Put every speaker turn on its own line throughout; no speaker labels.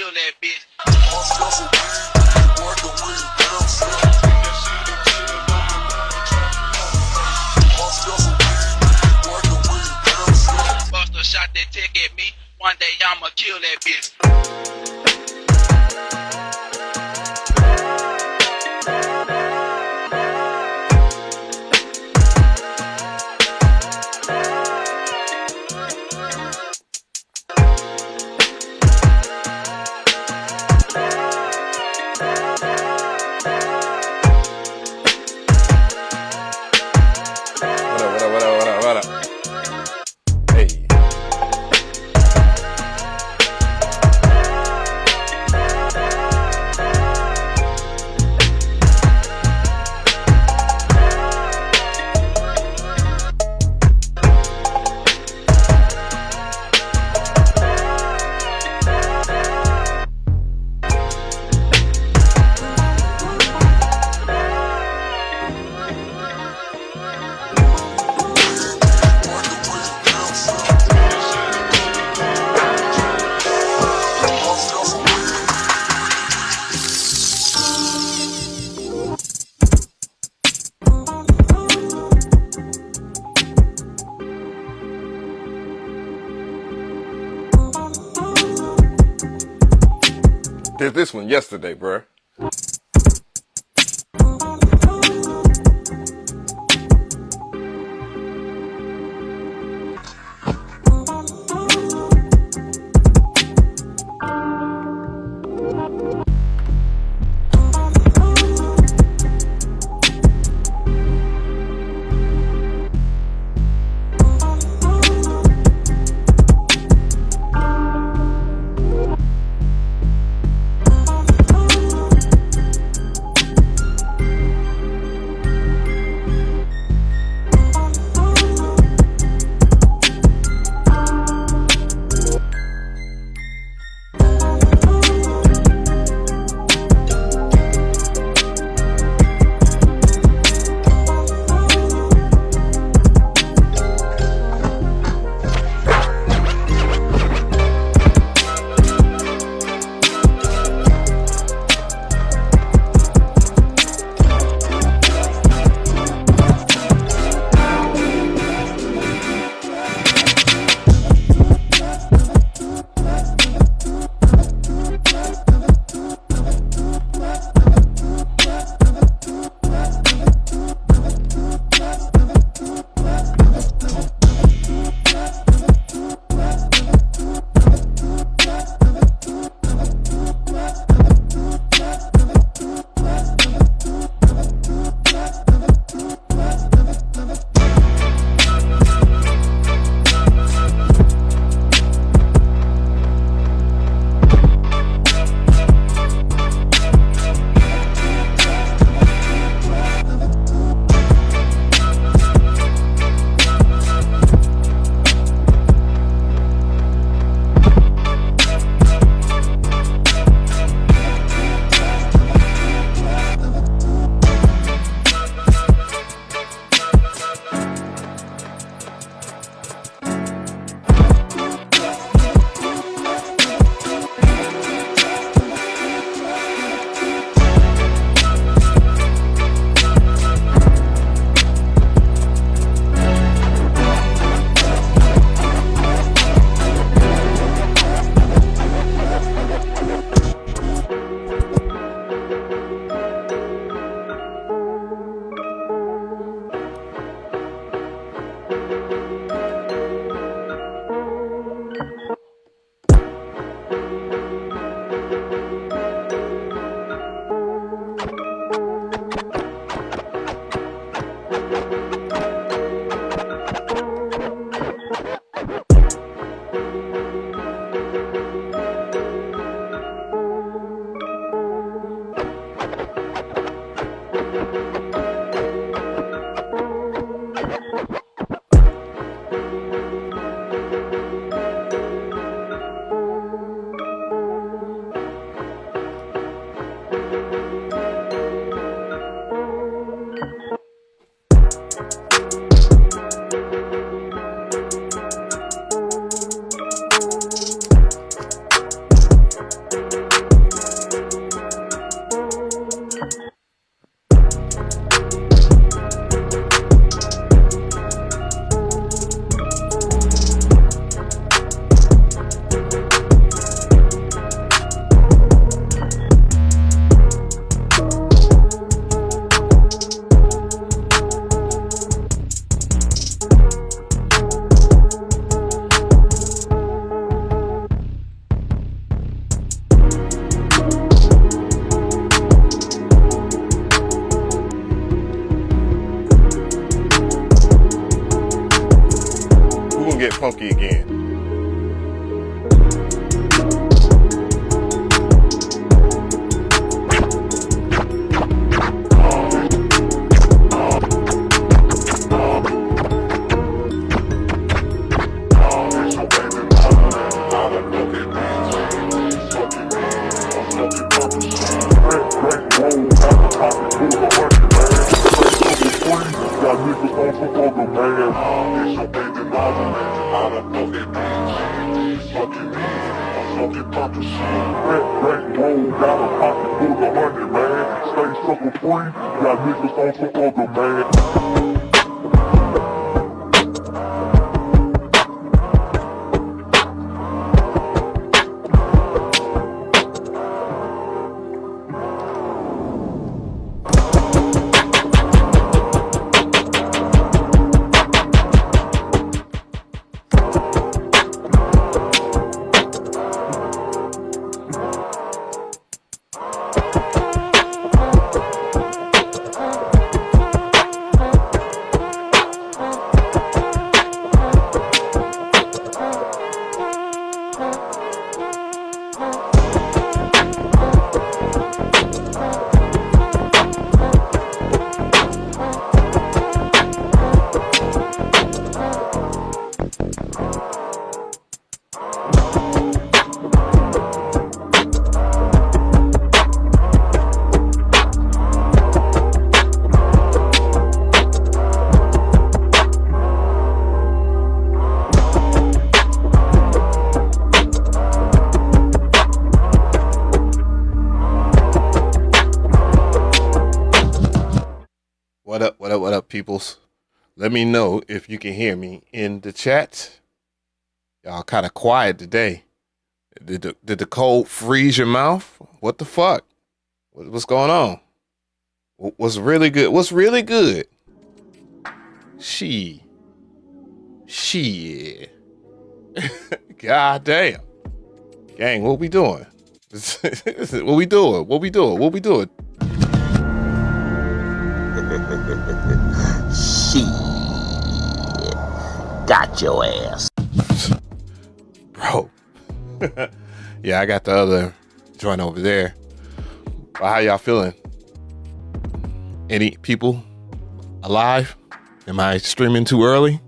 kill that bitch. Bust a shot that tick at me. One day I'ma kill that bitch.
What up? Hey. Did this one yesterday, bruh. funky again. What up, peoples? Let me know if you can hear me in the chat. Y'all kind of quiet today. Did the cold freeze your mouth? What the fuck? What's going on? What's really good? What's really good? Shit. God damn. Gang, what we doing? What we doing?
Shit. Got your ass.
Bro. Yeah, I got the other joint over there. But how y'all feeling? Any people alive? Am I streaming too early?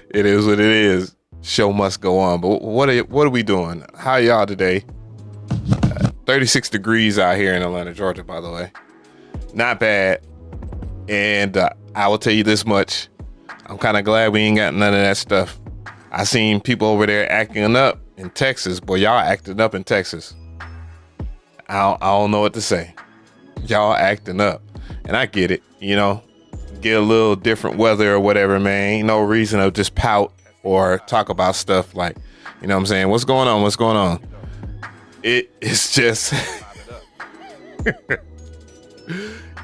It is what it is. Show must go on. But what are we doing? How y'all today? 36 degrees out here in Atlanta, Georgia, by the way. Not bad. And I will tell you this much. I'm kind of glad we ain't got none of that stuff. I seen people over there acting up in Texas. Boy, y'all acting up in Texas. I don't know what to say. Y'all acting up. And I get it, you know. Get a little different weather or whatever, man. Ain't no reason to just pout or talk about stuff like, you know what I'm saying? What's going on? It's just...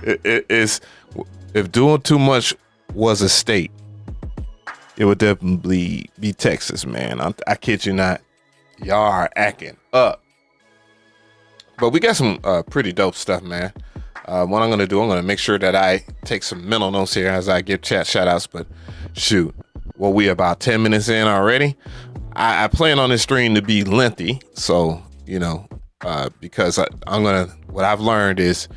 it's... If doing too much was a state, it would definitely be Texas, man. I kid you not. Y'all are acting up. But we got some pretty dope stuff, man. What I'm going to do, I'm going to make sure that I take some mental notes here as I give chat shout outs. But shoot, well, we about 10 minutes in already. I plan on this stream to be lengthy. So, you know, because what I've learned is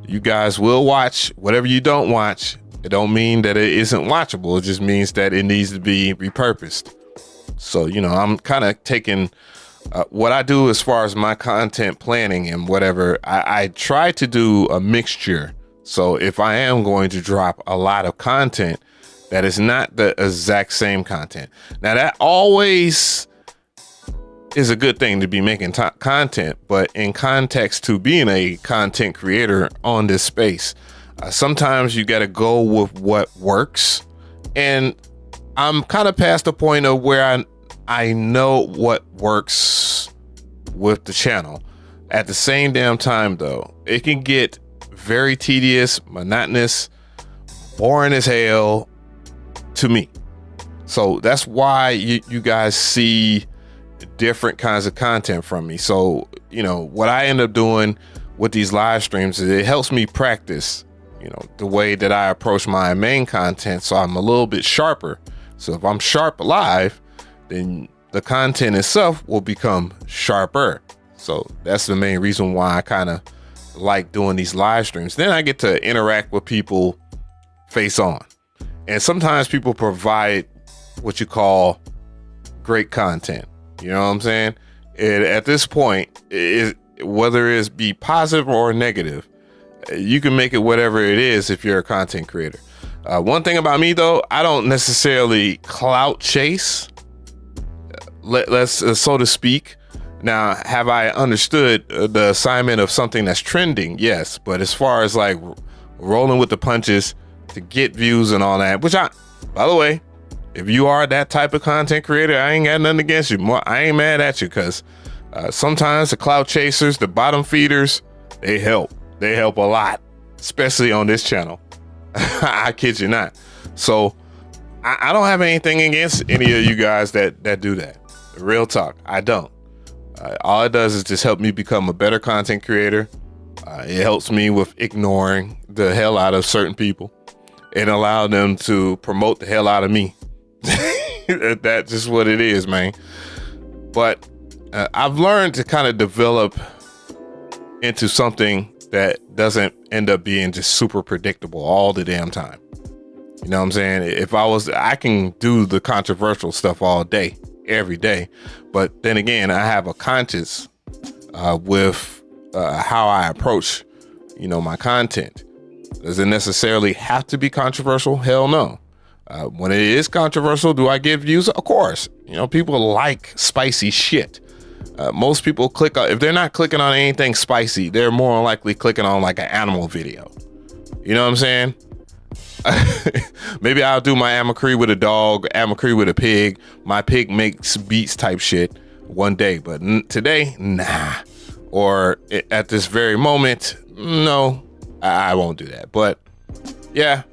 you guys will watch whatever you don't watch. It don't mean that it isn't watchable. It just means that it needs to be repurposed. So, you know, I'm kind of taking what I do as far as my content planning and whatever. I try to do a mixture. So if I am going to drop a lot of content, that is not the exact same content. Now, that always is a good thing to be making content, but in context to being a content creator on this space, sometimes you got to go with what works. And I'm kind of past the point of where I know what works with the channel. At the same damn time, though, it can get very tedious, monotonous, boring as hell to me. So that's why you guys see different kinds of content from me. So, you know, what I end up doing with these live streams is it helps me practice. You the way that I approach my main content. So I'm a little bit sharper. So if I'm sharp live, then the content itself will become sharper. So that's the main reason why I kind of like doing these live streams. Then I get to interact with people face on. And sometimes people provide what you call great content. You know what I'm saying? And at this point, whether it's be positive or negative, you can make it whatever it is if you're a content creator. One thing about me, though, I don't necessarily clout chase, let's so to speak. Now, have I understood the assignment of something that's trending? Yes. But as far as like rolling with the punches to get views and all that, which by the way, if you are that type of content creator, I ain't got nothing against you. I ain't mad at you, because sometimes the clout chasers, the bottom feeders, they help. They help a lot, especially on this channel. I kid you not. So I don't have anything against any of you guys that do that. Real talk, I don't. All it does is just help me become a better content creator. It helps me with ignoring the hell out of certain people and allow them to promote the hell out of me. That's just what it is, man. But I've learned to kind of develop into something that doesn't end up being just super predictable all the damn time. You know what I'm saying? I can do the controversial stuff all day, every day. But then again, I have a conscience with how I approach, my content. Does it necessarily have to be controversial? Hell no. When it is controversial, do I get views? Of course. People like spicy shit. Most people if they're not clicking on anything spicy, they're more likely clicking on like an animal video. You know what I'm saying? Maybe I'll do my Mcree with a dog, Mcree with a pig, my pig makes beats type shit one day, but today, nah. Or at this very moment, no, I won't do that. But yeah.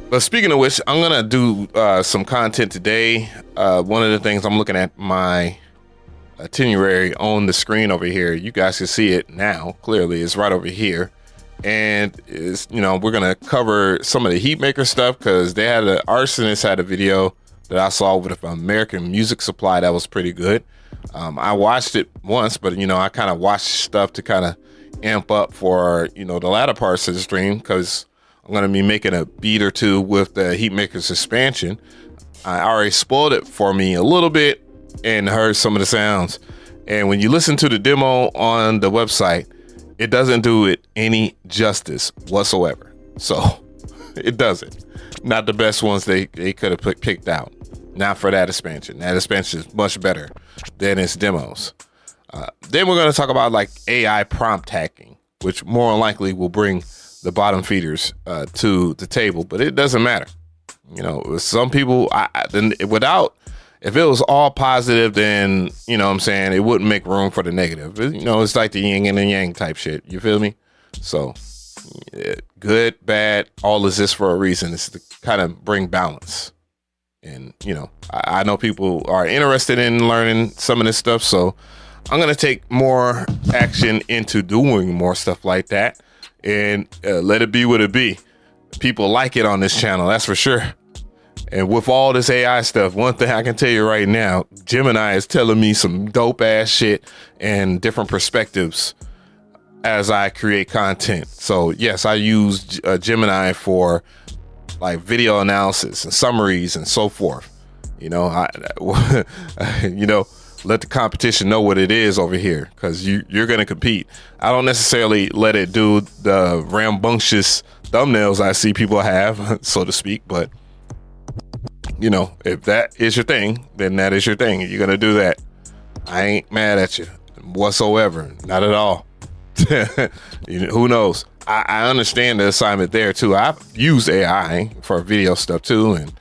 But speaking of which, I'm gonna do some content today. One of the things, I'm looking at my itinerary on the screen over here. You guys can see it now. Clearly, it's right over here. And we're gonna cover some of the heat maker stuff, because they had an arsonist had a video that I saw with American Music Supply that was pretty good. I watched it once, but I kind of watched stuff to kind of amp up for the latter parts of the stream, because I'm gonna be making a beat or two with the heat maker's expansion. I already spoiled it for me a little bit and heard some of the sounds. And when you listen to the demo on the website, it doesn't do it any justice whatsoever. So it doesn't. Not the best ones they could have picked out. Not for that expansion. That expansion is much better than its demos. Then we're going to talk about like AI prompt hacking, which more than likely will bring the bottom feeders to the table, but it doesn't matter. Some people, if it was all positive, then, what I'm saying, it wouldn't make room for the negative. It's like the yin and the yang type shit. You feel me? So good, bad, all exists for a reason. It's to kind of bring balance. And, I know people are interested in learning some of this stuff. So I'm going to take more action into doing more stuff like that and let it be what it be. People like it on this channel. That's for sure. And with all this AI stuff, one thing I can tell you right now, Gemini is telling me some dope ass shit and different perspectives as I create content. So yes, I use Gemini for like video analysis and summaries and so forth. Let the competition know what it is over here, because you're going to compete. I don't necessarily let it do the rambunctious thumbnails I see people have, so to speak, but if that is your thing, then that is your thing. You're going to do that. I ain't mad at you whatsoever. Not at all. Who knows? I understand the assignment there too. I've used AI for video stuff too. And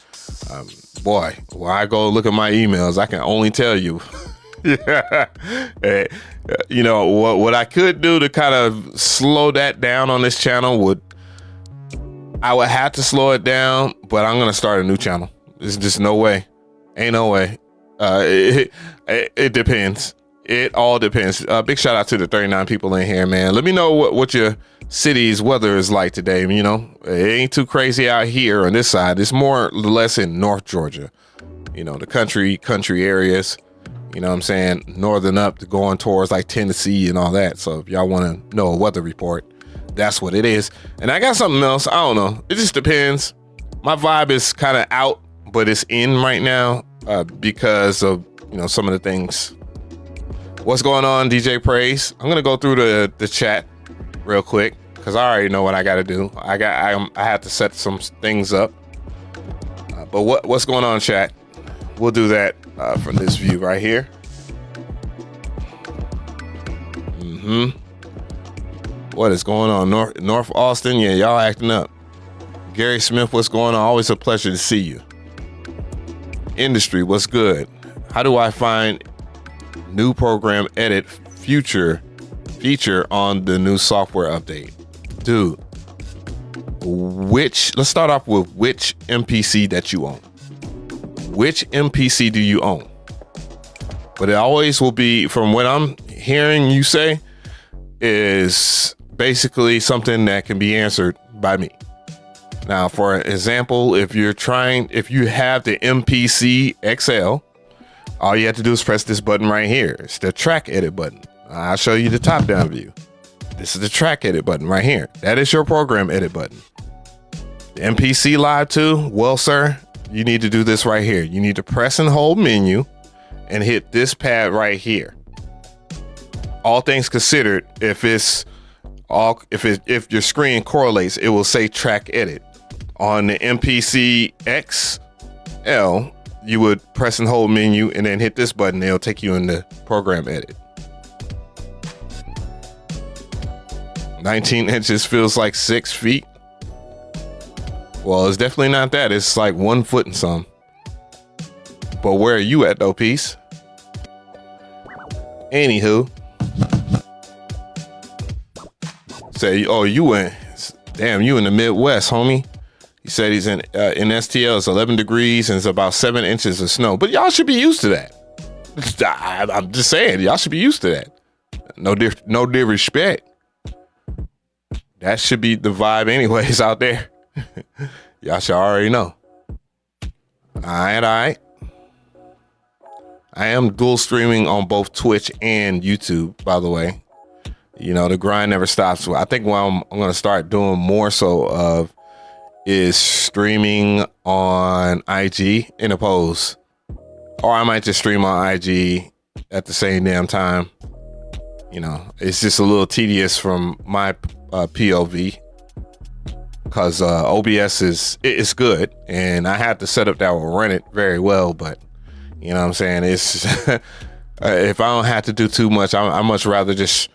boy, when I go look at my emails, I can only tell you, what I could do to kind of slow that down on this channel I would have to slow it down, but I'm going to start a new channel. There's just no way. Ain't no way. It depends. It all depends. Big shout out to the 39 people in here, man. Let me know what your city's weather is like today. You know, it ain't too crazy out here on this side. It's more or less in North Georgia. You know, the country areas. You know what I'm saying? Northern up to going towards like Tennessee and all that. So if y'all want to know a weather report, that's what it is. And I got something else. I don't know. It just depends. My vibe is kind of out, but it's in right now because of, you know, some of the things. What's going on, DJ Praise? I'm gonna go through the chat real quick because I already know what I got to do. I have to set some things up. But what's going on, chat? We'll do that from this view right here. What is going on, North Austin? Yeah, y'all acting up. Gary Smith, what's going on? Always a pleasure to see you. Industry, what's good? How do I find new program edit feature on the new software update? Dude, let's start off with which MPC that you own. Which MPC do you own? But it always will be, from what I'm hearing you say, is basically something that can be answered by me. Now, for example, if you have the MPC XL, all you have to do is press this button right here. It's the track edit button. I'll show you the top down view. This is the track edit button right here. That is your program edit button. The MPC Live 2, well, sir, you need to do this right here. You need to press and hold menu and hit this pad right here. All things considered, if your screen correlates, it will say track edit. On the MPC XL, you would press and hold menu and then hit this button. It'll take you into program edit. 19 inches feels like 6 feet. Well, it's definitely not that. It's like 1 foot and some. But where are you at though, Peace? Anywho. Say, oh, you in the Midwest, homie. He said he's in STL. It's 11 degrees and it's about 7 inches of snow. But y'all should be used to that. I'm just saying, y'all should be used to that. No disrespect. That should be the vibe anyways out there. Y'all should already know. All right. I am dual streaming on both Twitch and YouTube, by the way. You know, the grind never stops. I think what I'm going to start doing more so of is streaming on IG in a pose. Or I might just stream on IG at the same damn time. You know, it's just a little tedious from my POV. Because OBS is good. And I have the setup that will run it very well. But, you know what I'm saying? It's if I don't have to do too much, I much rather just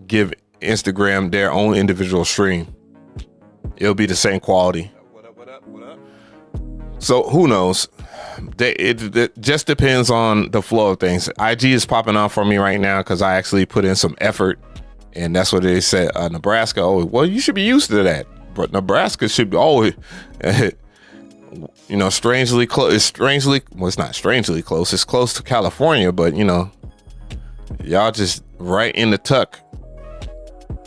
give Instagram their own individual stream. It'll be the same quality. What up? So who knows? It just depends on the flow of things. IG is popping off for me right now because I actually put in some effort, and that's what they said. Nebraska. Oh, well, you should be used to that. But Nebraska should be always, you know, strangely close. Well, it's not strangely close. It's close to California, but you know, y'all just right in the tuck.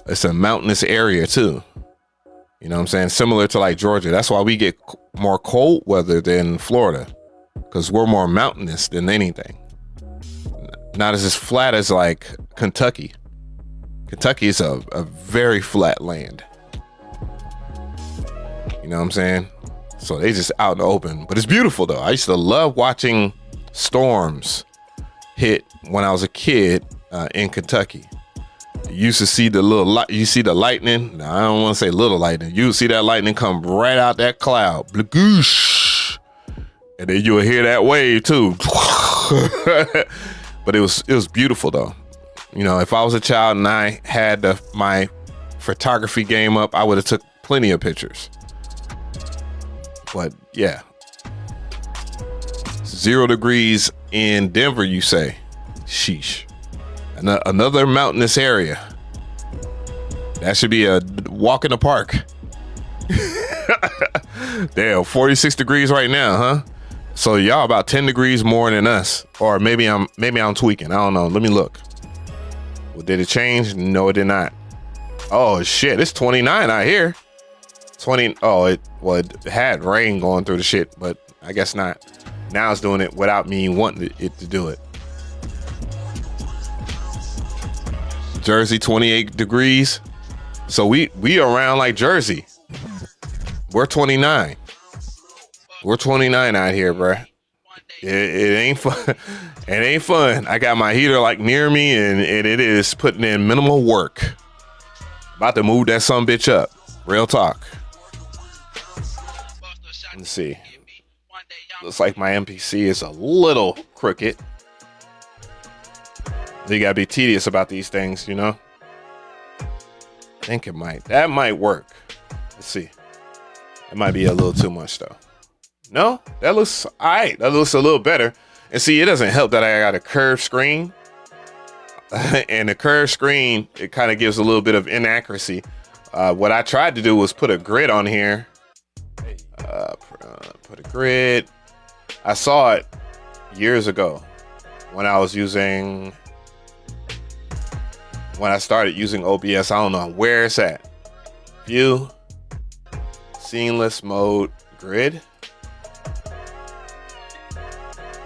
It's a mountainous area too. You know what I'm saying? Similar to like Georgia. That's why we get more cold weather than Florida, because we're more mountainous than anything. Not as flat as like Kentucky. Kentucky is a very flat land. You know what I'm saying? So they just out in the open. But it's beautiful though. I used to love watching storms hit when I was a kid in Kentucky. You used to see the little light. You see the lightning. Now, I don't want to say little lightning. You see that lightning come right out that cloud. Blagoosh. And then you would hear that wave too. But it was beautiful though. You know, if I was a child and I had my photography game up, I would have took plenty of pictures. But yeah. 0 degrees in Denver, you say? Sheesh. Another mountainous area. That should be a walk in the park. Damn, 46 degrees right now, huh? So y'all about 10 degrees more than us, or maybe I'm tweaking. I don't know. Let me look. Well, did it change? No, it did not. Oh shit, it's 29 out here. 20. Oh, it had rain going through the shit, but I guess not. Now it's doing it without me wanting it to do it. Jersey 28 degrees. So we around like Jersey. We're 29. We're 29 out here, bruh. It ain't fun. It ain't fun. I got my heater like near me, and it is putting in minimal work. About to move that sumbitch up. Real talk. Let's see. Looks like my MPC is a little crooked. You gotta be tedious about these things, you know? I think that might work. Let's see. It might be a little too much though. No, that looks all right. That looks a little better. And see, it doesn't help that I got a curved screen. And the curved screen, it kind of gives a little bit of inaccuracy. What I tried to do was put a grid on here. Put a grid. I saw it years ago when I started using OBS. I don't know where it's at. View, seamless mode, grid.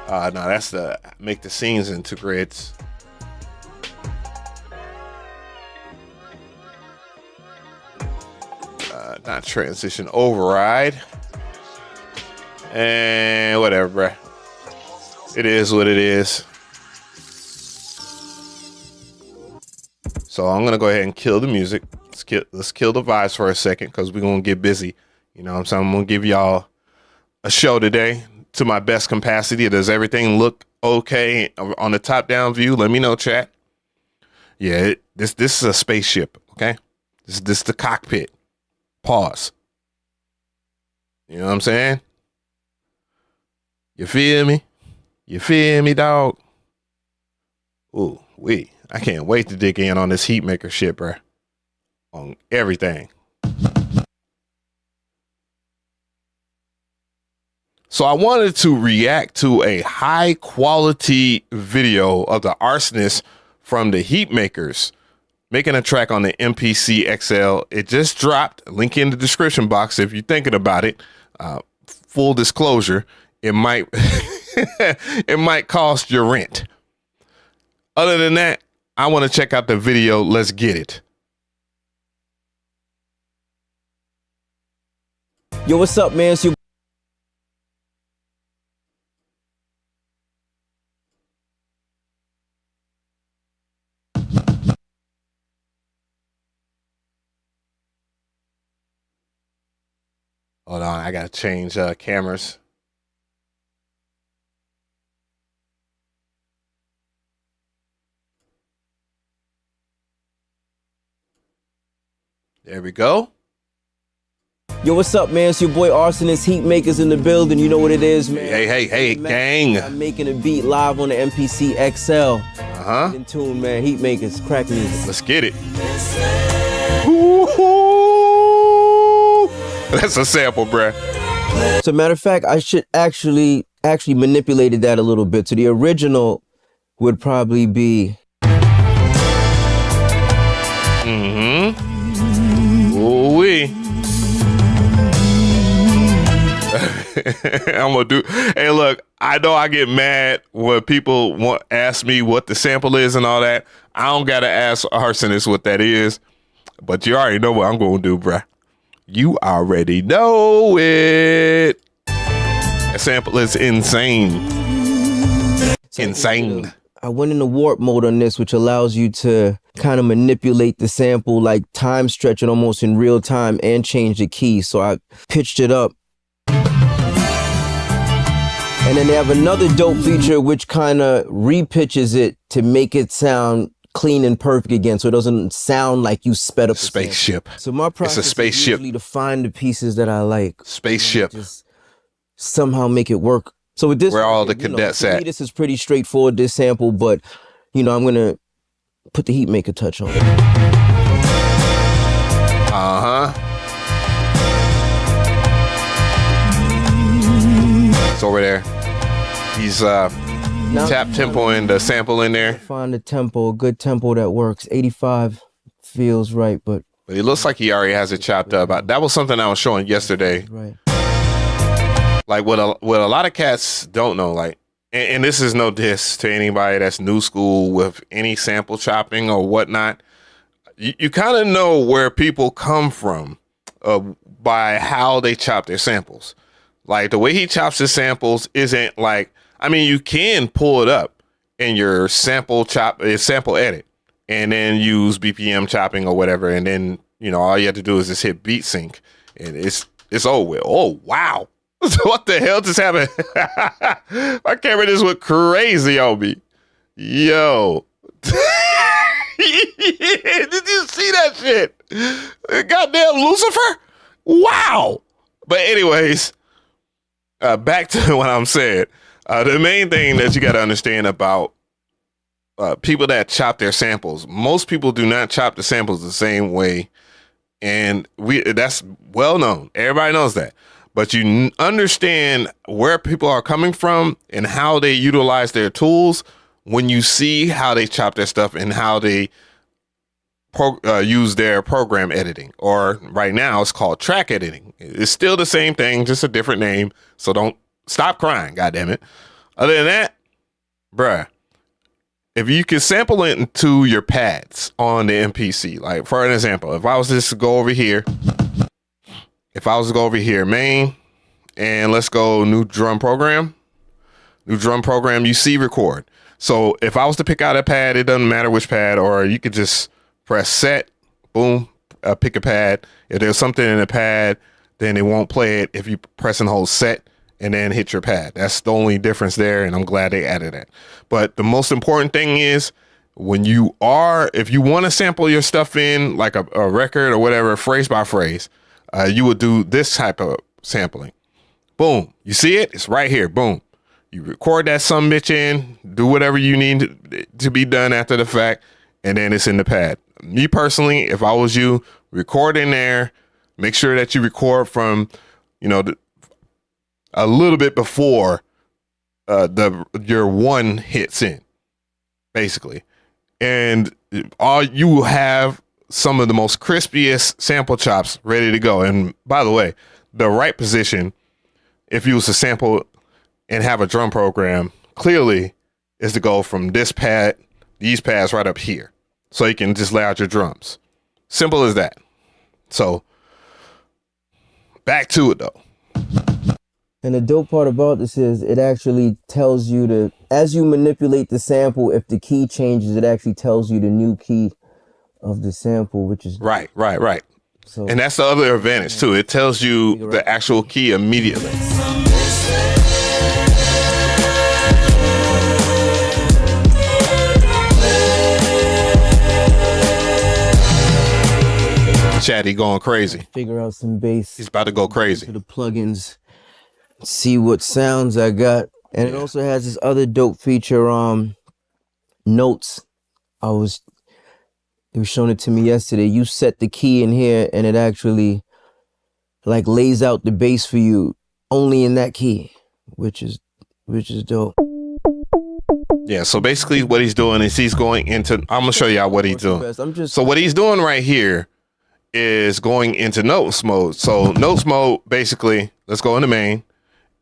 No, that's the make the scenes into grids. Not transition, override. And whatever, bruh. It is what it is. So I'm gonna go ahead and kill the music. Let's kill the vibes for a second, because we're gonna get busy. You know what I'm saying? I'm gonna give y'all a show today to my best capacity. Does everything look okay on the top down view? Let me know, chat. Yeah, this is a spaceship, okay? This is the cockpit. Pause. You know what I'm saying? You feel me? You feel me, dog? Ooh, I can't wait to dig in on this heat maker shit, bro. On everything. So I wanted to react to a high quality video of the arsonist from the heat makers making a track on the MPC XL. It just dropped. Link in the description box if you're thinking about it. Full disclosure, it might it might cost your rent. Other than that, I want to check out the video. Let's get it.
Yo, what's up, man? It's your
Hold on, I gotta change cameras. There we go.
Yo, what's up, man? It's your boy Arsonist, Heat Makers in the building. You know what it is, man.
Hey, gang.
I'm making a beat live on the MPC XL. In tune, man. Heat Makers, crack music.
Let's get it. Ooh-hoo. That's a sample, bruh.
As a matter of fact, I should actually manipulated that a little bit. So the original would probably be.
Ooh-wee. I'm gonna do. Hey, look, I know I get mad when people ask me what the sample is and all that. I don't gotta ask Arsonist what that is, but you already know what I'm gonna do, bruh. You already know it. That sample is insane. Insane.
I went into warp mode on this, which allows you to kind of manipulate the sample, like time stretch it almost in real time and change the key. So I pitched it up. And then they have another dope feature which kind of repitches it to make it sound clean and perfect again, so it doesn't sound like you sped up
spaceship.
So my process is usually to find the pieces that I like.
Spaceship.
Just somehow make it work. So with this,
where all the cadets at?
This is pretty straightforward, this sample, but you know, I'm gonna put the heat maker touch on it.
It's over there. He's tap tempo and the sample in there.
Find a tempo, a good tempo that works. 85 feels right, but
it looks like he already has it chopped up. That was something I was showing yesterday.
Right.
Like what a lot of cats don't know, like, and this is no diss to anybody that's new school with any sample chopping or whatnot. You kind of know where people come from by how they chop their samples. Like the way he chops his samples isn't like, I mean, you can pull it up in your sample edit and then use BPM chopping or whatever. And then, you know, all you have to do is just hit beat sync and it's over with. Oh, wow. What the hell just happened? My camera just went crazy on me. Yo. Did you see that shit? Goddamn Lucifer? Wow. But anyways, back to what I'm saying. The main thing that you got to understand about people that chop their samples, most people do not chop the samples the same way. And that's well known. Everybody knows that. But you understand where people are coming from and how they utilize their tools when you see how they chop their stuff and how they use their program editing, or right now it's called track editing. It's still the same thing, just a different name. So don't stop crying, goddammit. Other than that, bruh, if you can sample it into your pads on the MPC, like for an example, if I was just to go over here, main, and let's go new drum program, you see record. So if I was to pick out a pad, it doesn't matter which pad, or you could just press set, boom, pick a pad. If there's something in the pad, then it won't play it if you press and hold set and then hit your pad. That's the only difference there, and I'm glad they added that. But the most important thing is if you want to sample your stuff in like a record or whatever, phrase by phrase, you would do this type of sampling. Boom. You see it? It's right here. Boom. You record that some bitch in, do whatever you need to be done after the fact, and then it's in the pad. Me personally, if I was you, record in there. Make sure that you record from, you know, a little bit before your one hits in, basically. And all you will have some of the most crispiest sample chops ready to go. And by the way, the right position, if you was to sample and have a drum program, clearly is to go from this pad, these pads right up here. So you can just lay out your drums. Simple as that. So back to it though.
And the dope part about this is it actually tells you as you manipulate the sample, if the key changes, it actually tells you the new key of the sample, which is
right.
So,
and that's the other advantage too. It tells you the actual key immediately. Chatty going crazy.
Figure out some bass.
He's about to go crazy.
To the plugins, see what sounds I got, and it also has this other dope feature. Notes. They were showing it to me yesterday. You set the key in here, and it actually like lays out the bass for you only in that key, which is dope.
Yeah, so basically what he's doing is he's going into, I'm gonna show y'all what he's doing. So what he's doing right here is going into notes mode. So notes mode, basically, let's go into main,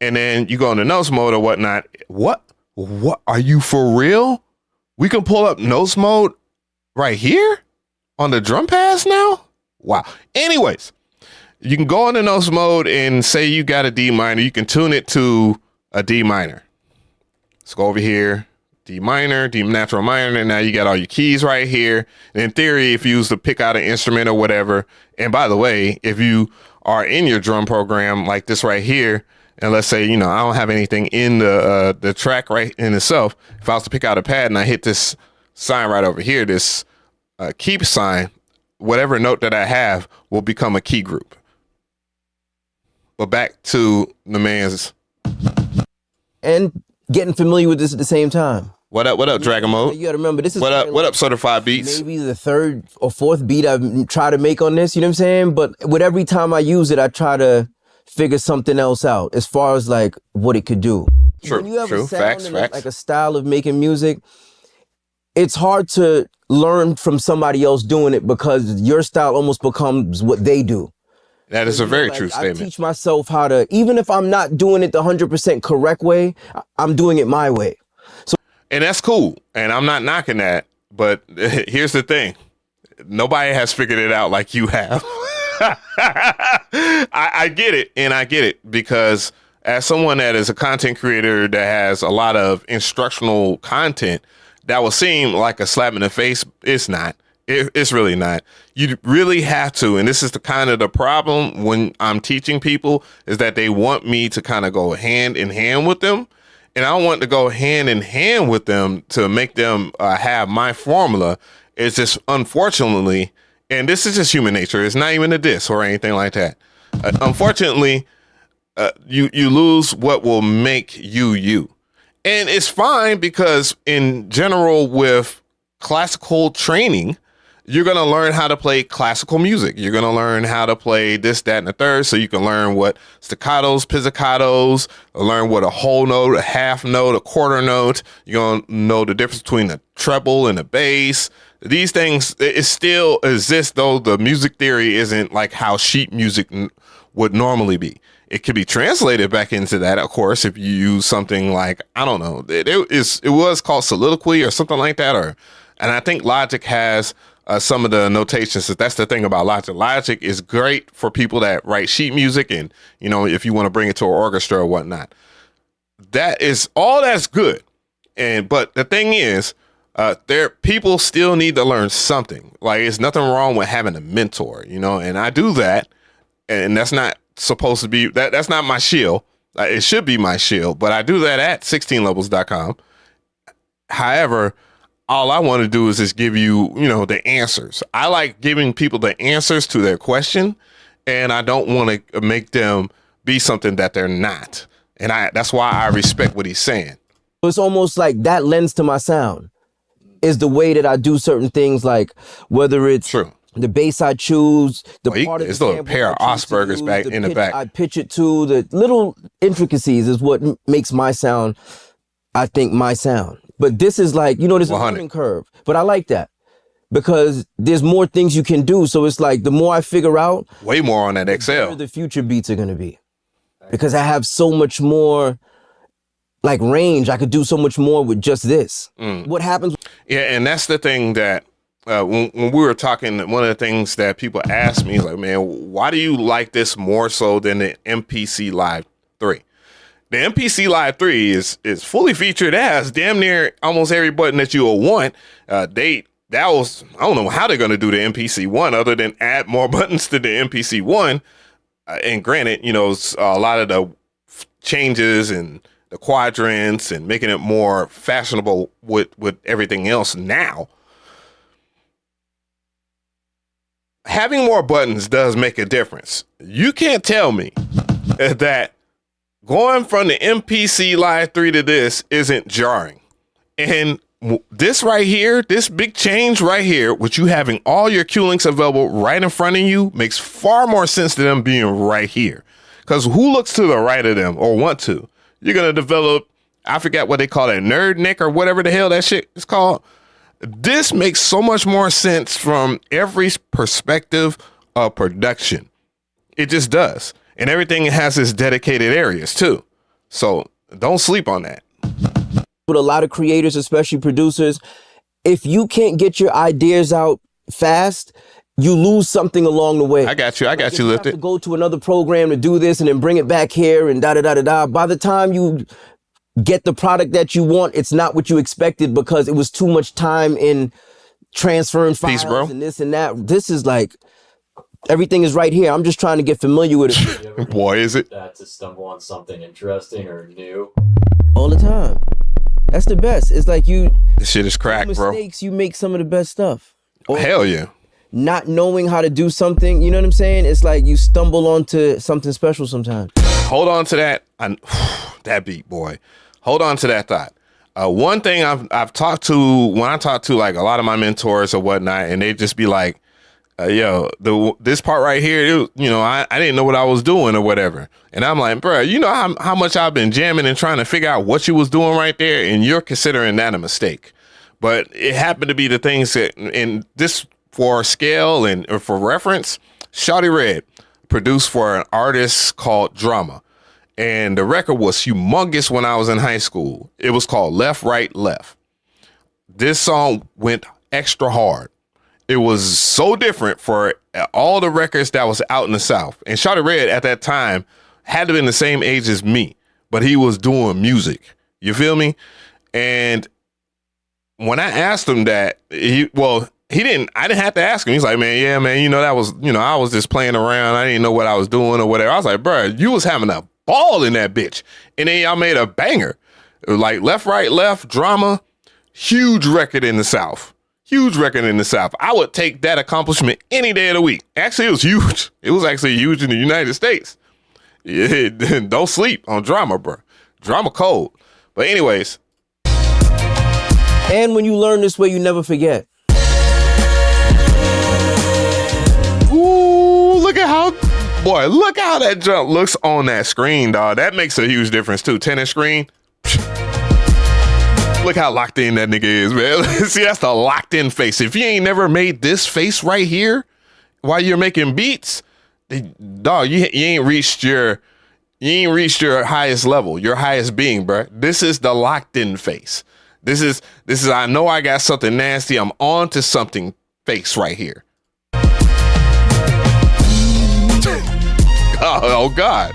and then you go into notes mode or whatnot. What are you for real? We can pull up notes mode right here on the drum pads now? Wow. Anyways, you can go into notes mode and say you got a D minor. You can tune it to a D minor. Let's go over here. D minor, D natural minor, and now you got all your keys right here. And in theory, if you was to pick out an instrument or whatever, and by the way, if you are in your drum program like this right here, and let's say, you know, I don't have anything in the track right in itself, if I was to pick out a pad and I hit this sign right over here, this key sign, whatever note that I have will become a key group. But back to the man's.
And getting familiar with this at the same time.
What up, Dragon Mode?
You gotta remember, this is
what up, Certified Beats?
Maybe the third or fourth beat I've tried to make on this, you know what I'm saying? But with every time I use it, I try to figure something else out as far as like what it could do.
True.
When you have
True.
a sound and
Facts.
like a style of making music, it's hard to learn from somebody else doing it because your style almost becomes what they do.
That is
So,
a
you know,
very
like,
true
I
statement.
teach myself how to, even if I'm not doing it the 100% correct way, I'm doing it my way.
And that's cool. And I'm not knocking that. But here's the thing. Nobody has figured it out like you have. I get it. And I get it because as someone that is a content creator that has a lot of instructional content, that will seem like a slap in the face. It's not. It's really not. You really have to. And this is the kind of the problem when I'm teaching people is that they want me to kind of go hand in hand with them. And I want to go hand in hand with them to make them have my formula. It's just unfortunately, and this is just human nature. It's not even a diss or anything like that. Unfortunately, you lose what will make you you. And it's fine because in general with classical training, you're going to learn how to play classical music. You're going to learn how to play this, that, and the third. So you can learn what staccatos, pizzicatos, learn what a whole note, a half note, a quarter note. You're going to know the difference between the treble and the bass. These things, it still exists, though the music theory isn't like how sheet music would normally be. It could be translated back into that, of course, if you use something like, I don't know, it was called soliloquy or something like that. And I think Logic has some of the notations. That's the thing about Logic. Logic is great for people that write sheet music and, you know, if you want to bring it to an orchestra or whatnot. That is all that's good. But the thing is, people still need to learn something. Like, it's nothing wrong with having a mentor, you know, and I do that. And that's not supposed to be, that's not my shield. It should be my shield, but I do that at 16levels.com. However, all I want to do is just give you, you know, the answers. I like giving people the answers to their question, and I don't want to make them be something that they're not. And that's why I respect what he's saying.
It's almost like that lends to my sound is the way that I do certain things, like whether it's
True.
The bass I choose, the part of the
little pair of Asperger's back in the back.
I pitch it to, the little intricacies is what makes my sound, I think, my sound. But this is like, you know, there's a learning curve. But I like that because there's more things you can do. So it's like the more I figure out,
way more on that XL,
the future beats are going to be. Because I have so much more like range. I could do so much more with just this. What happens?
Yeah, and that's the thing that when we were talking, one of the things that people ask me is like, man, why do you like this more so than the MPC Live 3? The MPC Live 3 is fully featured. It has damn near almost every button that you will want. I don't know how they're going to do the MPC 1 other than add more buttons to the MPC 1. And granted, you know, a lot of the changes and the quadrants and making it more fashionable with everything else now. Having more buttons does make a difference. You can't tell me that going from the MPC Live 3 to this isn't jarring. And this right here, this big change right here, with you having all your Q links available right in front of you, makes far more sense than them being right here. Because who looks to the right of them or want to? You're going to develop, I forget what they call it, nerd neck or whatever the hell that shit is called. This makes so much more sense from every perspective of production. It just does. And everything has its dedicated areas too. So don't sleep on that.
With a lot of creators, especially producers, if you can't get your ideas out fast, you lose something along the way.
I got you. I got you
lifted. You have to go to another program to do this and then bring it back here and da-da-da-da-da. By the time you get the product that you want, it's not what you expected because it was too much time in transferring files. Peace, bro. And this and that. This is like, everything is right here. I'm just trying to get familiar with it.
Boy, is it.
To stumble on something interesting or new.
All the time. That's the best. It's like
this shit is crack, bro.
Mistakes, you make some of the best stuff.
Or hell yeah.
Not knowing how to do something, you know what I'm saying? It's like you stumble onto something special sometimes.
Hold on to that. That beat, boy. Hold on to that thought. One thing I've talked to, when I talk to like a lot of my mentors or whatnot, and they just be like, this part right here, I didn't know what I was doing or whatever. And I'm like, bro, you know how much I've been jamming and trying to figure out what you was doing right there, and you're considering that a mistake. But it happened to be the things that, and this for scale and or for reference, Shawty Red produced for an artist called Drama. And the record was humongous when I was in high school. It was called Left, Right, Left. This song went extra hard. It was so different for all the records that was out in the South. And Shawty Red at that time had to be the same age as me, but he was doing music. You feel me? And when I asked him that, I didn't have to ask him. He's like, man, yeah, man, that was, I was just playing around. I didn't know what I was doing or whatever. I was like, bro, you was having a ball in that bitch. And then y'all made a banger. Like Left, Right, Left, Drama, huge record in the South. Huge record in the South. I would take that accomplishment any day of the week. Actually, it was huge. It was actually huge in the United States. Don't sleep on Drama, bro. Drama cold. But anyways.
And when you learn this way, you never forget.
Ooh, look how that jump looks on that screen, dog. That makes a huge difference too. 10-inch screen. Look how locked in that nigga is, man. See, that's the locked in face. If you ain't never made this face right here while you're making beats, dog, you ain't reached your highest level, your highest being, bro. This is the locked in face. This is I know I got something nasty. I'm on to something face right here. Oh God.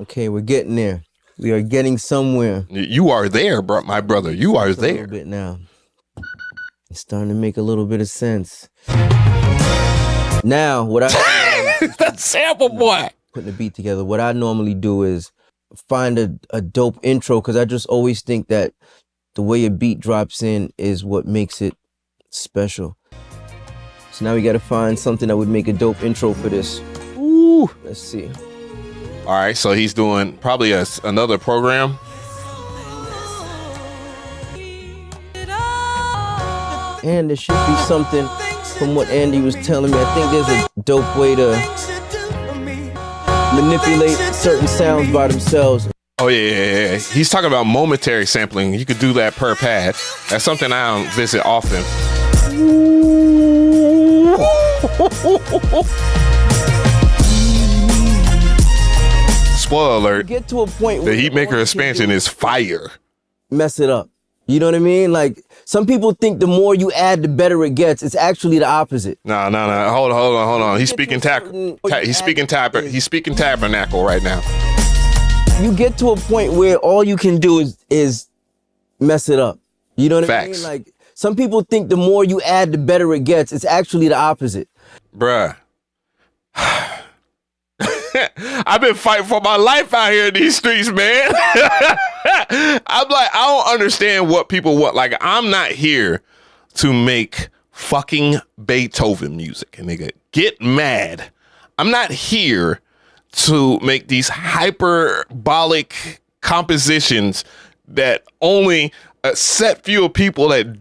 Okay, we're getting there. We are getting somewhere.
You are there, bro, my brother. You are there.
A little bit now. It's starting to make a little bit of sense. Now, what
that sample boy
putting the beat together. What I normally do is find a dope intro, because I just always think that the way a beat drops in is what makes it special. So now we got to find something that would make a dope intro for this.
Ooh,
let's see.
All right, so he's doing probably another program.
And there should be something from what Andy was telling me. I think there's a dope way to manipulate certain sounds by themselves.
Oh, yeah. He's talking about momentary sampling. You could do that per pad. That's something I don't visit often. Spoiler alert,
get to a point where
the Heatmaker expansion is fire.
Mess it up. You know what I mean? Like, some people think the more you add, the better it gets. It's actually the opposite.
No. Hold on. He's speaking tabernacle right now.
You get to a point where all you can do is mess it up. You know what I mean? Like, some people think the more you add, the better it gets. It's actually the opposite.
Bruh. I've been fighting for my life out here in these streets, man. I'm like, I don't understand what people want. Like, I'm not here to make fucking Beethoven music, and nigga, get mad. I'm not here to make these hyperbolic compositions that only a set few of people that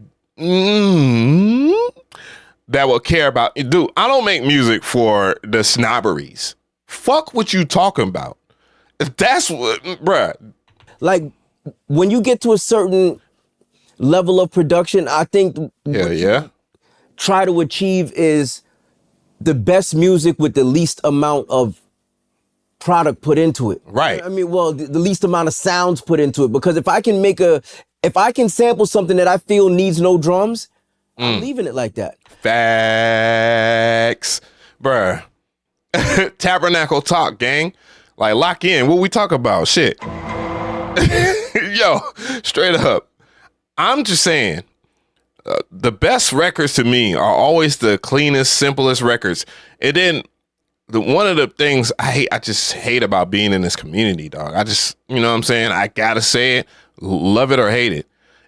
will care about. Dude, I don't make music for the snobberies. Fuck what you talking about. That's what, bruh.
Like, when you get to a certain level of production, I think
you
try to achieve is the best music with the least amount of product put into it.
Right.
I mean, well, the least amount of sounds put into it. Because if I can sample something that I feel needs no drums, I'm leaving it like that.
Facts. Bruh. Tabernacle talk, gang. Like, lock in. What we talk about? Shit. Yo, straight up. I'm just saying, the best records to me are always the cleanest, simplest records. And then one of the things I just hate about being in this community, dog. I just, you know what I'm saying? I gotta say it, love it or hate it.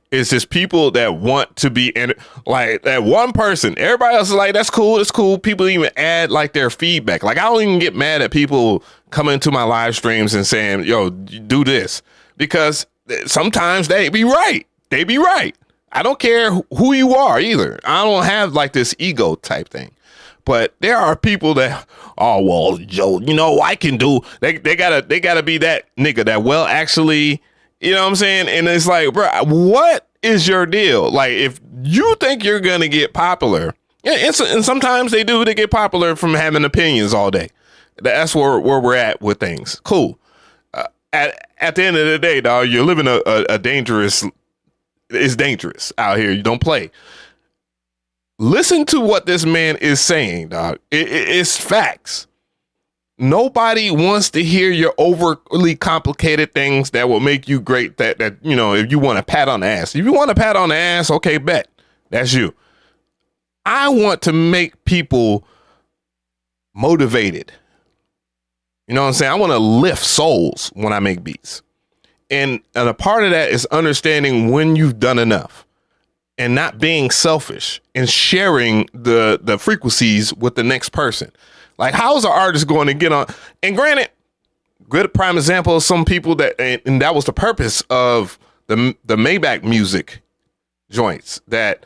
It's just people that want to be in it. Like, that one person, everybody else is like, that's cool, it's cool. People even add like their feedback. Like, I don't even get mad at people coming to my live streams and saying, yo, do this. Because sometimes they be right. They be right. I don't care who you are either. I don't have like this ego type thing. But there are people that, oh well, Joe, I can do. They gotta be that nigga that actually, you know what I'm saying? And it's like, bro, what is your deal? Like, if you think you're gonna get popular, and sometimes they get popular from having opinions all day. That's where we're at with things. Cool. At the end of the day, dog, you're living a dangerous. It's dangerous out here. You don't play. Listen to what this man is saying, dog. It's facts. Nobody wants to hear your overly complicated things that will make you great. That if you want a pat on the ass, okay, bet that's you. I want to make people motivated. You know what I'm saying? I want to lift souls when I make beats. And a part of that is understanding when you've done enough and not being selfish and sharing the frequencies with the next person. Like, how's an artist going to get on? And granted, good prime example of some people and that was the purpose of the Maybach music joints that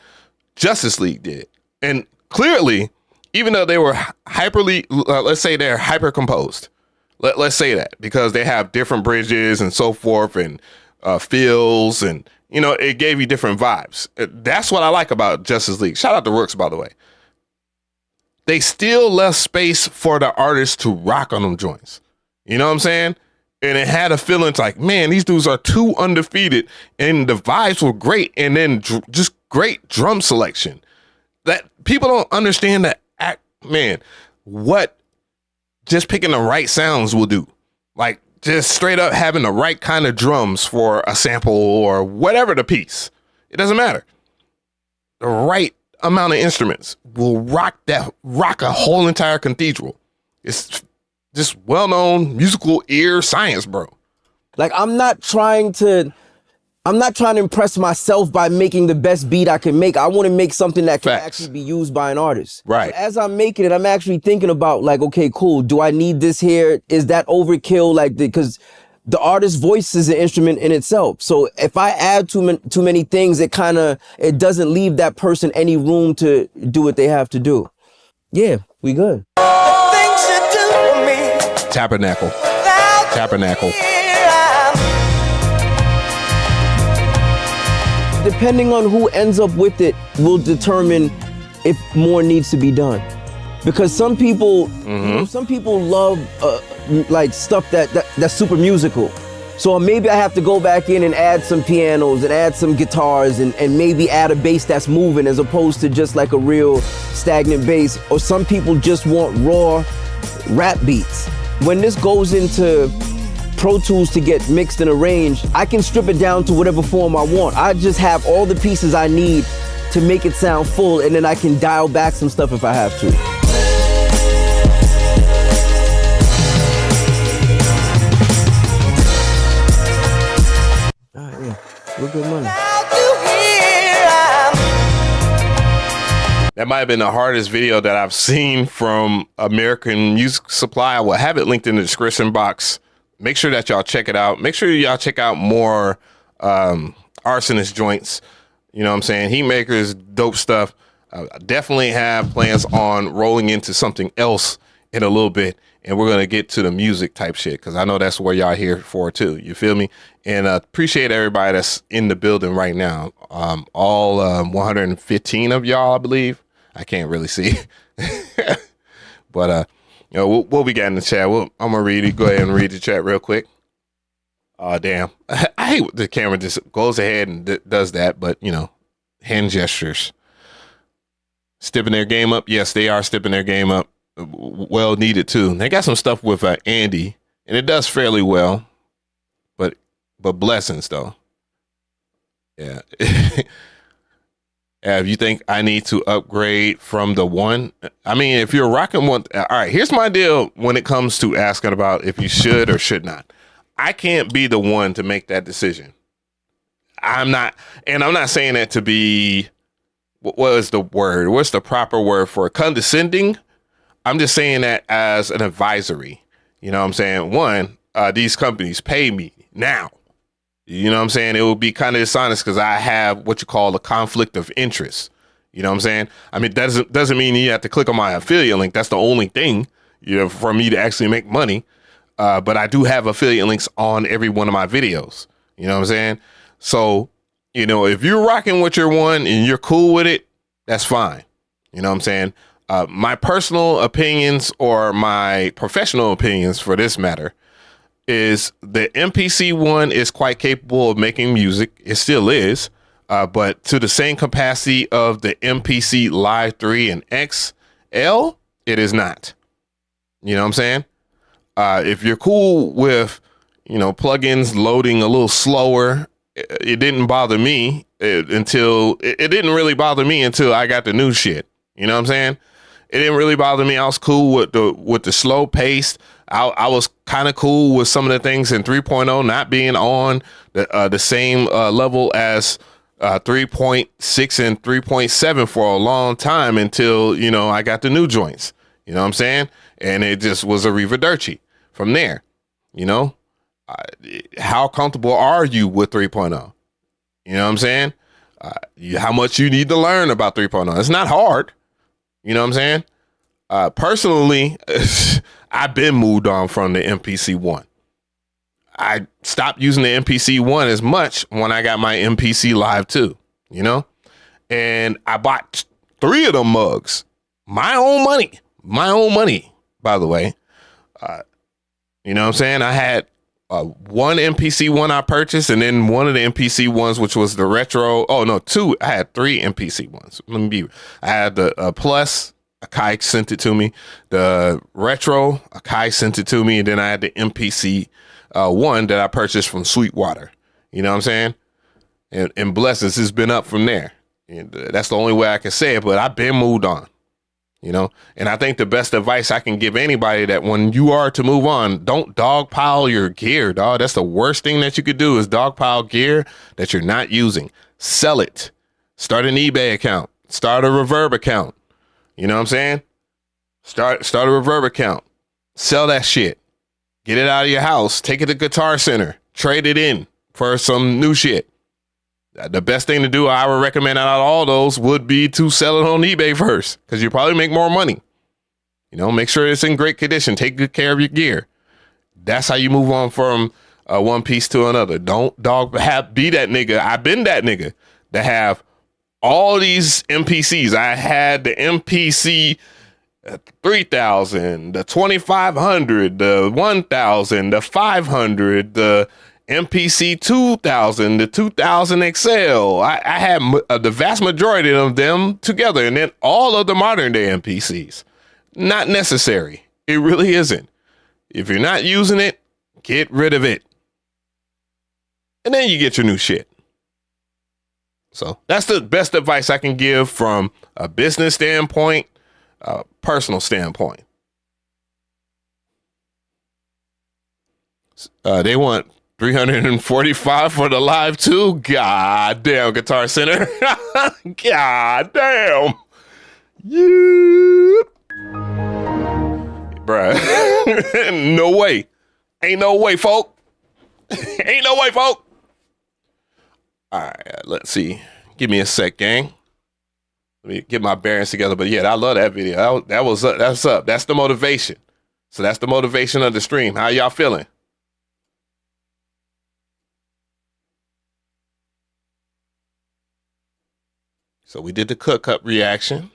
Justice League did. And clearly, even though they were let's say they're hyper composed. Let's say that, because they have different bridges and so forth and feels and, it gave you different vibes. That's what I like about Justice League. Shout out to Rooks, by the way. They still left space for the artists to rock on them joints. You know what I'm saying? And it had a feeling like, man, these dudes are too undefeated and the vibes were great. And then just great drum selection that people don't understand what just picking the right sounds will do. Like, just straight up having the right kind of drums for a sample or whatever the piece. It doesn't matter. The right amount of instruments will rock a whole entire cathedral. It's just well-known musical ear science, bro.
Like, I'm not trying to impress myself by making the best beat I can make. I want to make something that can actually be used by an artist.
Right.
So as I'm making it, I'm actually thinking about, like, okay, cool. Do I need this here? Is that overkill? Like, because the artist's voice is an instrument in itself. So if I add too many things, it doesn't leave that person any room to do what they have to do. Yeah, we good.
Tabernacle.
Depending on who ends up with it will determine if more needs to be done. Because some people, some people love like stuff that's super musical. So maybe I have to go back in and add some pianos and add some guitars and maybe add a bass that's moving as opposed to just like a real stagnant bass. Or some people just want raw rap beats. When this goes into Pro Tools to get mixed and arranged, I can strip it down to whatever form I want. I just have all the pieces I need to make it sound full, and then I can dial back some stuff if I have to. All right, yeah, we're good money.
That might have been the hardest video that I've seen from American Music Supply. I will have it linked in the description box. Make sure that y'all check it out. Make sure y'all check out more Arsonist joints. You know what I'm saying? Heat makers, dope stuff. Definitely have plans on rolling into something else in a little bit. And we're going to get to the music type shit, because I know that's where y'all here for too. You feel me? And appreciate everybody that's in the building right now. All 115 of y'all, I believe. I can't really see. But what we got in the chat? I'm gonna read it. Go ahead and read the chat real quick. Oh damn! I hate when the camera just goes ahead and does that. But hand gestures. Stepping their game up. Yes, they are stepping their game up. Well needed too. They got some stuff with Andy, and it does fairly well. But blessings though. Yeah. If you think I need to upgrade from the one, I mean, if you're rocking one, all right, here's my deal when it comes to asking about if you should or should not. I can't be the one to make that decision. I'm not saying that to be, what is the word? What's the proper word for it? Condescending? I'm just saying that as an advisory. You know what I'm saying? One, these companies pay me now. You know what I'm saying? It would be kind of dishonest because I have what you call a conflict of interest. You know what I'm saying? I mean, that doesn't mean you have to click on my affiliate link. That's the only thing, for me to actually make money. But I do have affiliate links on every one of my videos. You know what I'm saying? So, if you're rocking with your one and you're cool with it, that's fine. You know what I'm saying? My personal opinions, or my professional opinions for this matter, is the MPC one is quite capable of making music. It still is. But to the same capacity of the MPC Live 3 and XL, it is not. You know what I'm saying? If you're cool with, plugins loading a little slower, it didn't bother me until it didn't really bother me until I got the new shit. You know what I'm saying? It didn't really bother me. I was cool with the slow pace. I was kind of cool with some of the things in 3.0 not being on the same level as 3.6 and 3.7 for a long time until, I got the new joints. You know what I'm saying? And it just was a reverdirty from there. How comfortable are you with 3.0? You know what I'm saying? How much you need to learn about 3.0. It's not hard. You know what I'm saying? Personally, I've been moved on from the MPC 1. I stopped using the MPC 1 as much when I got my MPC Live 2, and I bought 3 of them mugs. My own money, by the way. You know what I'm saying? I had one MPC one I purchased, and then one of the MPC ones, which was the retro. Oh no, 2. I had 3 MPC ones. I had the Plus. Akai sent it to me. The retro, Akai sent it to me, and then I had the MPC one that I purchased from Sweetwater. You know what I'm saying? And blessings has been up from there. And that's the only way I can say it. But I've been moved on. And I think the best advice I can give anybody, that when you are to move on, don't dogpile your gear, dog. That's the worst thing that you could do, is dogpile gear that you're not using. Sell it. Start an eBay account. Start a Reverb account. You know what I'm saying? Start a Reverb account. Sell that shit. Get it out of your house. Take it to Guitar Center. Trade it in for some new shit. The best thing to do, I would recommend out of all those, would be to sell it on eBay first, because you probably make more money. Make sure it's in great condition. Take good care of your gear. That's how you move on from one piece to another. Don't be that nigga. I've been that nigga that have all these MPCs. I had the MPC 3000, the 2500, the 1000, the 500, the MPC 2000, the 2000 XL. I had the vast majority of them together, and then all of the modern day MPCs. Not necessary. It really isn't. If you're not using it, get rid of it. And then you get your new shit. So that's the best advice I can give from a business standpoint, a personal standpoint. They want 345 for the Live 2. God damn, Guitar Center. God damn. Yeah. Bruh. No way. Ain't no way, folk. Ain't no way, folk. All right, let's see. Give me a sec, gang. Let me get my bearings together. But yeah, I love that video. That's up. That's the motivation. So that's the motivation of the stream. How y'all feeling? So we did the cook up reaction.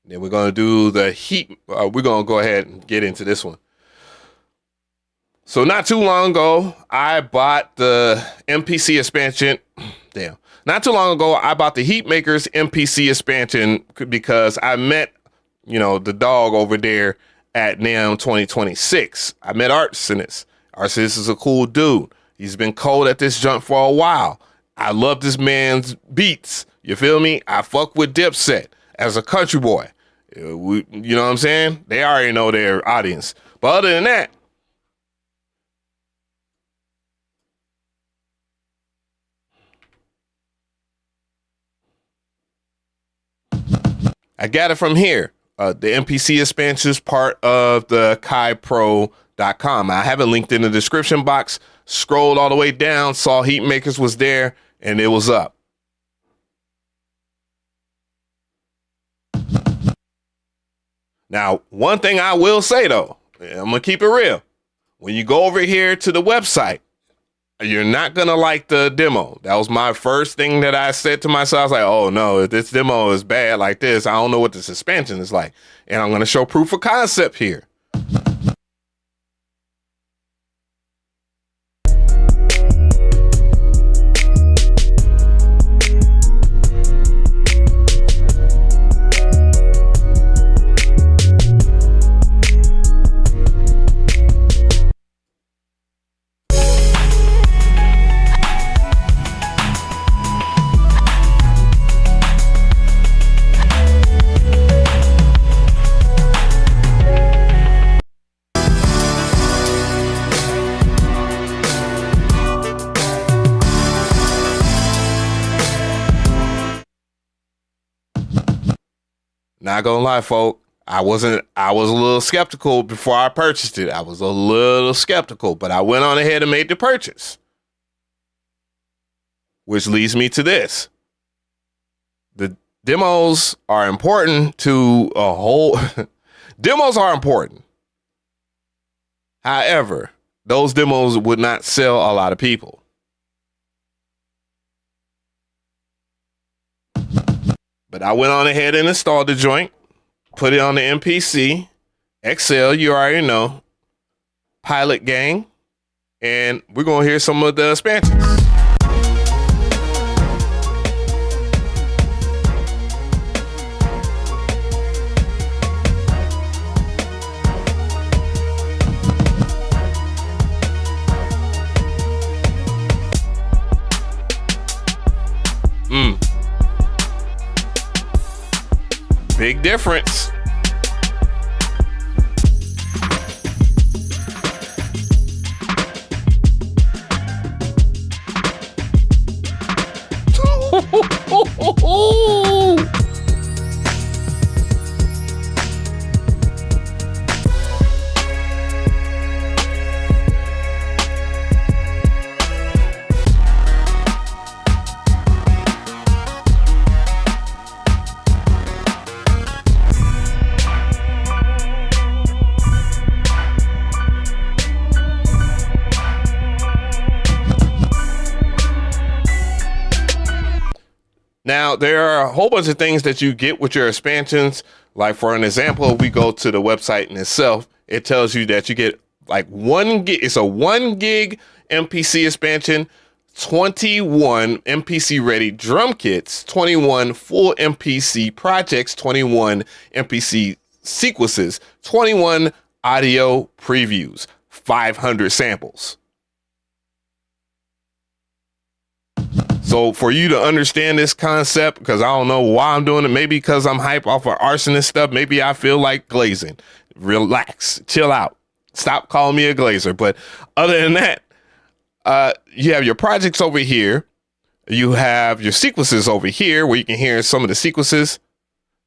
Then we're going to do the heat. We're going to go ahead and get into this one. So not too long ago, I bought the MPC expansion. Damn. Not too long ago, I bought the Heatmakers MPC expansion because I met, the dog over there at NAMM 2026. I met Arsonist. Arsonist is a cool dude. He's been cold at this joint for a while. I love this man's beats. You feel me? I fuck with Dipset as a country boy. You know what I'm saying? They already know their audience. But other than that, I got it from here. The MPC expansion is part of the KaiPro.com. I have it linked in the description box. Scrolled all the way down, saw Heatmakers was there, and it was up. Now, one thing I will say though, I'm gonna keep it real. When you go over here to the website, you're not gonna like the demo. That was my first thing that I said to myself. I was like, oh no, if this demo is bad like this, I don't know what the suspension is like. And I'm gonna show proof of concept here. Not gonna lie, folk. I was a little skeptical before I purchased it. I was a little skeptical, but I went on ahead and made the purchase. Which leads me to this. The demos are important to a whole demos are important. However, those demos would not sell a lot of people. But I went on ahead and installed the joint, put it on the MPC XL, you already know, Pilot Gang, and we're going to hear some of the expansions. Big difference. Now, there are a whole bunch of things that you get with your expansions. Like, for an example, if we go to the website in itself, it tells you that you get like 1 gig. It's a 1 gig MPC expansion, 21 MPC ready drum kits, 21 full MPC projects, 21 MPC sequences, 21 audio previews, 500 samples. So for you to understand this concept, because I don't know why I'm doing it, maybe because I'm hype off of arsonist stuff, maybe I feel like glazing. Relax, chill out, stop calling me a glazer. But other than that, you have your projects over here. You have your sequences over here where you can hear some of the sequences.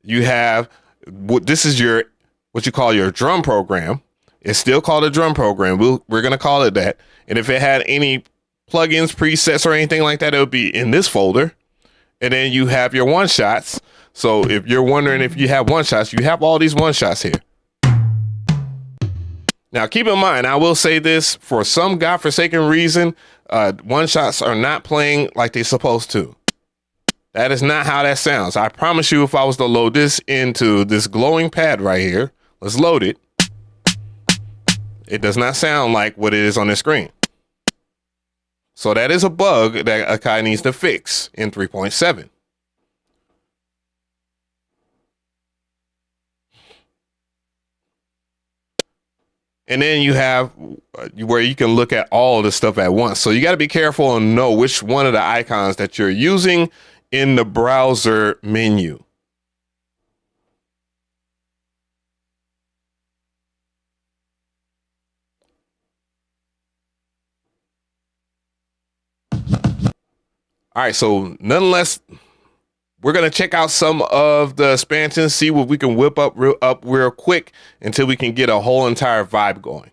You have this is your what you call your drum program. It's still called a drum program. We're going to call it that. And if it had any plugins, presets, or anything like that, it would be in this folder. And then you have your one shots. So if you're wondering if you have one shots, you have all these one shots here. Now keep in mind, I will say this, for some godforsaken reason, one shots are not playing like they're supposed to. That is not how that sounds. I promise you, if I was to load this into this glowing pad right here, let's load it. It does not sound like what it is on the screen. So that is a bug that Akai needs to fix in 3.7. And then you have where you can look at all the stuff at once. So you got to be careful and know which one of the icons that you're using in the browser menu. All right, so nonetheless, we're going to check out some of the expansions, see what we can whip up real quick until we can get a whole entire vibe going.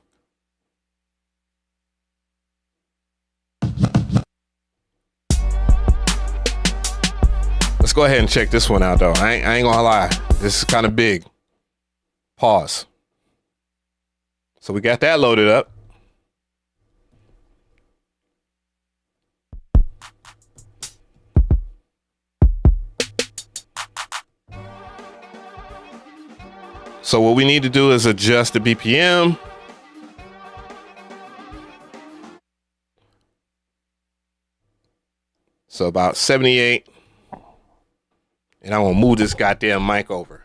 Let's go ahead and check this one out, though. I ain't gonna lie. This is kind of big. Pause. So we got that loaded up. So what we need to do is adjust the BPM. So about 78. And I'm gonna move this goddamn mic over.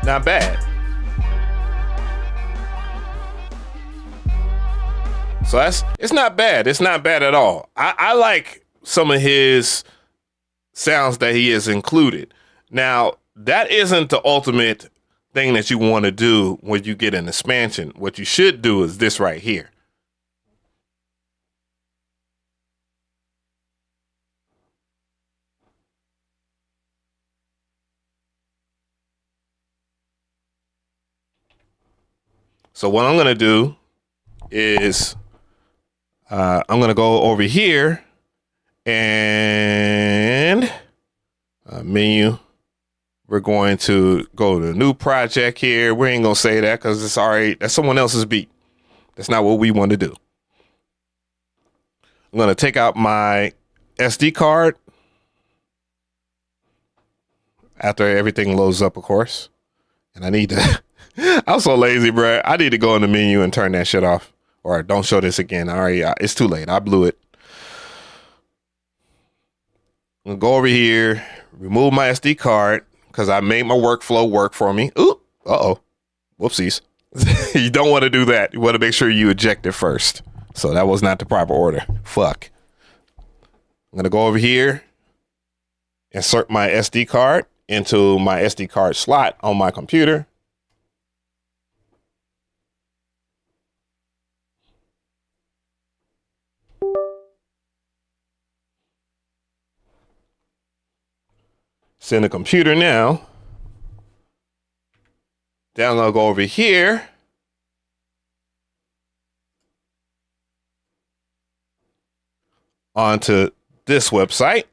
Not bad. So it's not bad. It's not bad at all. I like some of his sounds that he has included. Now, that isn't the ultimate thing that you want to do when you get an expansion. What you should do is this right here. So what I'm going to do is I'm going to go over here and menu. We're going to go to a new project here. We ain't going to say that because it's already, that's someone else's beat. That's not what we want to do. I'm going to take out my SD card after everything loads up, of course. And I need to, I'm so lazy, bro. I need to go in the menu and turn that shit off. Or don't show this again. It's too late. I blew it. I'm going to go over here, remove my SD card because I made my workflow work for me. Ooh, uh-oh. Whoopsies. You don't want to do that. You want to make sure you eject it first. So that was not the proper order. Fuck. I'm going to go over here, insert my SD card into my SD card slot on my computer. It's in the computer now. Then I'm gonna go over here. Onto this website.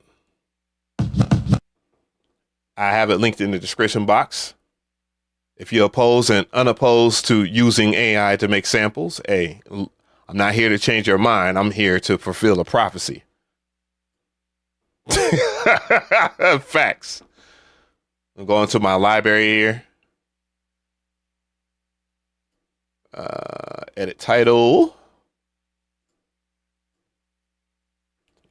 I have it linked in the description box. If you're opposed and unopposed to using AI to make samples, hey, I'm not here to change your mind. I'm here to fulfill a prophecy. Facts. I'm going to my library here. Edit title.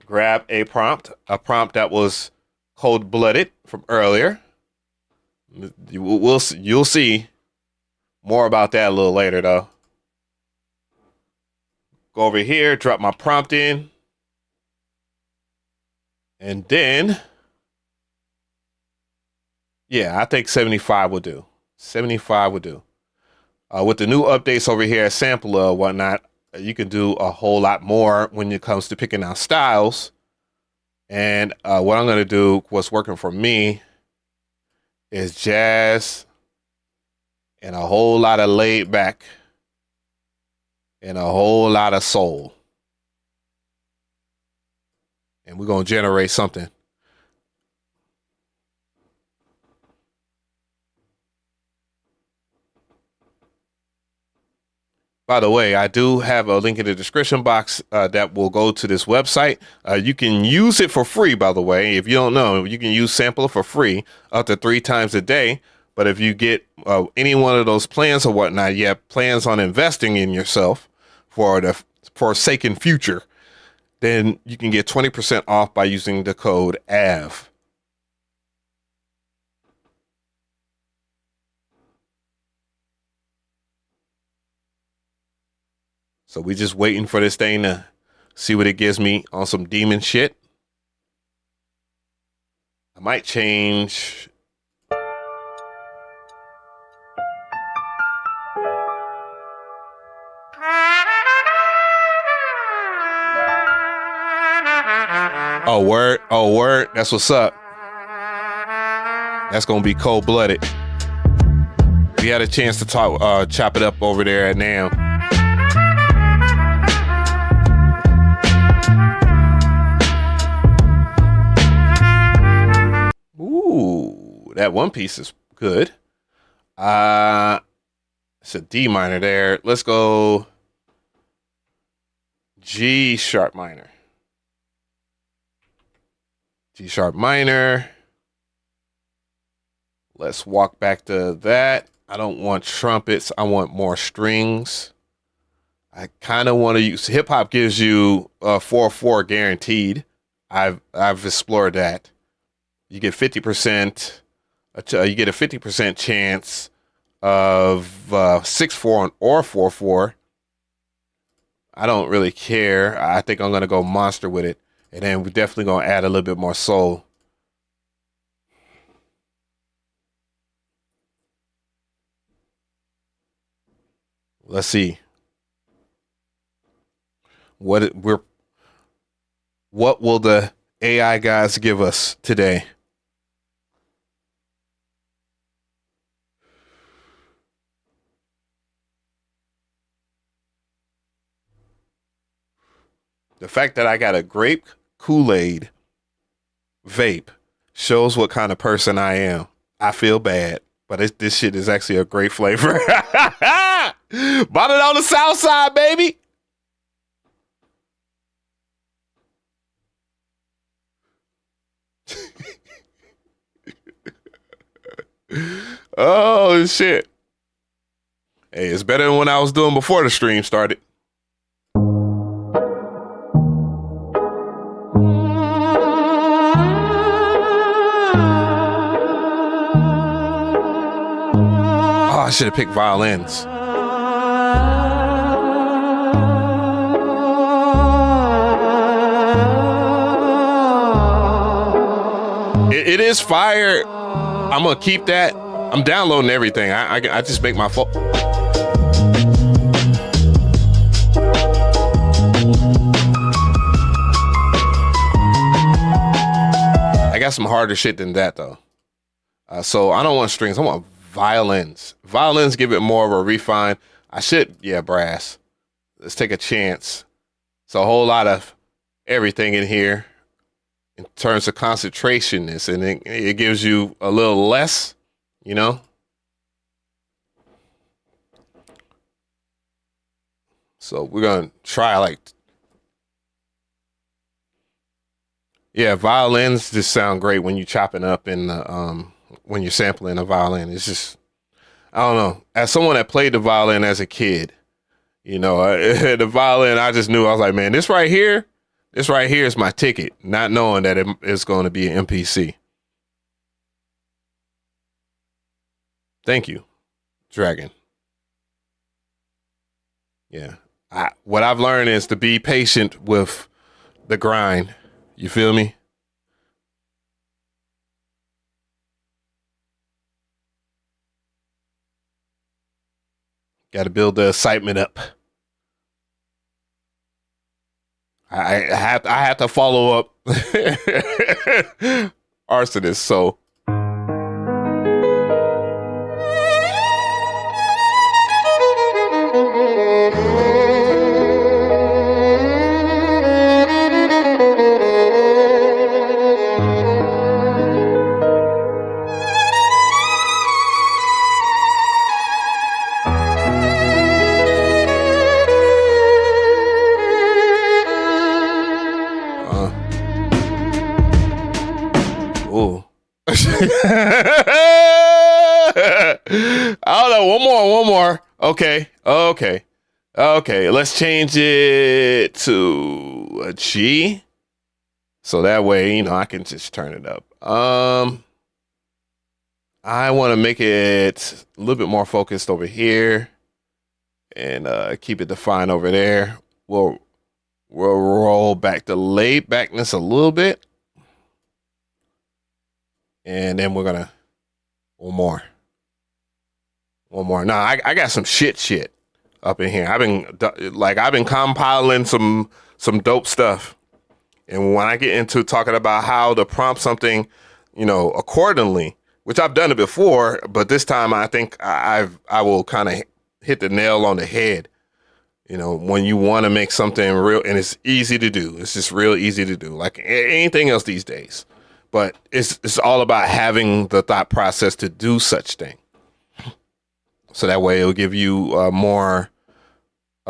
Grab a prompt that was cold-blooded from earlier. You'll see more about that a little later, though. Go over here, drop my prompt in. And then, yeah, I think 75 will do. 75 will do. With the new updates over here at SAMPLA and whatnot, you can do a whole lot more when it comes to picking out styles. And what I'm going to do, what's working for me, is jazz and a whole lot of laid back and a whole lot of soul. And we're going to generate something. By the way, I do have a link in the description box that will go to this website. You can use it for free, by the way. If you don't know, you can use SAMPLA for free up to 3 times a day. But if you get any one of those plans or whatnot, you have plans on investing in yourself for the forsaken future, then you can get 20% off by using the code AV. So we just waiting for this thing to see what it gives me on some demon shit. I might change. Oh, word. Oh, word. That's what's up. That's going to be cold-blooded. We had a chance to talk, chop it up over there at NAMM. Ooh, that one piece is good. It's a D minor there. Let's go G sharp minor. G sharp minor. Let's walk back to that. I don't want trumpets. I want more strings. I kind of want to use hip hop gives you 4/4 guaranteed. I've explored that. You get 50%. You get a 50% chance of 6/4 or 4/4. I don't really care. I think I'm gonna go monster with it, and then we're definitely gonna add a little bit more soul. Let's see what will the AI guys give us today. The fact that I got a grape Kool-Aid vape shows what kind of person I am. I feel bad, but this shit is actually a great flavor. Bought it on the south side, baby. Oh, shit. Hey, it's better than what I was doing before the stream started. I should have picked violins. It is fire. I'm gonna keep that. I'm downloading everything. I just make my phone. I got some harder shit than that though. So I don't want strings. I want violins. Violins give it more of a refine. Brass. Let's take a chance. It's a whole lot of everything in here in terms of concentrationness, and it gives you a little less, you know? So we're going to try violins just sound great when you chopping up in the, when you're sampling a violin. It's just, I don't know. As someone that played the violin as a kid, you know, the violin, I just knew, I was like, man, this right here is my ticket, not knowing that it's going to be an MPC. Thank you, Dragon. Yeah. What I've learned is to be patient with the grind. You feel me? Got to build the excitement up. I have to follow up Arsonist. So I don't know. One more. Okay. Let's change it to a G. So that way, you know, I can just turn it up. I want to make it a little bit more focused over here and keep it defined over there. We'll roll back the laid backness a little bit. And then we're gonna one more. Now I got some shit up in here. I've been compiling some dope stuff. And when I get into talking about how to prompt something, you know, accordingly, which I've done it before, but this time I think I will kind of hit the nail on the head. You know, when you want to make something real, and it's easy to do. It's just real easy to do, like anything else these days. But it's all about having the thought process to do such thing. So that way it'll give you more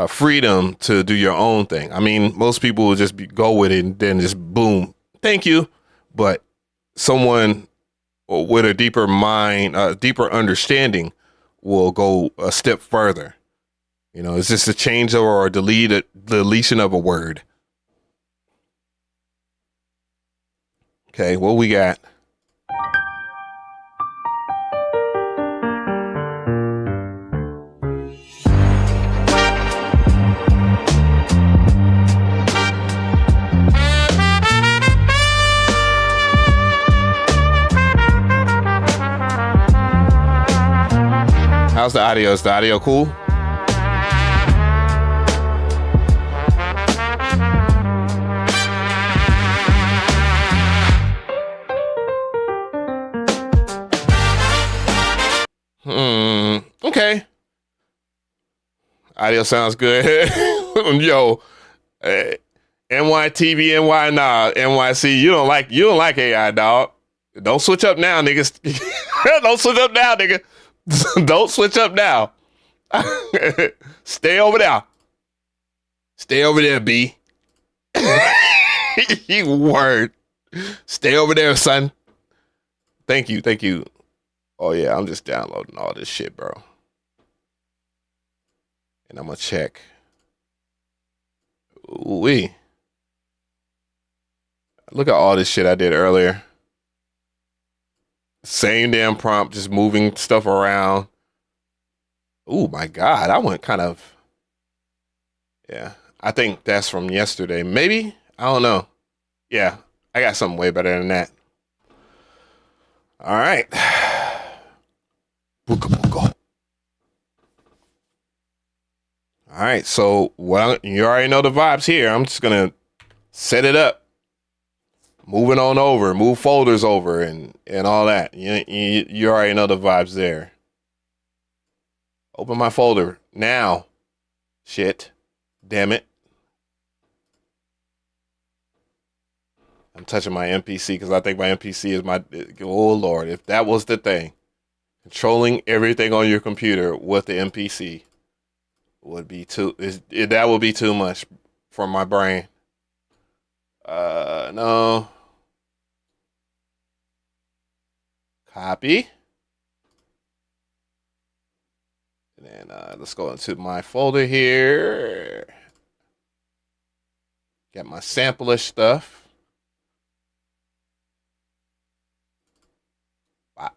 freedom to do your own thing. I mean, most people will just go with it and then just boom, thank you. But someone with a deeper mind, deeper understanding will go a step further. You know, it's just a change or a deletion of a word. Okay, what we got? How's the audio? Is the audio cool? Okay. Audio sounds good. Yo, NYTV, NY nah, NYC. You don't like AI, dog. Don't switch up now, niggas. Don't switch up now, nigga. Don't switch up now. Stay over there. Stay over there, B. You word. Stay over there, son. Thank you. Oh yeah, I'm just downloading all this shit, bro. And I'm gonna check. Ooh-wee. Look at all this shit I did earlier. Same damn prompt, just moving stuff around. Oh my God, I went kind of, yeah. I think that's from yesterday. Maybe, I don't know. Yeah, I got something way better than that. All right. All right, so you already know the vibes here. I'm just gonna set it up. moving on over, move folders over, and all that. You already know the vibes there. Open my folder now. Shit. Damn it. I'm touching my MPC because I think my MPC is my, oh Lord, if that was the thing, controlling everything on your computer with the MPC would be that would be too much for my brain. No. Copy. And then let's go into my folder here. Got my SAMPLA stuff. Wow.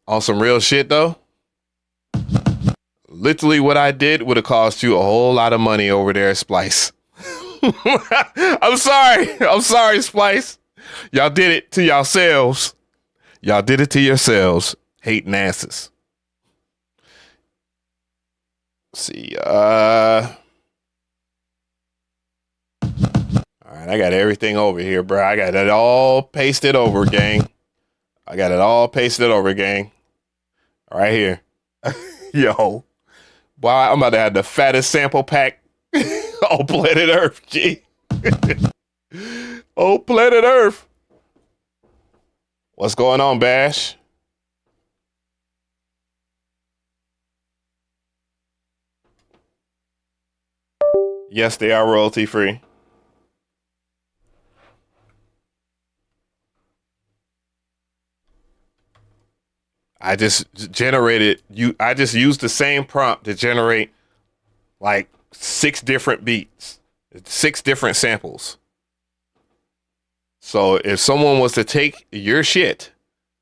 On some real shit though. Literally what I did would have cost you a whole lot of money over there, Splice. I'm sorry, Splice. Y'all did it to yourselves. Y'all did it to yourselves. Hating asses. Let's see. All right, I got everything over here, bro. I got it all pasted over, gang. Right here. Yo. Boy, I'm about to have the fattest sample pack on planet Earth, G. Oh, planet Earth. What's going on, Bash? Yes, they are royalty free. I just I just used the same prompt to generate like 6 different beats, 6 different samples. So if someone was to take your shit,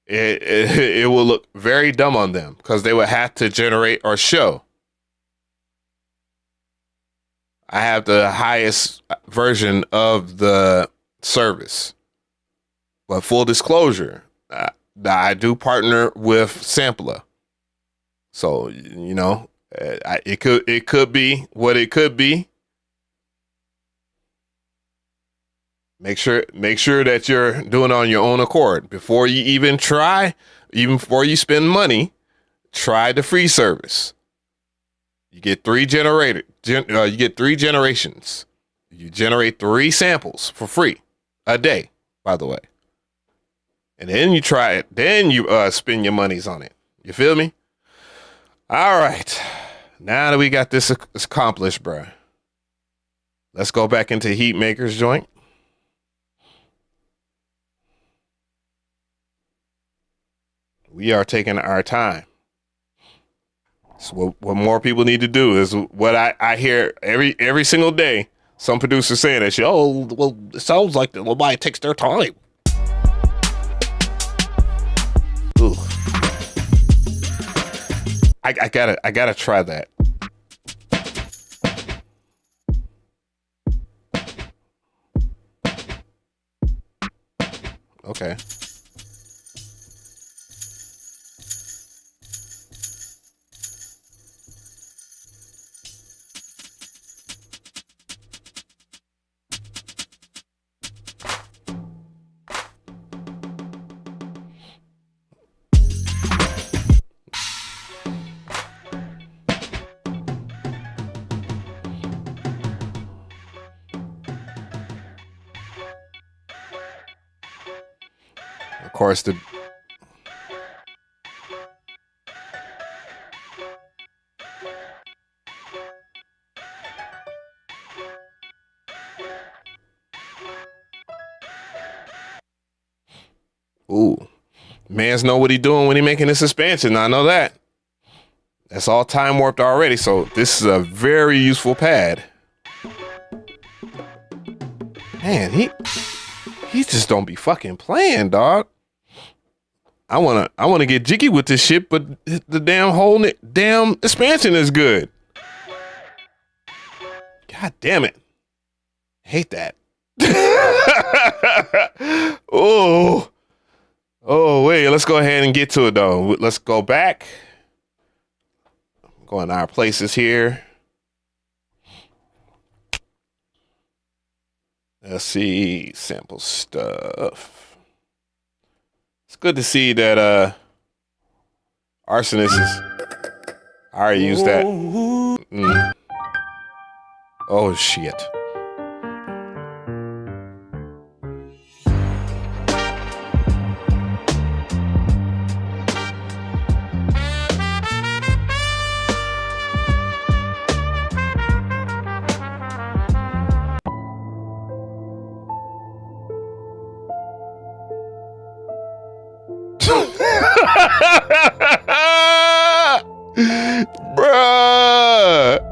it will look very dumb on them because they would have to generate or show. I have the highest version of the service. But full disclosure, I do partner with SAMPLA. So, you know, it could be what it could be. Make sure that you're doing it on your own accord. Before you even try, even before you spend money, try the free service. You get 3 generations. You generate 3 samples for free a day, by the way. And then you try it. Then you spend your monies on it. You feel me? All right. Now that we got this accomplished, bruh, let's go back into Heatmaker's joint. We are taking our time. So what more people need to do is what I hear every single day. Some producers saying that shit. Oh, well, it sounds like nobody takes their time. Ooh. I gotta try that. Okay. Of course, ooh, mans know what he doing when he making this expansion. I know that. That's all time warped already. So this is a very useful pad. Man, he just don't be fucking playing, dog. I wanna get jiggy with this shit, but the damn expansion is good. God damn it. Hate that. Oh, wait, let's go ahead and get to it though. Let's go back. Go in our places here. Let's see sample stuff. It's good to see that Arsonist is. I already used that. Oh shit. Bruh.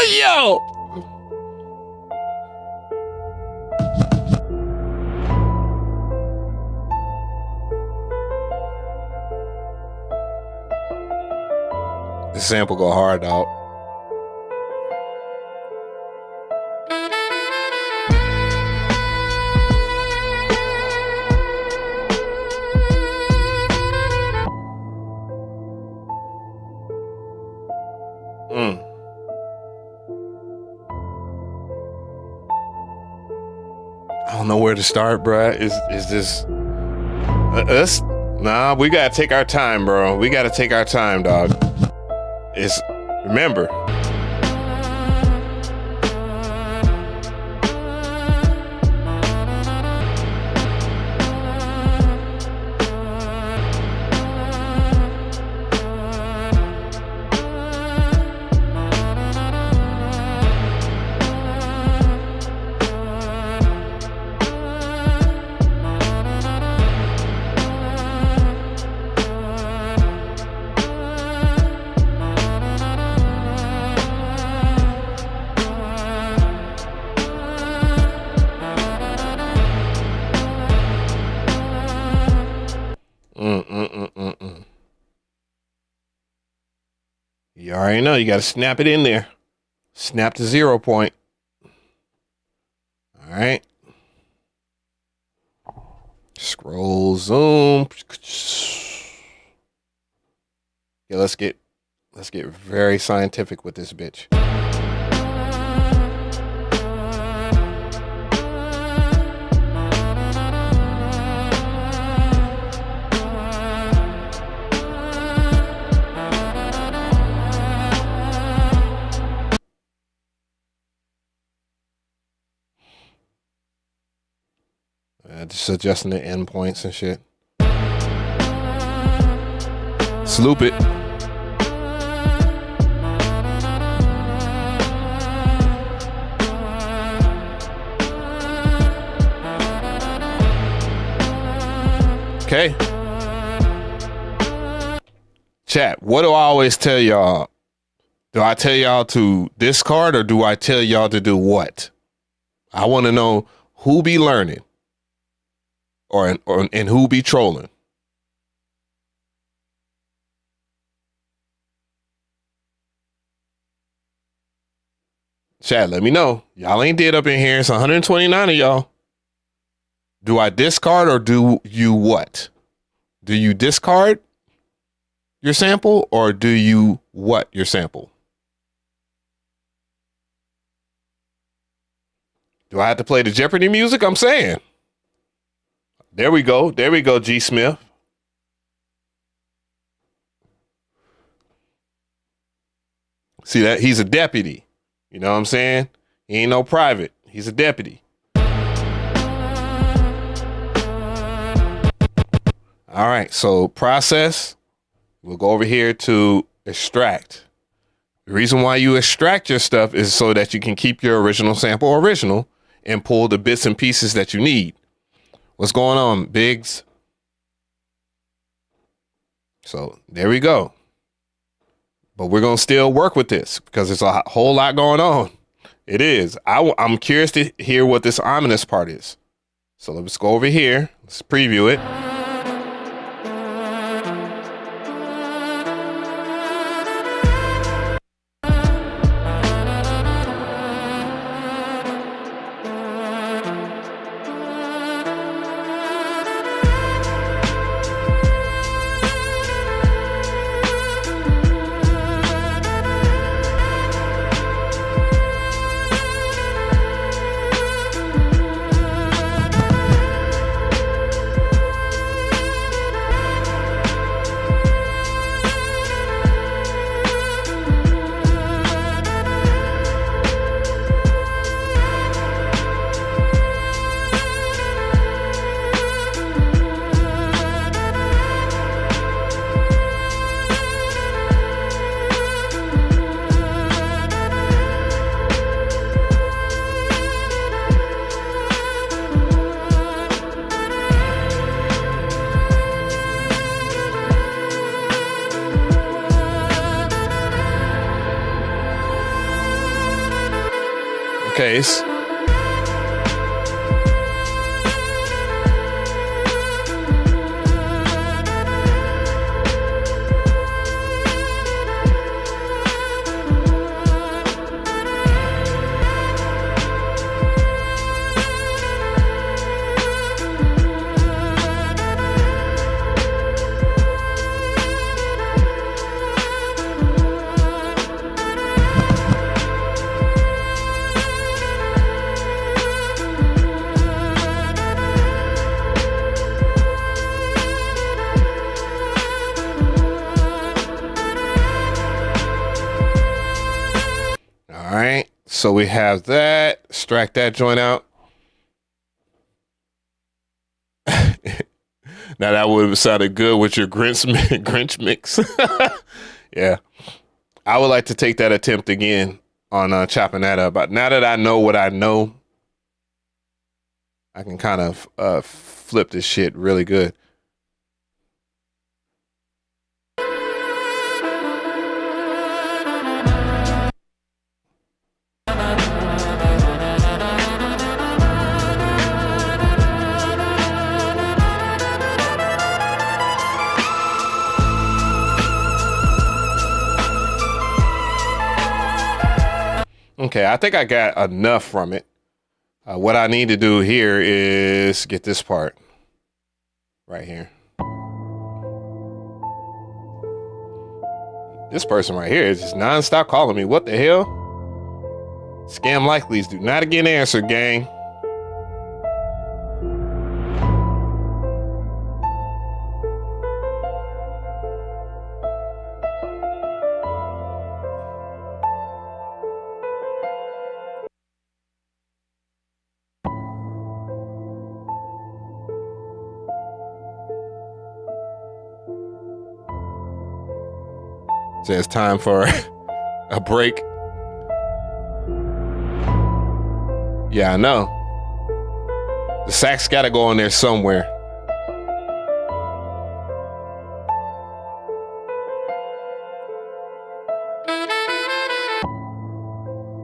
Yo. This sample go hard, dog. I don't know where to start, bruh. Is this us? Nah, we gotta take our time, bro. We gotta take our time, dog. It's remember. You already know you got to snap it in there. Snap to 0 point. All right. Scroll, zoom. Yeah, let's get very scientific with this bitch. Just adjusting the endpoints and shit. Sloop it. Okay. Chat, what do I always tell y'all? Do I tell y'all to discard or do I tell y'all to do what? I want to know who be learning. And who be trolling? Chat, let me know. Y'all ain't dead up in here. It's 129 of y'all. Do I discard or do you what? Do you discard your sample or do you what your sample? Do I have to play the Jeopardy music? I'm saying. There we go. There we go, G. Smith. See that? He's a deputy. You know what I'm saying? He ain't no private. He's a deputy. All right, so process. We'll go over here to extract. The reason why you extract your stuff is so that you can keep your original sample original and pull the bits and pieces that you need. What's going on, Biggs? So there we go. But we're going to still work with this because there's a whole lot going on. It is. I'm curious to hear what this ominous part is. So let's go over here. Let's preview it. Case. All right, so we have that. Extract that joint out. Now that would have sounded good with your Grinch mix. Yeah, I would like to take that attempt again on chopping that up. But now that I know what I know, I can kind of flip this shit really good. Okay, I think I got enough from it. What I need to do here is get this part right here. This person right here is just nonstop calling me. What the hell? Scam likelies do not get answered, gang. So it's time for a break. Yeah, I know. The sax got to go in there somewhere.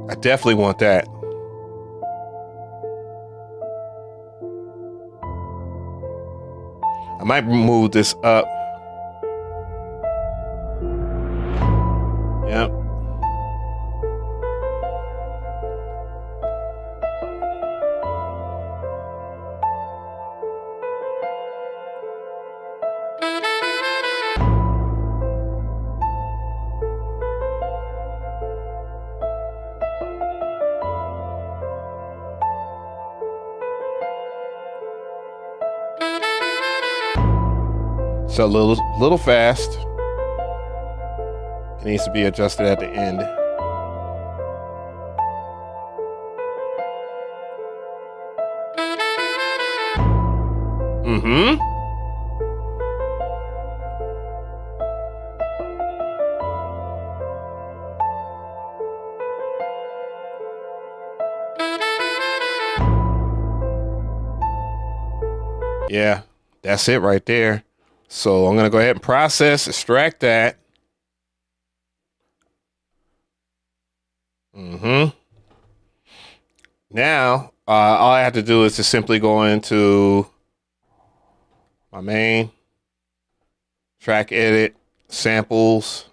I definitely want that. I might move this up. Yep. So a little fast. It needs to be adjusted at the end. Mm-hmm. Yeah, that's it right there. So I'm going to go ahead and process, extract that. Now, all I have to do is to simply go into my main, track edit, samples.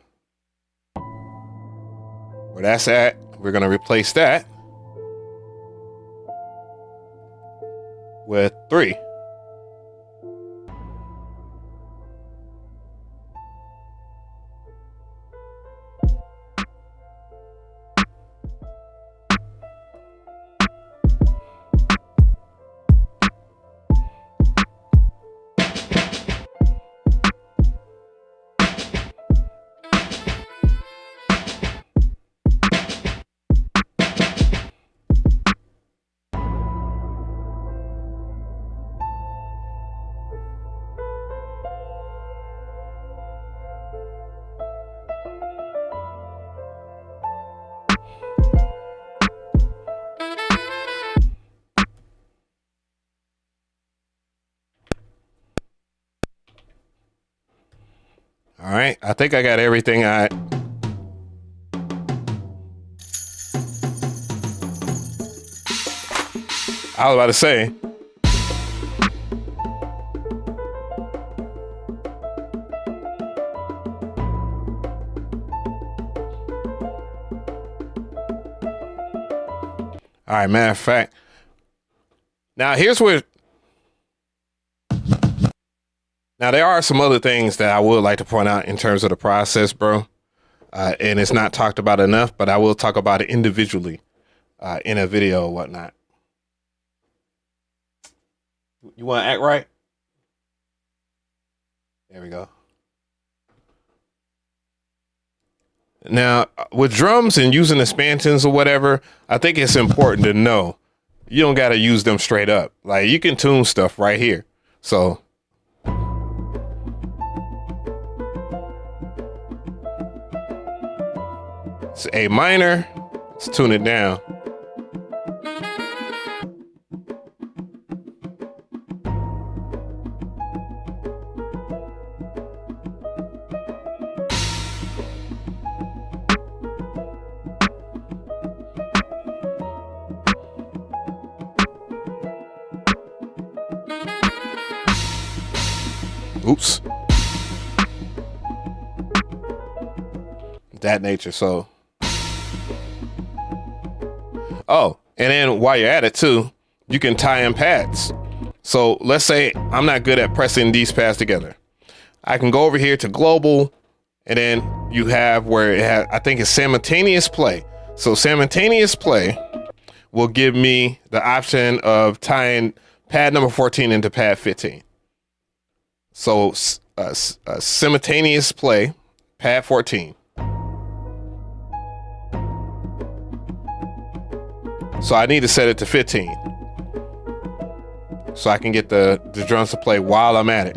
Where that's at, we're going to replace that with 3. All right, I think I got everything I was about to say. All right, matter of fact. Now here's where. Now there are some other things that I would like to point out in terms of the process, bro. And it's not talked about enough, but I will talk about it individually in a video or whatnot. You want to act right? There we go. Now, with drums and using expansions or whatever, I think it's important to know you don't got to use them straight up. Like, you can tune stuff right here. So it's A minor. Let's tune it down. Oops. That nature. So, oh, and then while you're at it too, you can tie in pads. So let's say I'm not good at pressing these pads together. I can go over here to global, and then you have where it has, I think it's simultaneous play. So simultaneous play will give me the option of tying pad number 14 into pad 15. So simultaneous play, pad 14. So I need to set it to 15. So I can get the drums to play while I'm at it.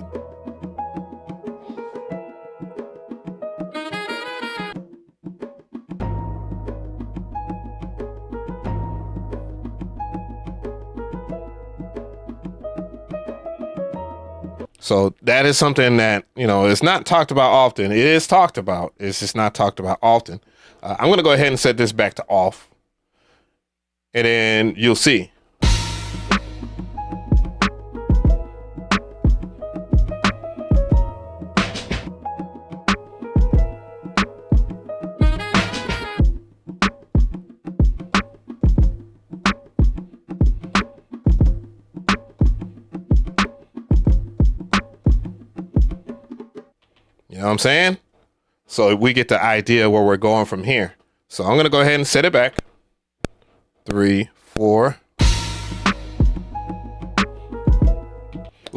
So that is something that, you know, it's not talked about often. It is talked about. It's just not talked about often. I'm going to go ahead and set this back to off. And then you'll see. You know what I'm saying? So we get the idea where we're going from here. So I'm going to go ahead and set it back. 3, 4.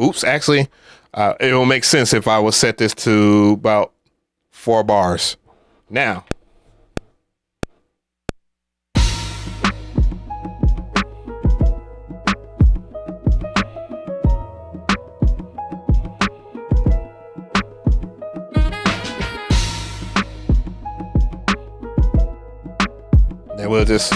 Oops, actually, it will make sense if I would set this to about 4 bars. Now, then we'll just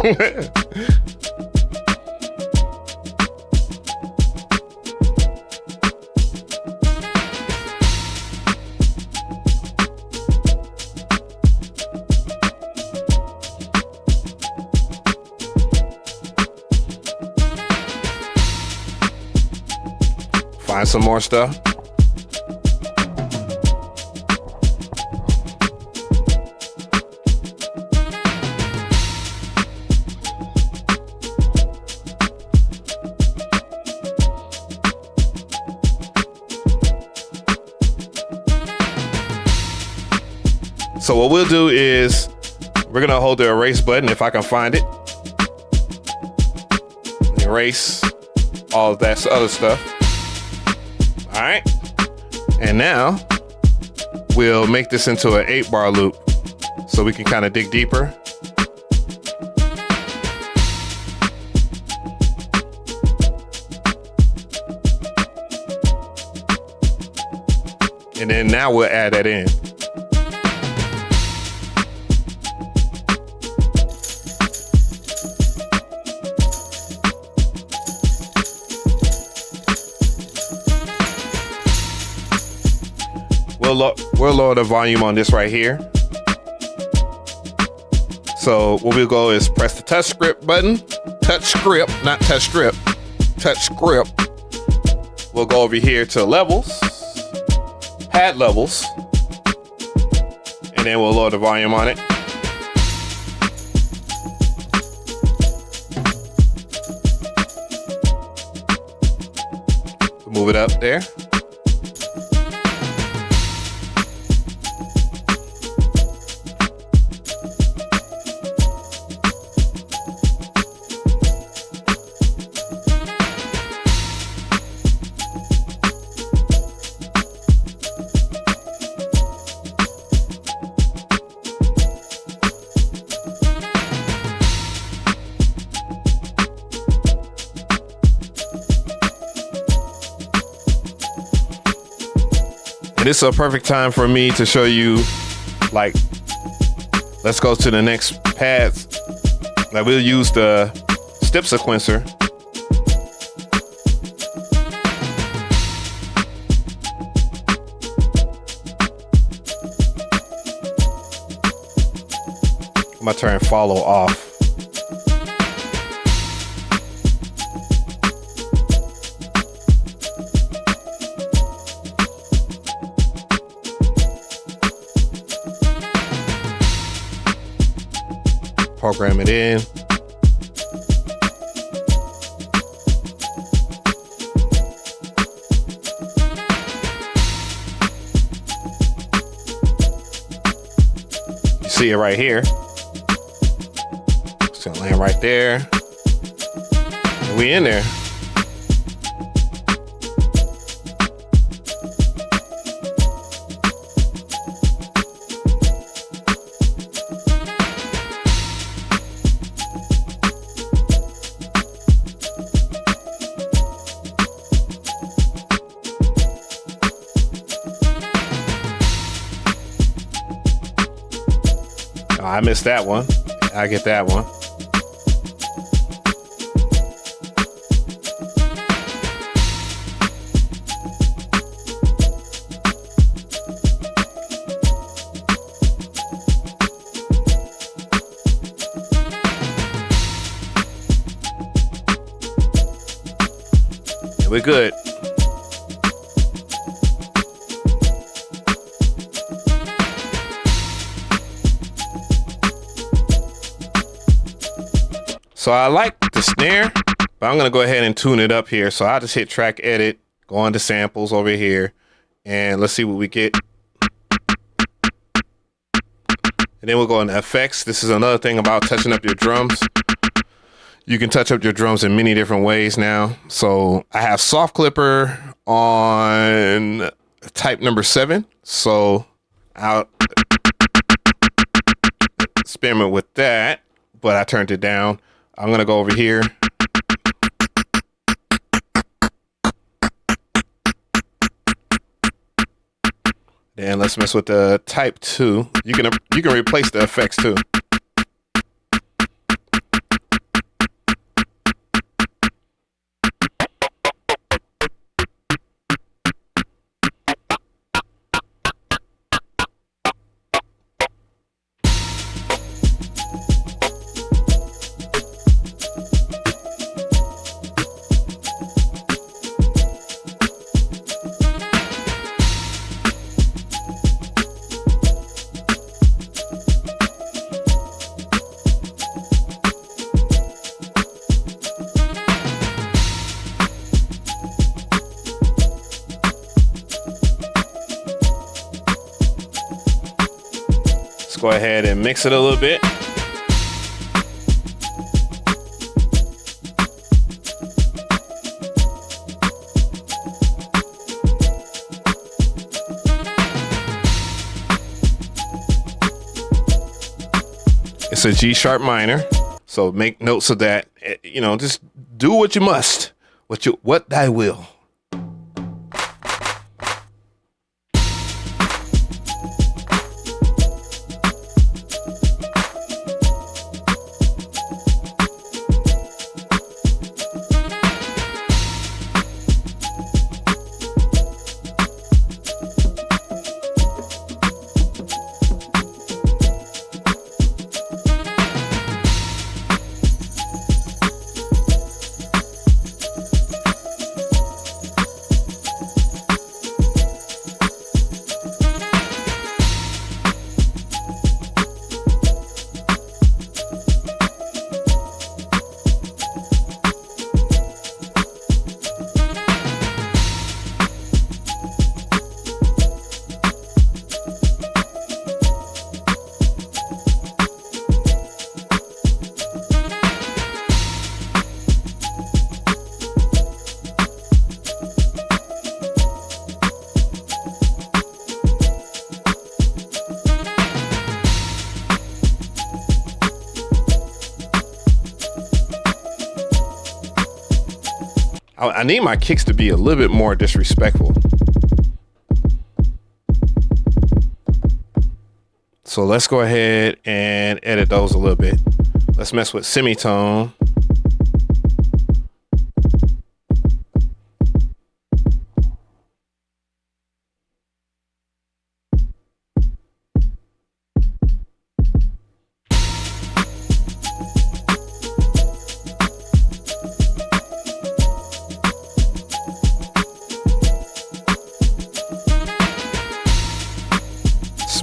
Find some more stuff. So what we'll do is we're gonna hold the erase button if I can find it. Erase all of that other stuff. All right. And now we'll make this into an 8-bar loop so we can kind of dig deeper. And then now we'll add that in. We'll lower the volume on this right here. So what we'll go is press the touch script button. Touch script, not touch strip. Touch script. We'll go over here to levels, pad levels, and then we'll lower the volume on it. Move it up there. And this is a perfect time for me to show you, like, let's go to the next pads. Like, we'll use the step sequencer. I'm gonna turn follow off. Program it in. You see it right here. It's gonna land right there. And we in there. I missed that one. I get that one. We're good. So I like the snare, but I'm gonna go ahead and tune it up here. So I'll just hit track edit, go on to samples over here, and let's see what we get. And then we'll go into effects. This is another thing about touching up your drums. You can touch up your drums in many different ways now. So I have soft clipper on type number 7. So I'll experiment with that, but I turned it down. I'm gonna go over here. Then let's mess with the type 2. You can replace the effects too. go ahead and mix it a little bit. It's a G sharp minor, so make notes of that. You know, just do what you must, what thy will. I need my kicks to be a little bit more disrespectful. So let's go ahead and edit those a little bit. Let's mess with semitone.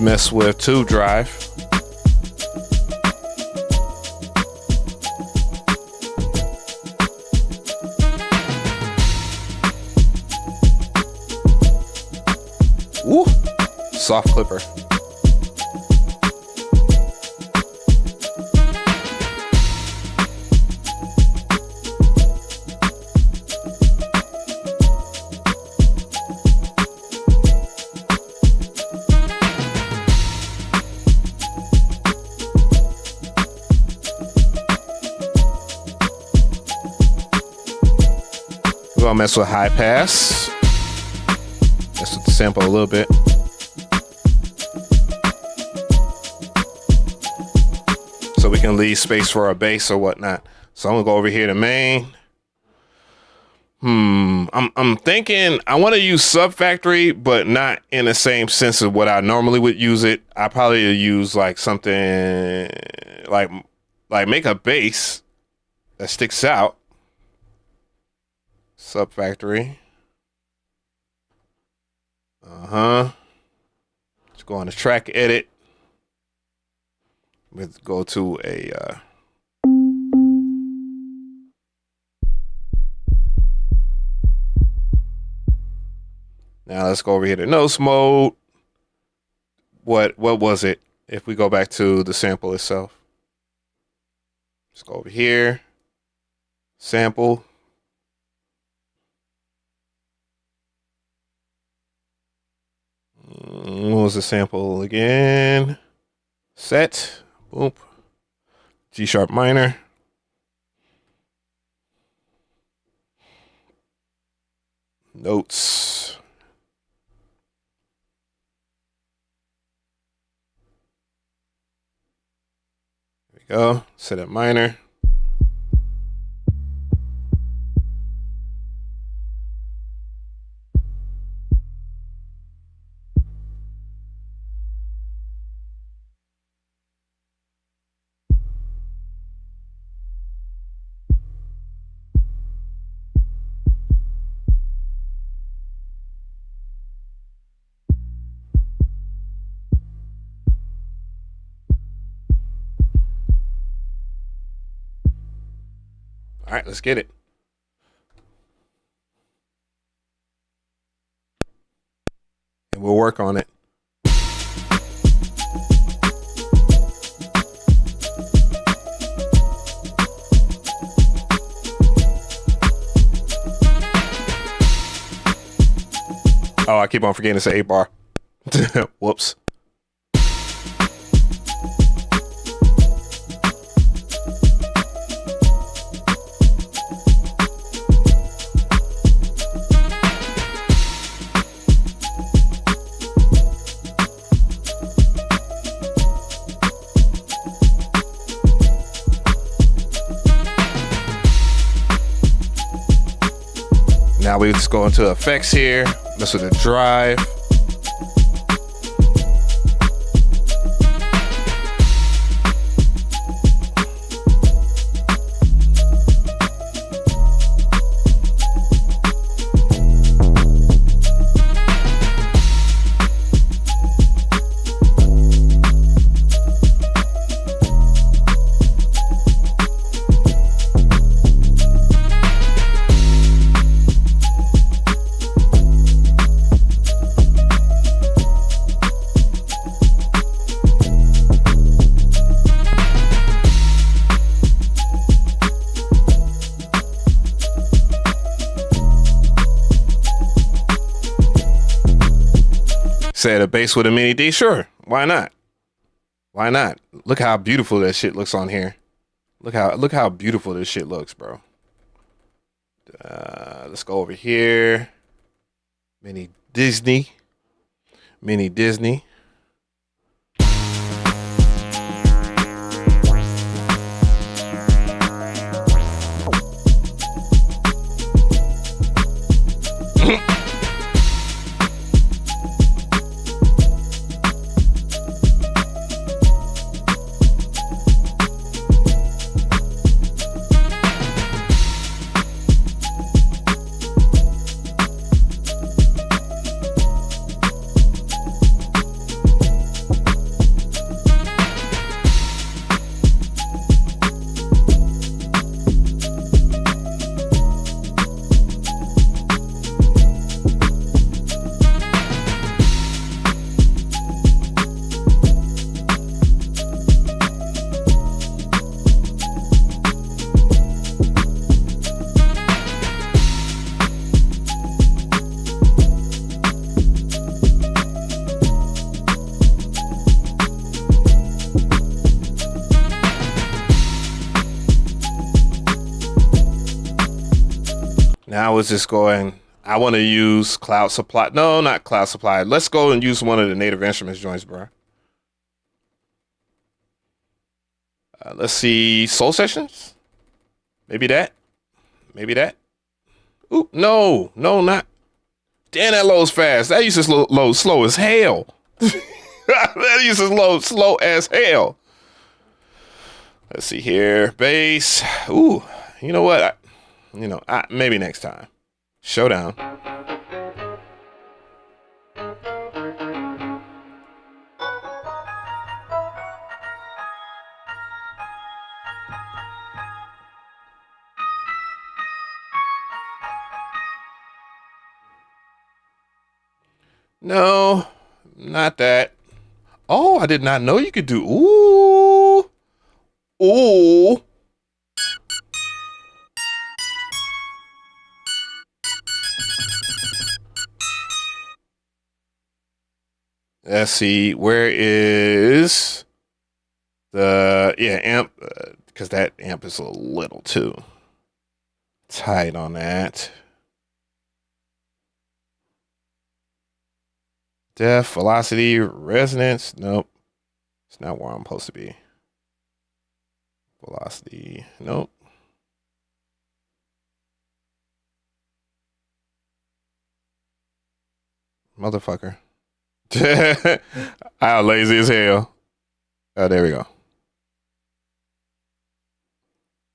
Mess with tube drive. Woo! Soft clipper. We're gonna mess with high pass. Mess with the sample a little bit. So we can leave space for our bass or whatnot. So I'm gonna go over here to main. I'm thinking I want to use sub factory, but not in the same sense of what I normally would use it. I probably use like something like make a bass that sticks out. Sub factory. Let's go on the track edit. Let's go to a now let's go over here to notes mode. What was it? If we go back to the sample itself. Let's go over here. Sample. What was the sample again? Set. Boom. G sharp minor. Notes. There we go. Set it minor. All right, let's get it. And we'll work on it. Oh, I keep on forgetting to say 8-bar. Whoops. Now we just go into effects here, mess with the drive. Say a bass with a mini D, sure. Why not? Why not? Look how beautiful that shit looks on here. Look how beautiful this shit looks, bro. Let's go over here. Mini Disney. Now I was just going, I want to use Cloud Supply. No, not Cloud Supply. Let's go and use one of the Native Instruments joints, bro. Let's see, Soul Sessions? Maybe that. Ooh, no, not. Damn, that loads fast. That uses load slow as hell. That uses load slow as hell. Let's see here, bass. Ooh, you know what? Maybe next time. Showdown. No, not that. Oh, I did not know you could do. Ooh. Let's see, where is the amp? Because that amp is a little too tight on that. Depth, velocity, resonance. Nope, it's not where I'm supposed to be. Velocity. Nope. Motherfucker. I'm lazy as hell. Oh, there we go.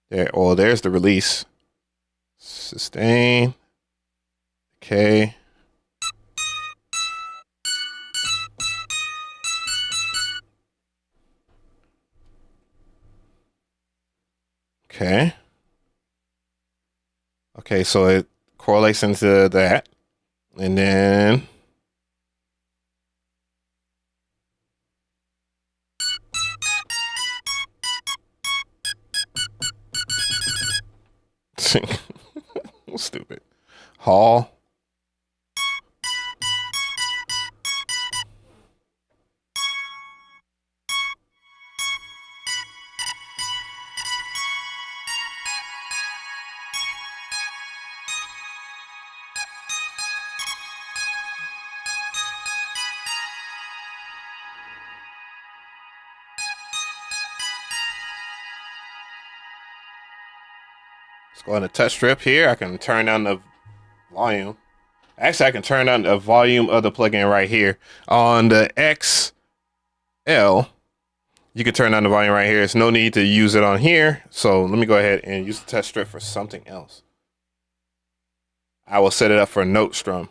There. Oh, there's the release. Sustain. Okay. Okay. Okay, so it correlates into that. And then stupid. Hall. Let's go on the touch strip here. I can turn down the volume. Actually, I can turn down the volume of the plugin right here. On the XL, you can turn down the volume right here. There's no need to use it on here. So let me go ahead and use the touch strip for something else. I will set it up for a note strum.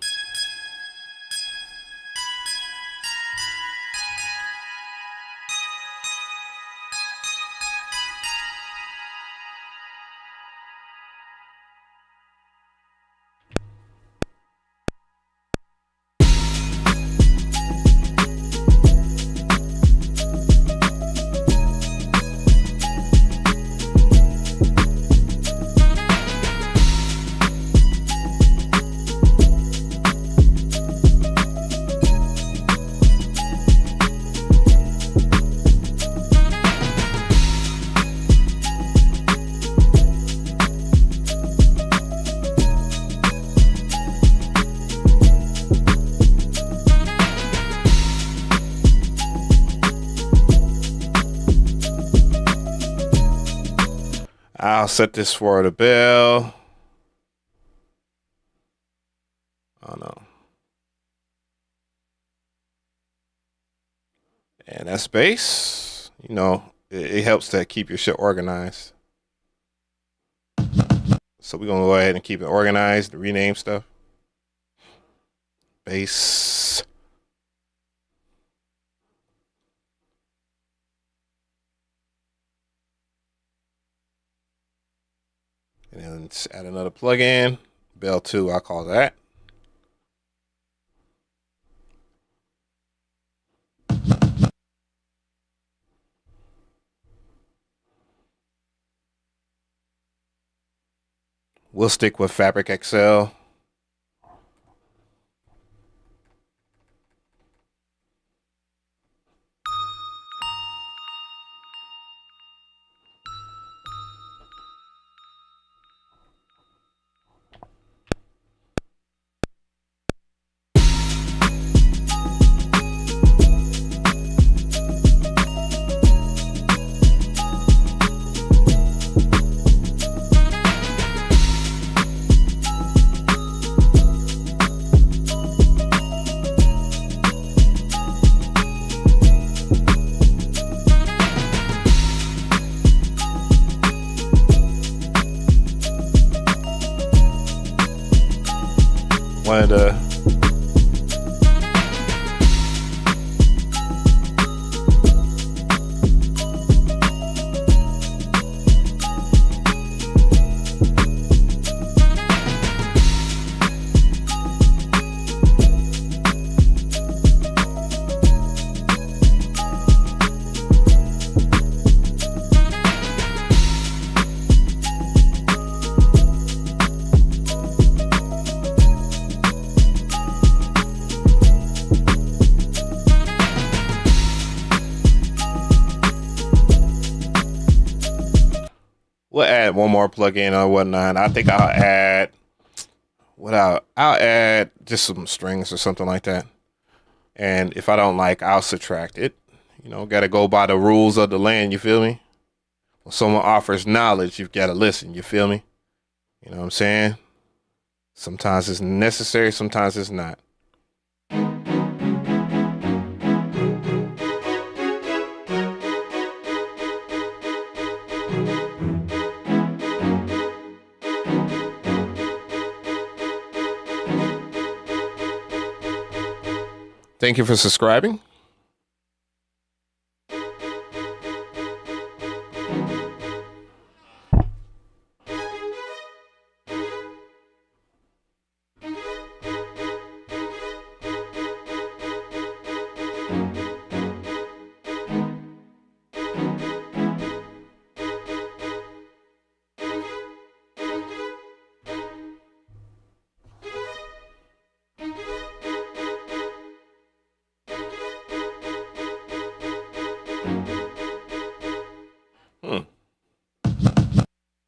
I'll set this for the bell. Oh no. And that's bass. You know, it helps to keep your shit organized. So we're gonna go ahead and keep it organized, rename stuff. Bass. And then let's add another plugin. Bell 2, I'll call that. We'll stick with Fabric XL. One of the we'll add one more plugin or whatnot. I think I'll add I'll add just some strings or something like that. And if I don't like, I'll subtract it. You know, gotta go by the rules of the land, you feel me? When someone offers knowledge, you've got to listen, you feel me? You know what I'm saying? Sometimes it's necessary, sometimes it's not. Thank you for subscribing.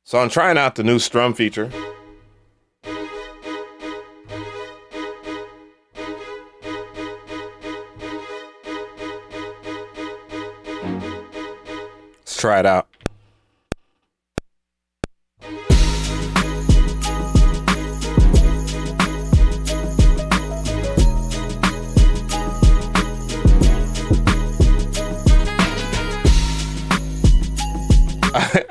So I'm trying out the new strum feature. Let's try it out.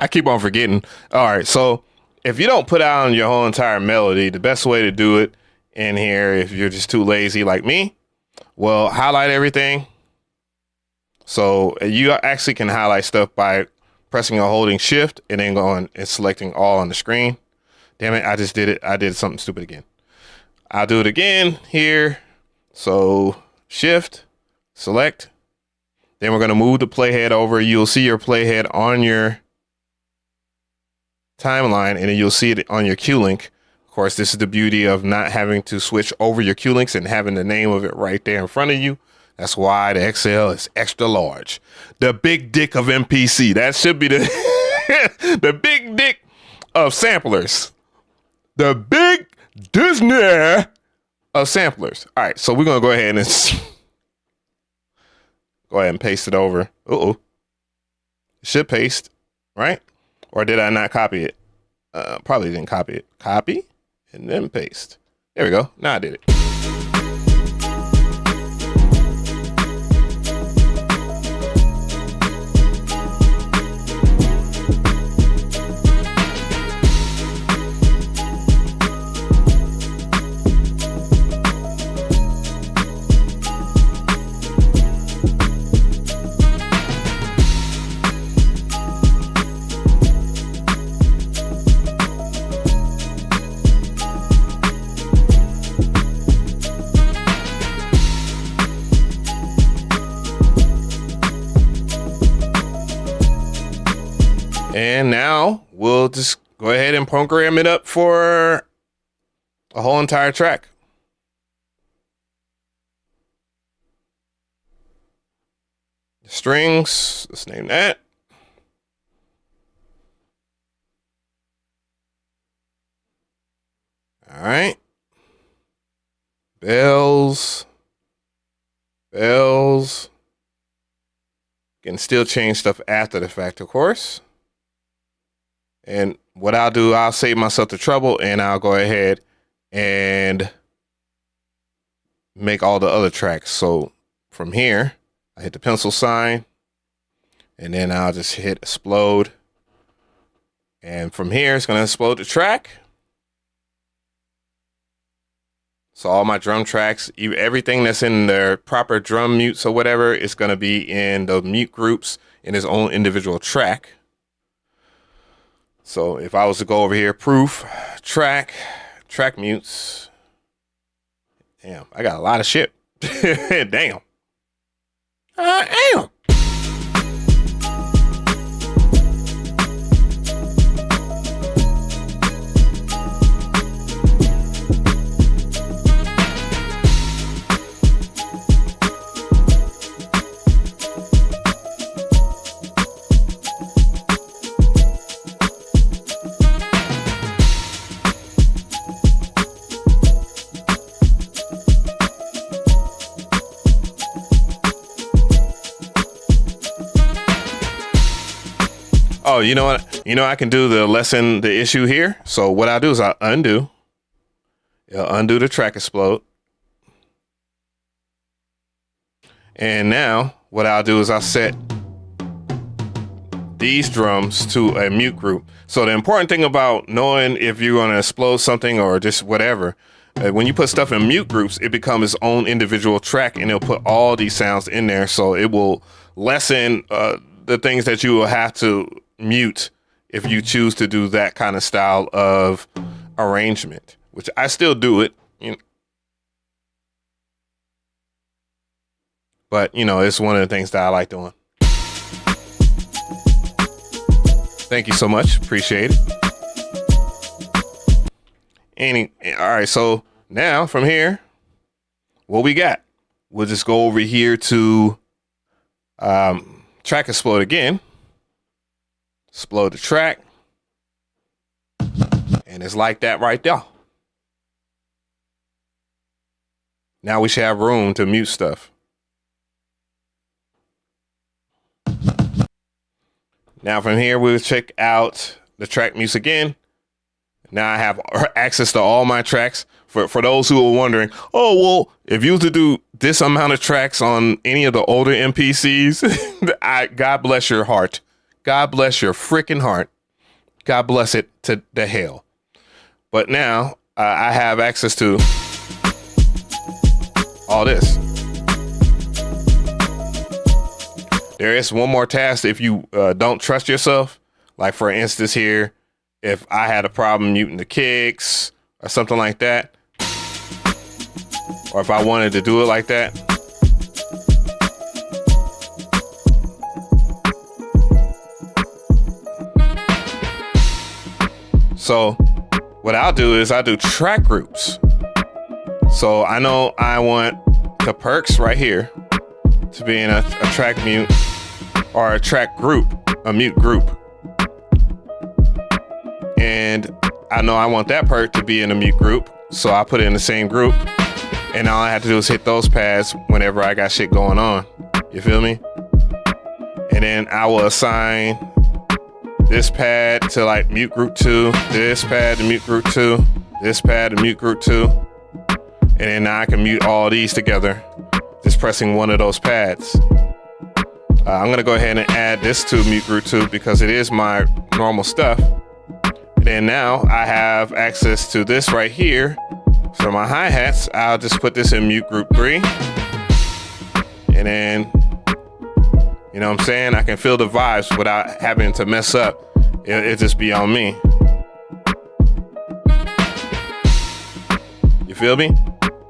I keep on forgetting. All right, so if you don't put out your whole entire melody, the best way to do it in here, if you're just too lazy like me, well, highlight everything. So you actually can highlight stuff by pressing or holding shift and then going and selecting all on the screen. Damn it, I just did it. I did something stupid again. I'll do it again here. So shift, select. Then we're going to move the playhead over. You'll see your playhead on your timeline, and then you'll see it on your Q link. Of course, this is the beauty of not having to switch over your Q links and having the name of it right there in front of you. That's why the XL is extra large. The big dick of MPC. That should be the the big dick of samplers. The big Disney of samplers. All right, so we're gonna go ahead and paste it over. It should paste, right? Or did I not copy it? Probably didn't copy it. Copy and then paste. There we go. Now I did it. And now we'll just go ahead and program it up for a whole entire track. Strings, let's name that. All right. Bells. Can still change stuff after the fact, of course. And what I'll do, I'll save myself the trouble and I'll go ahead and make all the other tracks. So from here, I hit the pencil sign and then I'll just hit explode. And from here, it's going to explode the track. So all my drum tracks, everything that's in their proper drum mutes or whatever, is going to be in the mute groups in its own individual track. So if I was to go over here, proof, track mutes. Damn, I got a lot of shit. Damn. I am. Oh, you know what? You know, I can do the issue here. So what I'll do is I'll undo. It'll undo the track explode. And now what I'll do is I'll set these drums to a mute group. So the important thing about knowing if you're going to explode something or just whatever, when you put stuff in mute groups, it becomes its own individual track and it'll put all these sounds in there. So it will lessen the things that you will have to mute if you choose to do that kind of style of arrangement, which I still do it, you know. But you know, it's one of the things that I like doing. Thank you so much, appreciate it. All right, so now from here, what we got, we'll just go over here to track explode again. Explode the track. And it's like that right there. Now we should have room to mute stuff. Now from here, we'll check out the track mutes again. Now I have access to all my tracks. For those who are wondering, oh, well, if you were to do this amount of tracks on any of the older MPCs, God bless your heart. God bless your freaking heart. God bless it to the hell. But now I have access to all this. There is one more task if you don't trust yourself. Like for instance here, if I had a problem muting the kicks or something like that, or if I wanted to do it like that, so what I'll do is I'll do track groups. So I know I want the perks right here to be in a track mute or a track group, a mute group. And I know I want that perk to be in a mute group. So I put it in the same group. And all I have to do is hit those pads whenever I got shit going on. You feel me? And then I will assign this pad to like mute group 2, this pad to mute group 2, this pad to mute group 2. And then now I can mute all these together, just pressing one of those pads. I'm gonna go ahead and add this to mute group 2 because it is my normal stuff. And then now I have access to this right here. For my hi-hats, I'll just put this in mute group 3. And then, you know what I'm saying? I can feel the vibes without having to mess up. It'll just be on me. You feel me?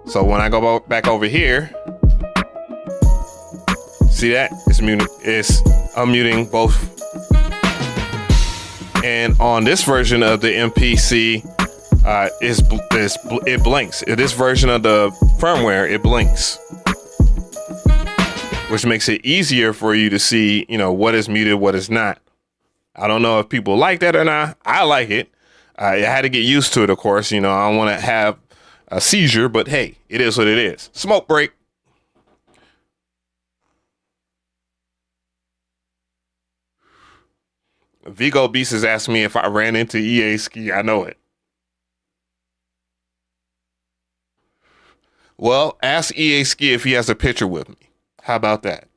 So when I go back over here, see that? It's muting, it's unmuting both. And on this version of the MPC, it blinks. In this version of the firmware, it blinks, which makes it easier for you to see, you know, what is muted, what is not. I don't know if people like that or not. I like it. I had to get used to it, of course. You know, I don't want to have a seizure, but hey, it is what it is. Smoke break. Vigo Beast has asked me if I ran into EA Ski. I know it. Well, ask EA Ski if he has a picture with me. How about that?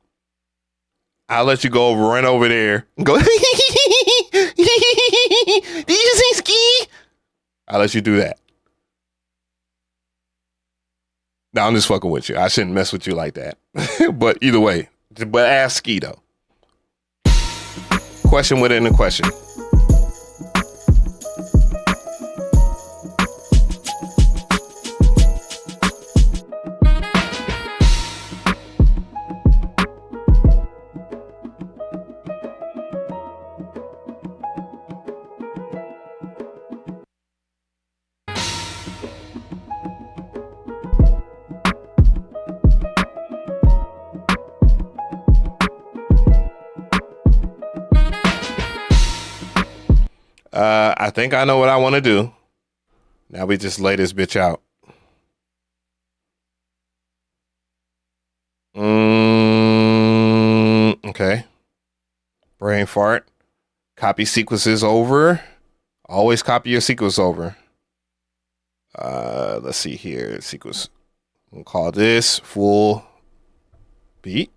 I'll let you go run over there and go, did you see Ski? I'll let you do that. No, I'm just fucking with you. I shouldn't mess with you like that. But either way, but ask Ski though. Question within a question. I think I know what I want to do. Now we just lay this bitch out. Okay. Brain fart. Copy sequences over. Always copy your sequence over. Let's see here. Sequence. We'll call this full beat.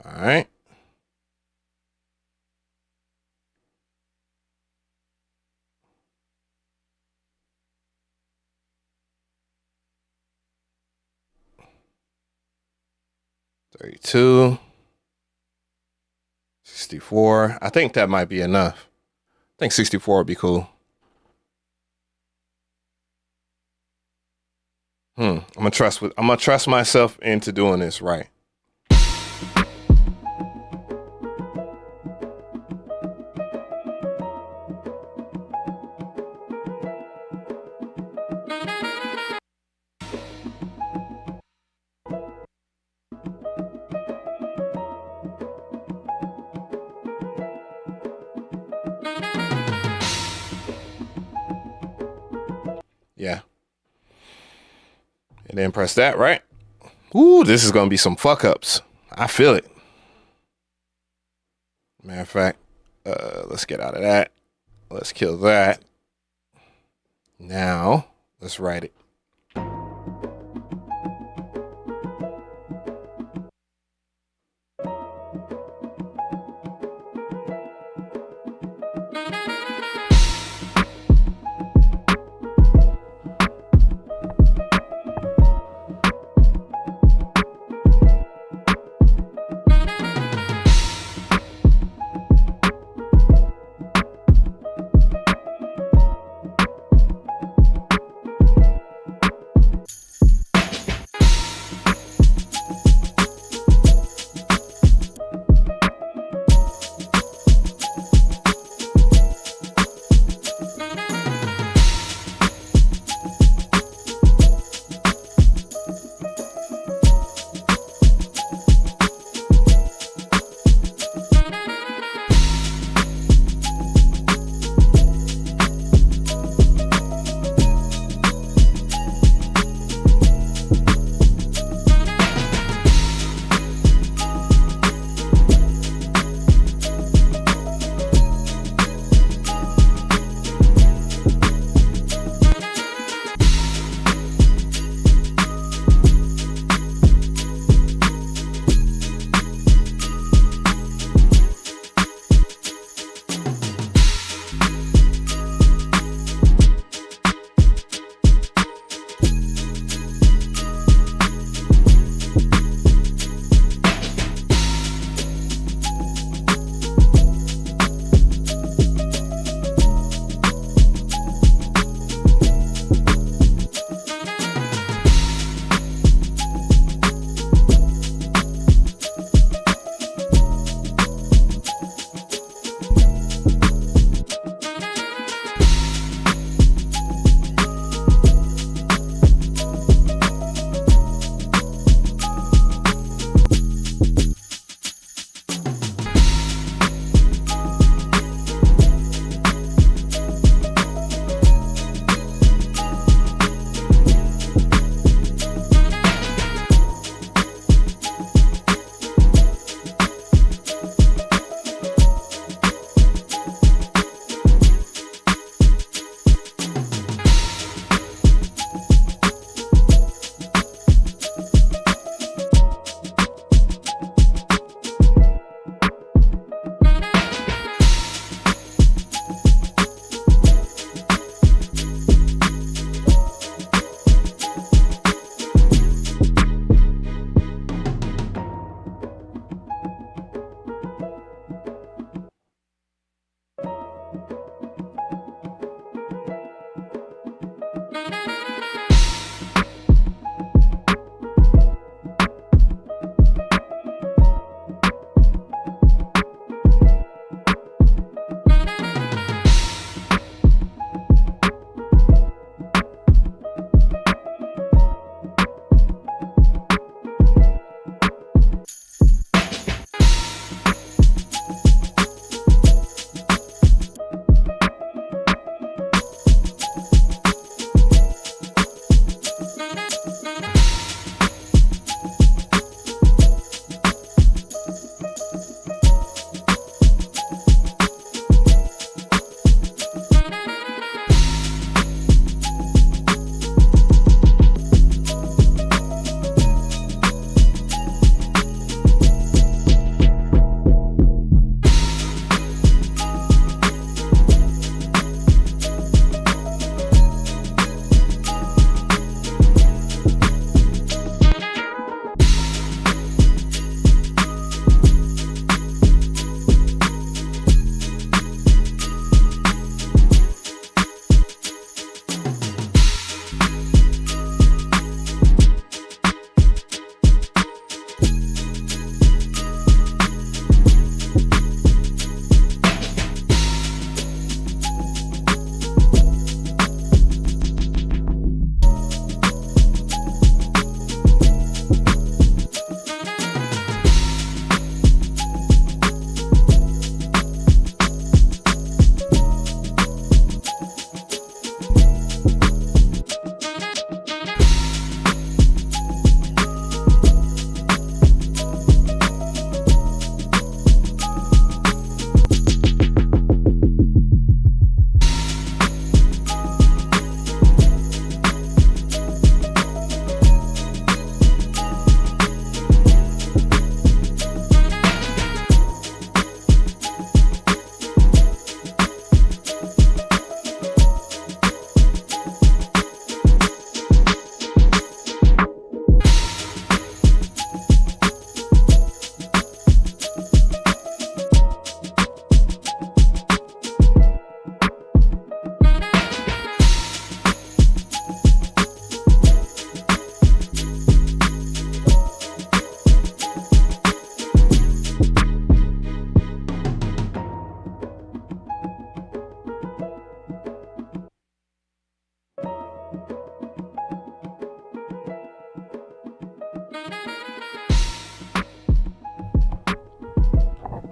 All right. $32, $64. I think that might be enough. I think 64 would be cool. I'm gonna trust myself into doing this right. Yeah. And then press that, right? Ooh, this is going to be some fuck ups. I feel it. Matter of fact, let's get out of that. Let's kill that. Now, let's write it.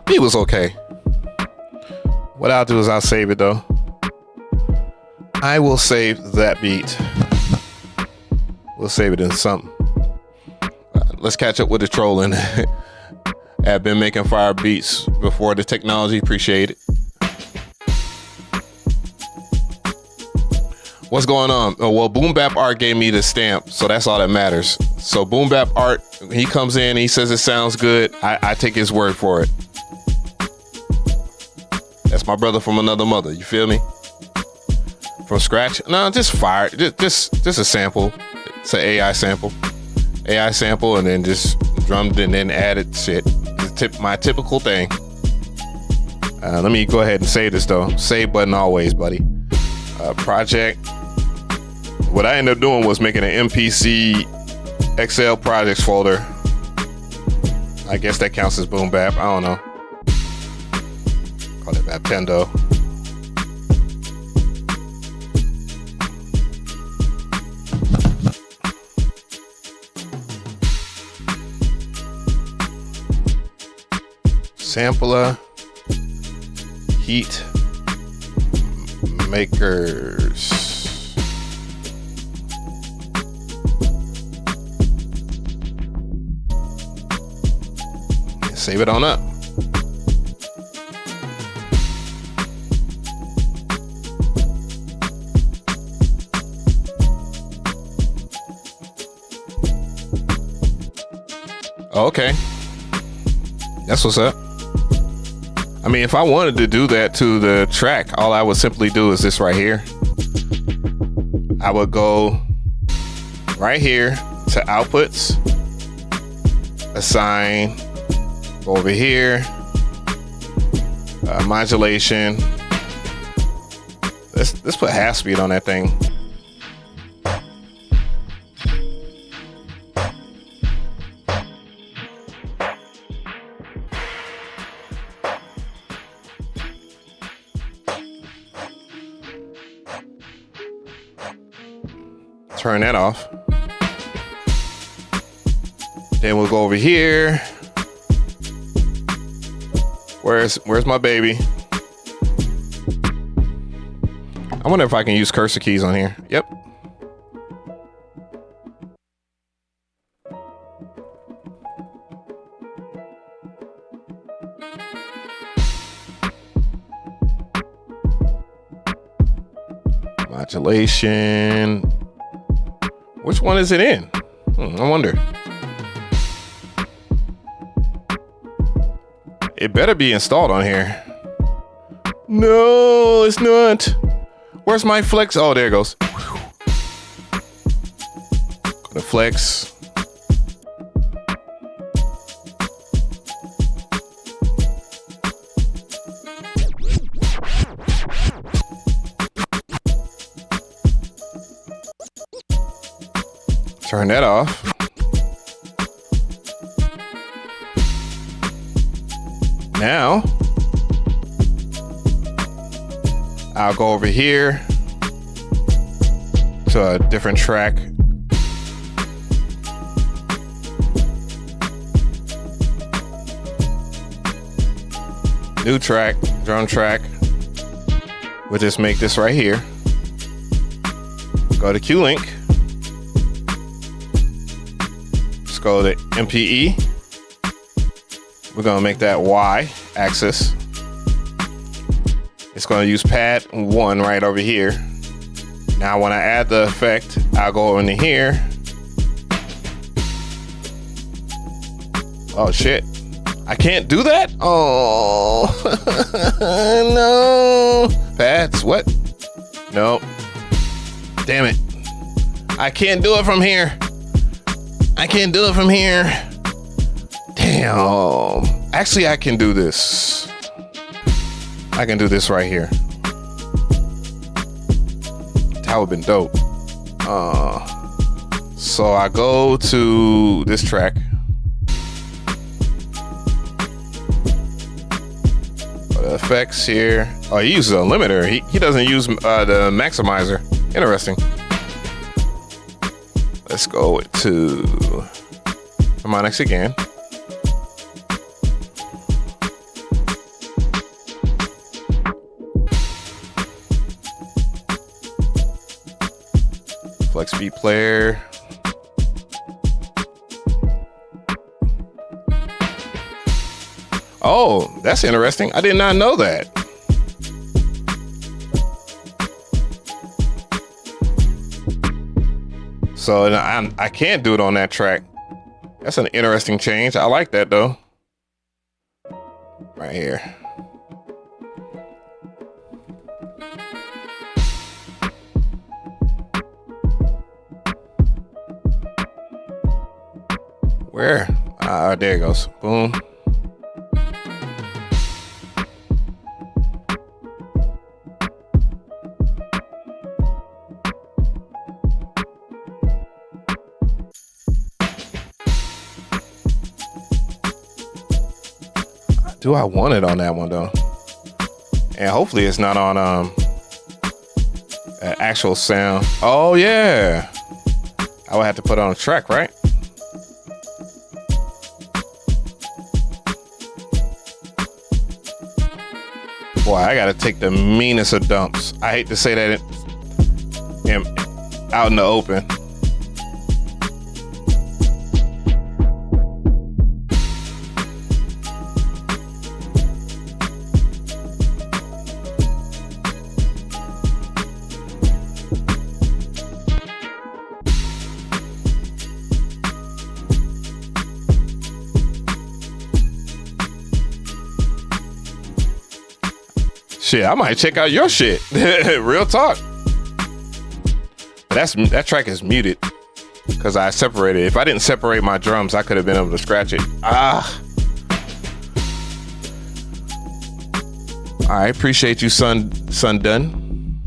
Beat was okay. What I'll do is I'll save it though. I will save that beat. We'll save it in something. Let's catch up with the trolling. I've been making fire beats before the technology. Appreciate it. What's going on? Oh, well, Boom Bap Art gave me the stamp, so that's all that matters. So Boom Bap Art, he comes in, he says it sounds good. I take his word for it. That's my brother from another mother. You feel me? From scratch? No, just fire. Just a sample. It's an AI sample. AI sample, and then just drummed and then added shit. My typical thing. Let me go ahead and save this though. Save button always, buddy. Project. What I ended up doing was making an MPC XL projects folder. I guess that counts as Boom Bap. I don't know. Call it Baptendo. SAMPLA heat makers. Save it on up. Okay. That's what's up. I mean, if I wanted to do that to the track, all I would simply do is this right here. I would go right here to outputs, assign, go over here, modulation. Let's put half speed on that thing. Turn that off. Then we'll go over here. Where's my baby? I wonder if I can use cursor keys on here. Yep. Modulation. Which one is it in? I wonder. It better be installed on here. No, it's not. Where's my flex? Oh, there it goes. Go to flex. Turn that off. Now, I'll go over here to a different track. New track, drum track. We'll just make this right here. Go to Q-Link. Let's go to MPE. We're gonna make that Y axis. It's gonna use pad 1 right over here. Now when I add the effect, I'll go into here. Oh shit. I can't do that? Oh no. Pads, what? Nope. Damn it. I can't do it from here. I can't do it from here. Damn. Actually, I can do this. I can do this right here. That would have been dope. So I go to this track. Effects here. Oh, he uses a limiter. He doesn't use the maximizer. Interesting. Let's go to harmonics again. Flex beat player. Oh, that's interesting. I did not know that. So I can't do it on that track. That's an interesting change. I like that though. Right here. Where? There it goes. Boom. Do I want it on that one though? And hopefully it's not on an actual sound. Oh yeah. I would have to put it on a track, right? Boy, I gotta take the meanest of dumps. I hate to say that out in the open. Shit, I might check out your shit. Real talk. That track is muted because I separated. If I didn't separate my drums, I could have been able to scratch it. All right, appreciate you, son done.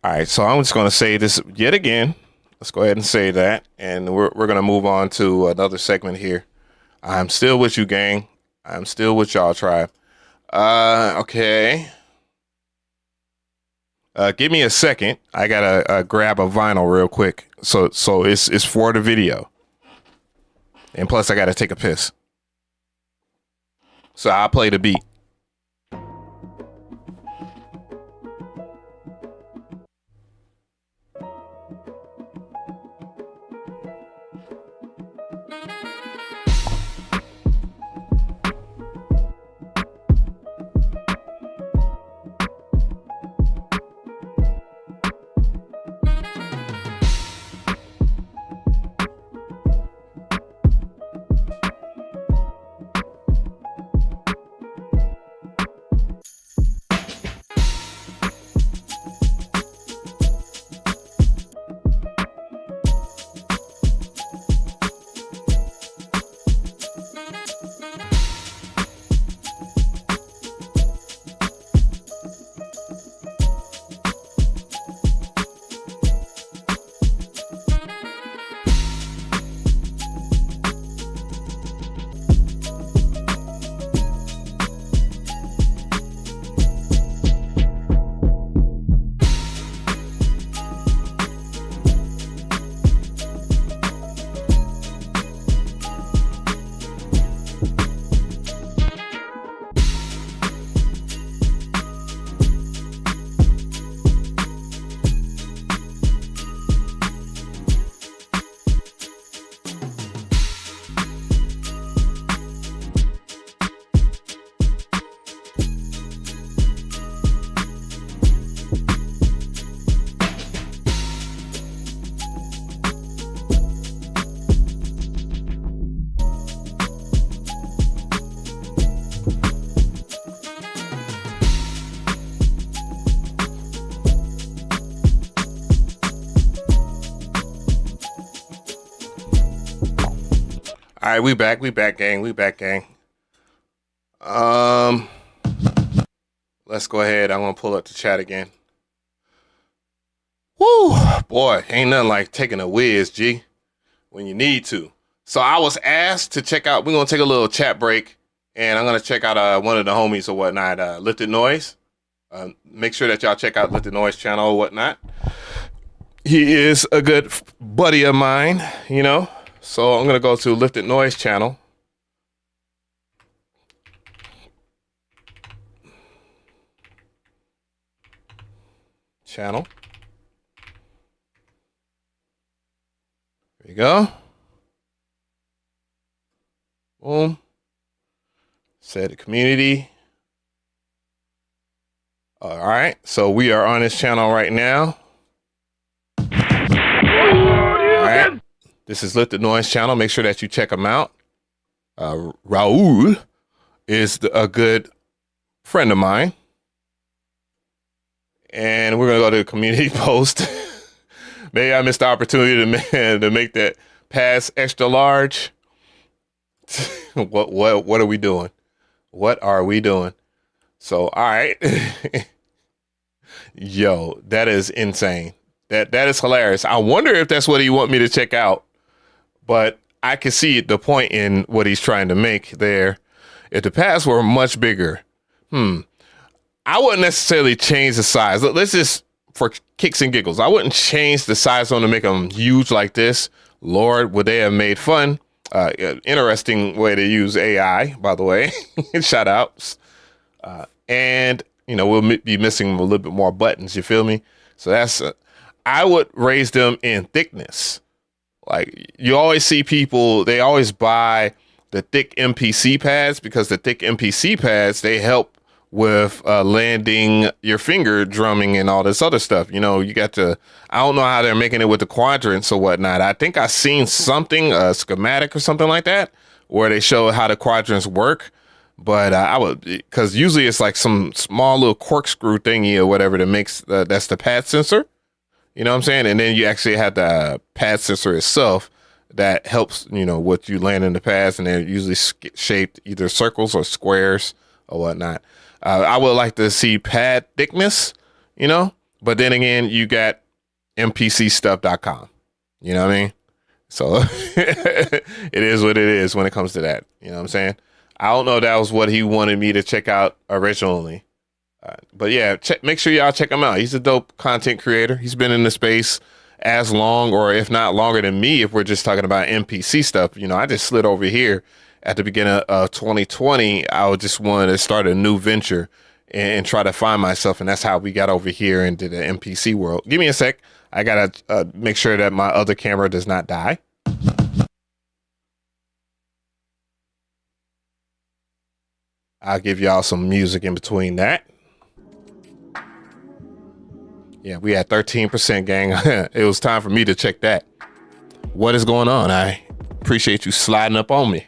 All right, so I'm just gonna say this yet again. Let's go ahead and say that, and we're gonna move on to another segment here. I'm still with you, gang. I'm still with y'all, tribe. Okay. Give me a second. I gotta grab a vinyl real quick. So it's for the video. And plus I gotta take a piss. So I'll play the beat. All right, we back, gang. Let's go ahead. I'm gonna pull up the chat again. Woo, boy, ain't nothing like taking a whiz, G, when you need to. So I was asked to check out. We're gonna take a little chat break, and I'm gonna check out one of the homies or whatnot, Lifted Noise. Make sure that y'all check out Lifted Noise channel or whatnot. He is a good buddy of mine, you know. So I'm gonna go to Lifted Noise channel. you go. Boom. Set the community. All right. So we are on this channel right now. All right. This is Lit the Noise channel. Make sure that you check them out. Raul is a good friend of mine. And we're going to go to the community post. Maybe I missed the opportunity to make that pass extra large. What are we doing? What are we doing? So, all right. Yo, that is insane. That is hilarious. I wonder if that's what he want me to check out. But I can see the point in what he's trying to make there. If the pads were much bigger, I wouldn't necessarily change the size. Let's just, for kicks and giggles, I wouldn't change the size on to make them huge like this. Lord, would they have made fun? Interesting way to use AI, by the way. Shout outs. And, you know, we'll be missing a little bit more buttons. You feel me? So that's, I would raise them in thickness. Like, you always see people, they always buy the thick MPC pads because the thick MPC pads, they help with landing your finger drumming and all this other stuff. You know, you got to, I don't know how they're making it with the quadrants or whatnot. I think I seen something, a schematic or something like that, where they show how the quadrants work. But I would, because usually it's like some small little corkscrew thingy or whatever that makes, that's the pad sensor. You know what I'm saying? And then you actually have the pad sensor itself that helps, you know, what you land in the pads, and they're usually shaped either circles or squares or whatnot. I would like to see pad thickness, you know, but then again, you got MPCstuff.com, you know what I mean? So it is what it is when it comes to that. You know what I'm saying? I don't know if that was what he wanted me to check out originally. But yeah, make sure y'all check him out. He's a dope content creator. He's been in the space as long, or if not longer than me, if we're just talking about MPC stuff. You know, I just slid over here at the beginning of 2020. I just wanted to start a new venture and try to find myself. And that's how we got over here into the MPC world. Give me a sec. I got to make sure that my other camera does not die. I'll give y'all some music in between that. Yeah, we had 13%, gang. It was time for me to check that. What is going on? I appreciate you sliding up on me.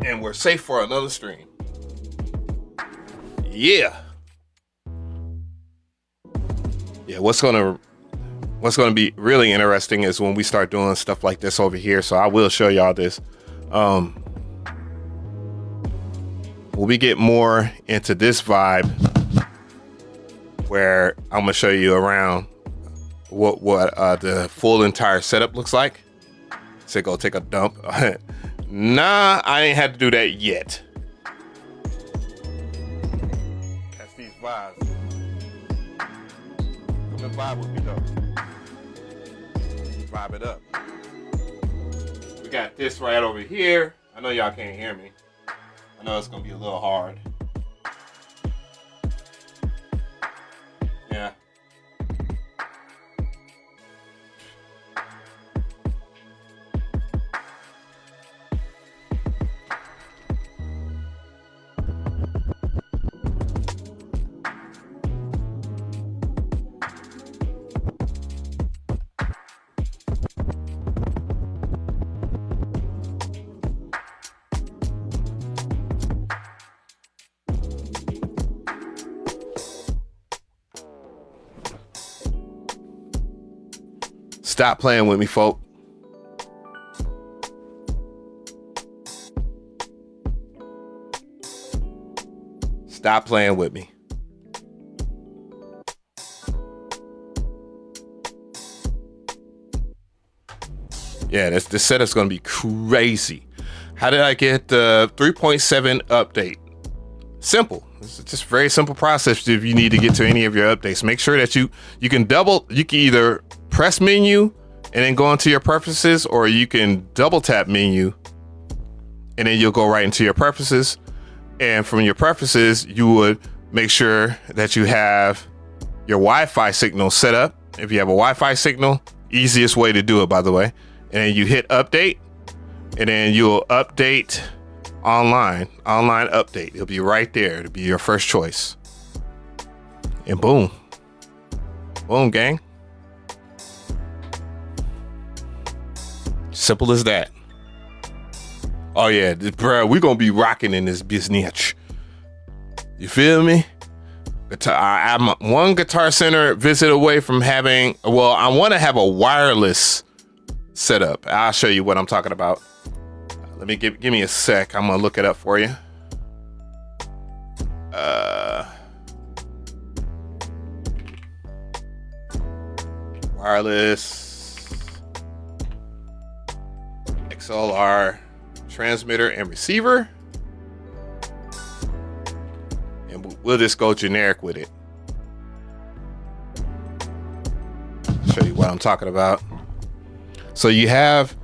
And we're safe for another stream. Yeah. Yeah, what's gonna be really interesting is when we start doing stuff like this over here. So I will show y'all this. When we get more into this vibe, where I'm gonna show you around what the full entire setup looks like. So go take a dump. Nah, I ain't had to do that yet. That's these vibes. Come and vibe with me though. Vibe it up. We got this right over here. I know y'all can't hear me. I know it's gonna be a little hard. Yeah. Stop playing with me, folk. Stop playing with me. Yeah, this setup's gonna be crazy. How did I get the 3.7 update? Simple. It's just a very simple process if you need to get to any of your updates. Make sure that you can either press menu and then go into your preferences, or you can double tap menu and then you'll go right into your preferences. And from your preferences, you would make sure that you have your Wi-Fi signal set up. If you have a Wi-Fi signal, easiest way to do it, by the way. And then you hit update, and then you'll update online update. It'll be right there. It'll be your first choice. And boom, gang. Simple as that. Oh yeah, bro, we're gonna be rocking in this business. You feel me? I'm one Guitar Center visit away from having, well, I want to have a wireless setup. I'll show you what I'm talking about. Let me give me a sec. I'm gonna look it up for you. Wireless XLR transmitter and receiver, and we'll just go generic with it. Show you what I'm talking about. So you have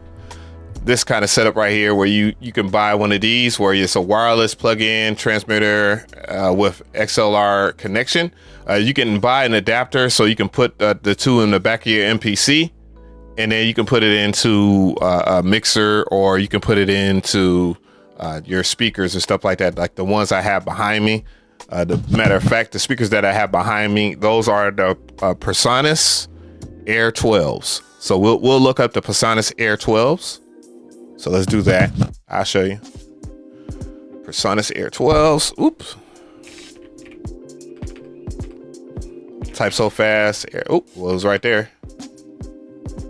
this kind of setup right here where you can buy one of these where it's a wireless plug-in transmitter with XLR connection. You can buy an adapter so you can put the two in the back of your MPC, and then you can put it into a mixer, or you can put it into your speakers and stuff like that, like the ones I have behind me. The matter of fact, the speakers that I have behind me, those are the PreSonus Air 12s. So we'll look up the PreSonus Air 12s. So let's do that. I'll show you. PreSonus Air 12s. Oops. Type so fast. Well, it was right there.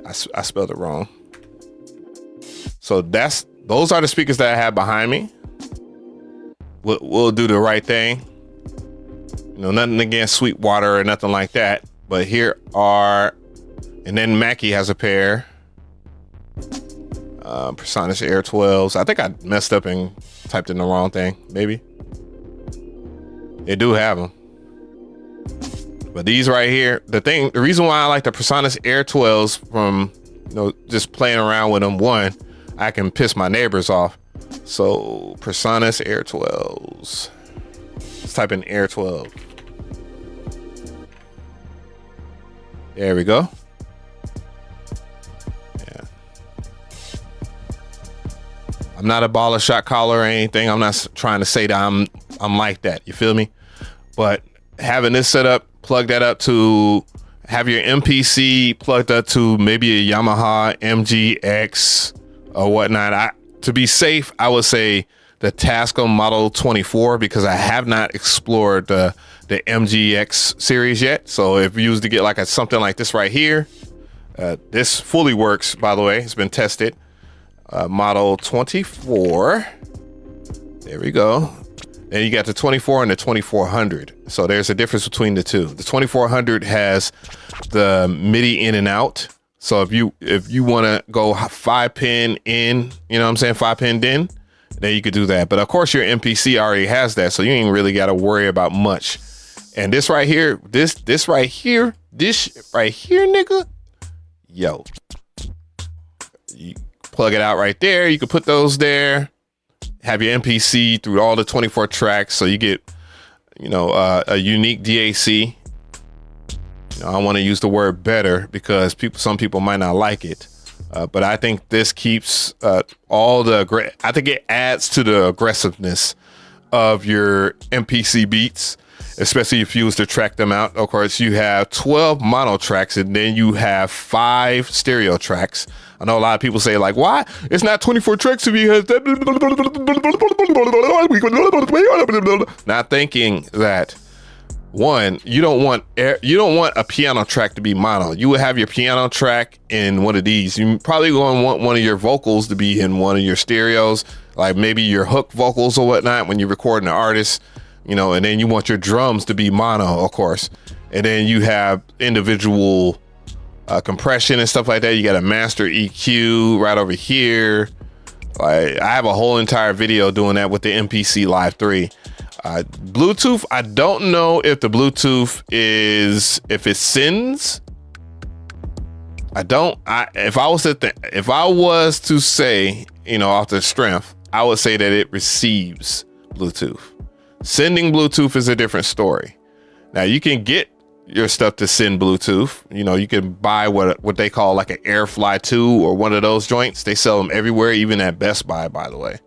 I spelled it wrong. So those are the speakers that I have behind me. We'll do the right thing. You know, nothing against Sweetwater or nothing like that. But here are, and then Mcree has a pair. PreSonus Air 12s. I think I messed up and typed in the wrong thing. Maybe. They do have them. But these right here, the reason why I like the PreSonus Air 12s from, just playing around with them, one, I can piss my neighbors off. So PreSonus Air 12s. Let's type in Air 12. There we go. Yeah. I'm not a baller shot caller or anything. I'm not trying to say that I'm like that. You feel me? But having this set up, plug that up to have your MPC plugged up to maybe a Yamaha MGX or whatnot. To be safe, I would say the Tascam Model 24, because I have not explored the MGX series yet. So if you was to get like something like this right here, this fully works, by the way. It's been tested. Model 24. There we go. And you got the 24 and the 2400. So there's a difference between the two. The 2400 has the MIDI in and out. So if you want to go 5-pin in, 5-pin in, then you could do that. But of course your MPC already has that, so you ain't really got to worry about much. And this right here, this right here, nigga, yo, you plug it out right there. You can put those there. Have your MPC through all the 24 tracks, so you get, a unique DAC. I want to use the word better because some people might not like it, but I think this keeps I think it adds to the aggressiveness of your MPC beats, especially if you was to track them out. Of course, you have 12 mono tracks, and then you have 5 stereo tracks. I know a lot of people say, like, why? It's not 24 tracks if you have that. Not thinking that, one, you don't want a piano track to be mono. You would have your piano track in one of these. You probably going to want one of your vocals to be in one of your stereos, like maybe your hook vocals or whatnot when you're recording an artist, and then you want your drums to be mono, of course. And then you have individual compression and stuff like that. You got a master EQ right over here. I have a whole entire video doing that with the MPC Live 3. Bluetooth, I don't know if the Bluetooth if it sends. If I was to say, off the strength, I would say that it receives Bluetooth. Sending Bluetooth is a different story. Now you can get your stuff to send Bluetooth. You can buy what they call like an Airfly 2 or one of those joints. They sell them everywhere, even at Best Buy, by the way.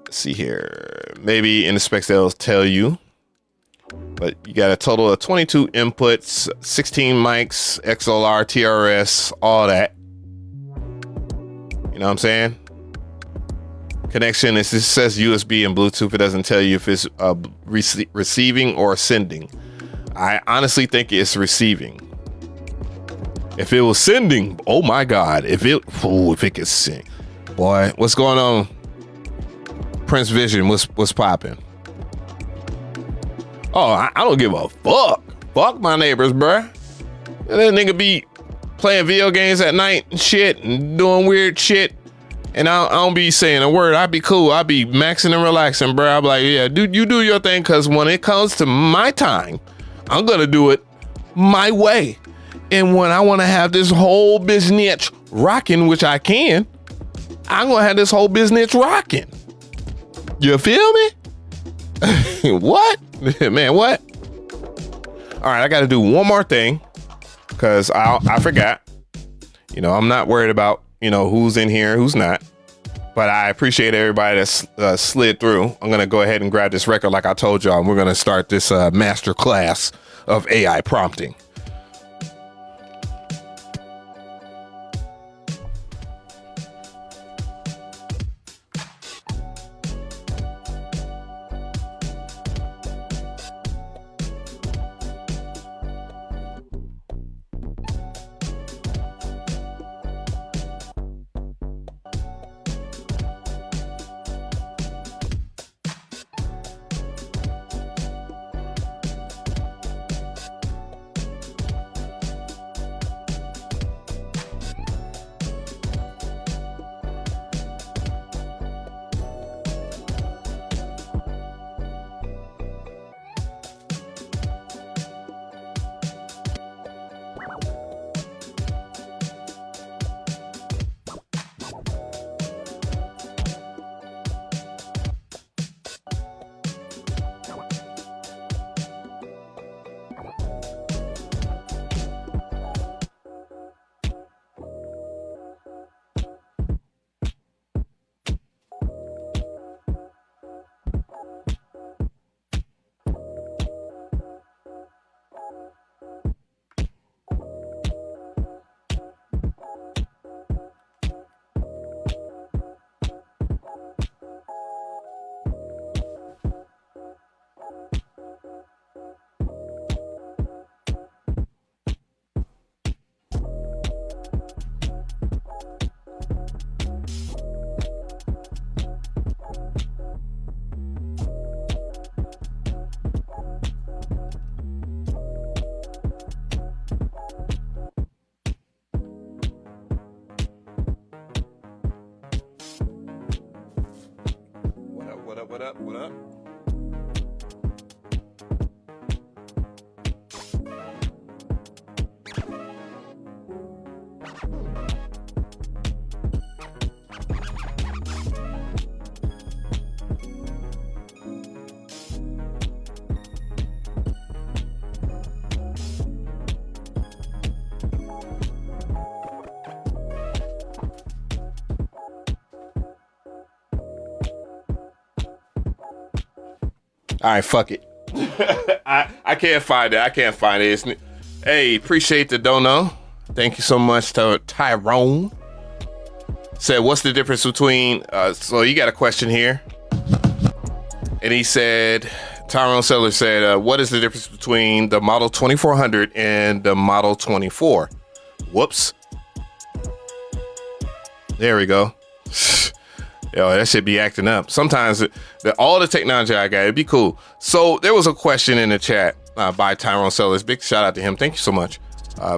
Let's see here. Maybe in the specs they'll tell you. But you got a total of 22 inputs, 16 mics, XLR, TRS, all that. You know what I'm saying? Connection, it says USB and Bluetooth. It doesn't tell you if it's receiving or sending. I honestly think it's receiving. If it was sending, oh my God. If it could sing. Boy, what's going on? Prince Vision, what's popping? Oh, I don't give a fuck. Fuck my neighbors, bruh. That nigga be playing video games at night and shit and doing weird shit. And I don't be saying a word. I be cool. I be maxing and relaxing, bruh. I be like, yeah, dude, you do your thing. Because when it comes to my time, I'm going to do it my way. And when I want to have this whole business rocking, which I can, I'm going to have this whole business rocking. You feel me? What? Man, what? All right, I got to do one more thing because I forgot. I'm not worried about, who's in here, who's not. But I appreciate everybody that slid through. I'm going to go ahead and grab this record like I told y'all. And we're going to start this master class of AI prompting. What up? All right, fuck it. I can't find it. Hey, appreciate the dono. Thank you so much to Tyrone. Said, what's the difference between, so you got a question here. And he said, Tyrone Seller said, what is the difference between the Model 2400 and the Model 24? Whoops. There we go. Yo, that should be acting up. Sometimes all the technology I got, it'd be cool. So there was a question in the chat by Tyrone Sellers. Big shout out to him. Thank you so much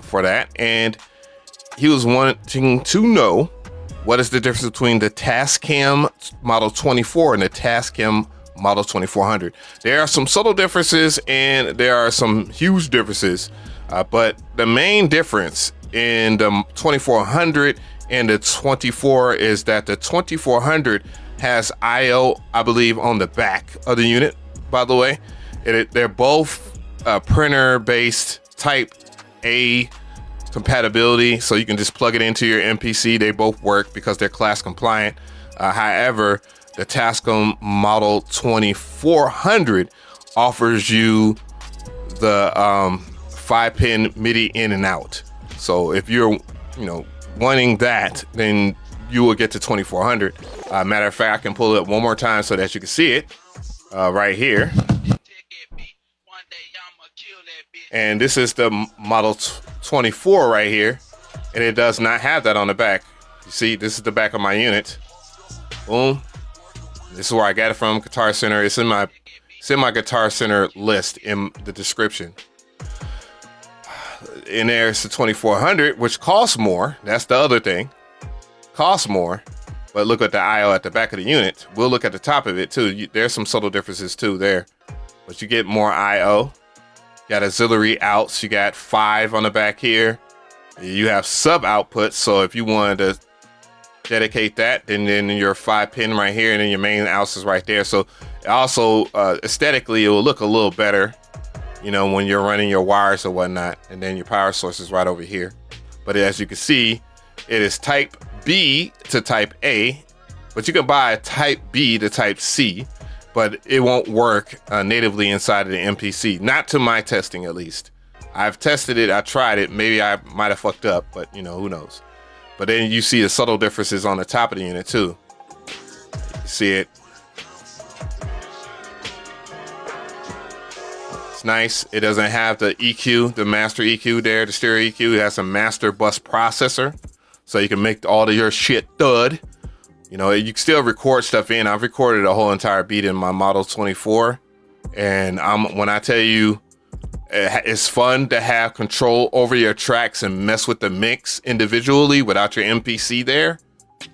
for that. And he was wanting to know what is the difference between the Tascam Model 24 and the Tascam model 2400. There are some subtle differences and there are some huge differences, but the main difference in the 2400 and the 24 is that the 2400 has IO, I believe, on the back of the unit, by the way. They're both printer based type A compatibility, so you can just plug it into your MPC. They both work because they're class compliant. However, the Tascam Model 2400 offers you the 5-pin MIDI in and out. So if you're, wanting that, then you will get to 2400. Matter of fact, I can pull it up one more time so that you can see it right here. And this is the Model 24 right here, and it does not have that on the back. You see, this is the back of my unit. Boom. This is where I got it from, Guitar Center. It's in my Guitar Center list in the description. And there's the 2400, which costs more. That's the other thing. Costs more. But look at the IO at the back of the unit. We'll look at the top of it too. There's some subtle differences too there. But you get more IO. You got auxiliary outs. You got 5 on the back here. You have sub outputs. So if you wanted to dedicate that, and then your 5-pin right here, and then your main outs is right there. So also aesthetically, it will look a little better, when you're running your wires or whatnot. And then your power source is right over here. But as you can see, it is type B to type A, but you can buy a type B to type C, but it won't work natively inside of the MPC. Not to my testing, at least. I've tested it, I tried it. Maybe I might have fucked up, but who knows? But then you see the subtle differences on the top of the unit too. You see it. It's nice. It doesn't have the EQ, the master EQ there, the stereo EQ. It has a master bus processor, so you can make all of your shit thud. You can still record stuff in. I've recorded a whole entire beat in my Model 24, and when I tell you, it's fun to have control over your tracks and mess with the mix individually without your MPC there.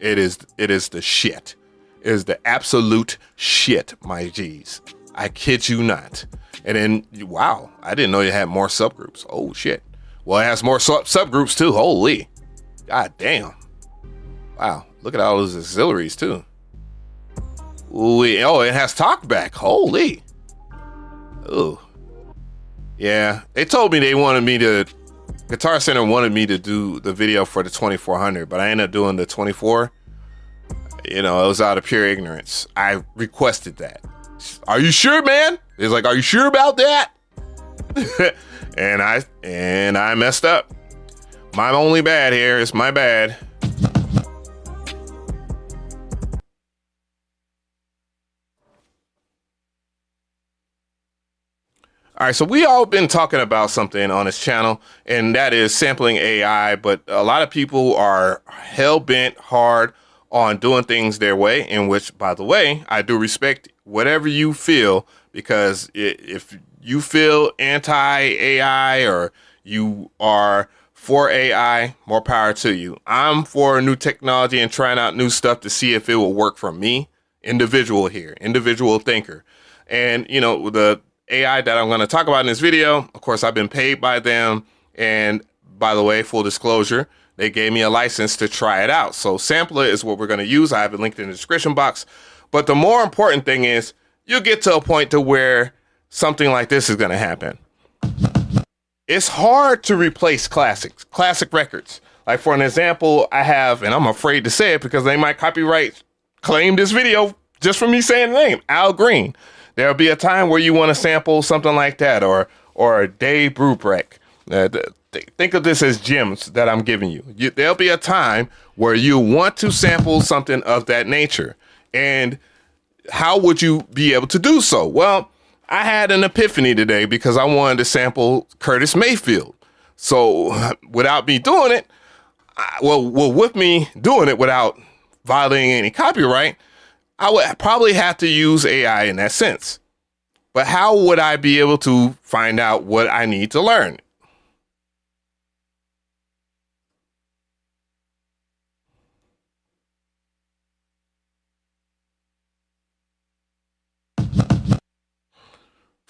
It is the shit. It is the absolute shit, my G's. I kid you not. And then, wow, I didn't know you had more subgroups. Oh shit. Well, it has more subgroups too. Holy, god damn. Wow, look at all those auxiliaries too. Ooh, oh, it has talkback. Holy. Ooh. Yeah, they told me Guitar Center wanted me to do the video for the 2400, but I ended up doing the 24. It was out of pure ignorance. I requested that. Are you sure, man? It's like, are you sure about that? and I messed up. My only bad here. It's my bad. All right, so we all been talking about something on this channel, and that is sampling AI, but a lot of people are hell-bent hard on doing things their way, in which, by the way, I do respect whatever you feel, because if you feel anti-AI or you are for AI, more power to you. I'm for new technology and trying out new stuff to see if it will work for me, individual thinker. And, the AI that I'm going to talk about in this video, of course, I've been paid by them. And by the way, full disclosure, they gave me a license to try it out. So SAMPLA is what we're going to use. I have it linked in the description box. But the more important thing is you'll get to a point to where something like this is going to happen. It's hard to replace classic records. Like for an example, I have, and I'm afraid to say it because they might copyright claim this video just for me saying the name, Al Green. There'll be a time where you want to sample something like that, or Dave Brubeck. Think of this as gems that I'm giving you. There'll be a time where you want to sample something of that nature. And how would you be able to do so? Well, I had an epiphany today because I wanted to sample Curtis Mayfield. So without me doing it, with me doing it without violating any copyright, I would probably have to use AI in that sense. But how would I be able to find out what I need to learn?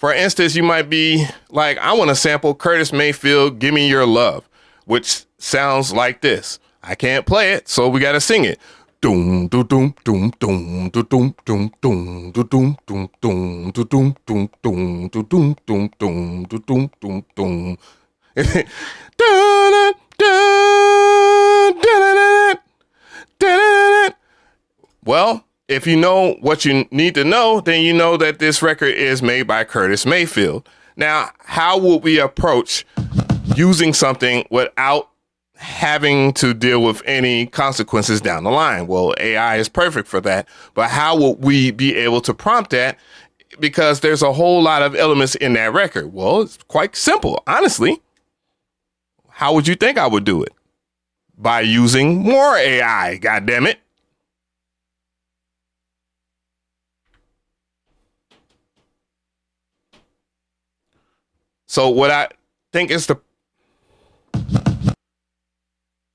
For instance, you might be like, I want to sample Curtis Mayfield, Give Me Your Love, which sounds like this. I can't play it, so we got to sing it. Doom, doom, doom, doom, doom, doom, doom, doom, doom, doom, doom, doom, doom, doom, doom, doom, doom, doom, doom, doom. Well, if you know what you need to know, then you know that this record is made by Curtis Mayfield. Now, how would we approach using something without having to deal with any consequences down the line? Well, AI is perfect for that, but how would we be able to prompt that? Because there's a whole lot of elements in that record. Well, it's quite simple, honestly. How would you think I would do it? By using more AI, goddammit. So what I think is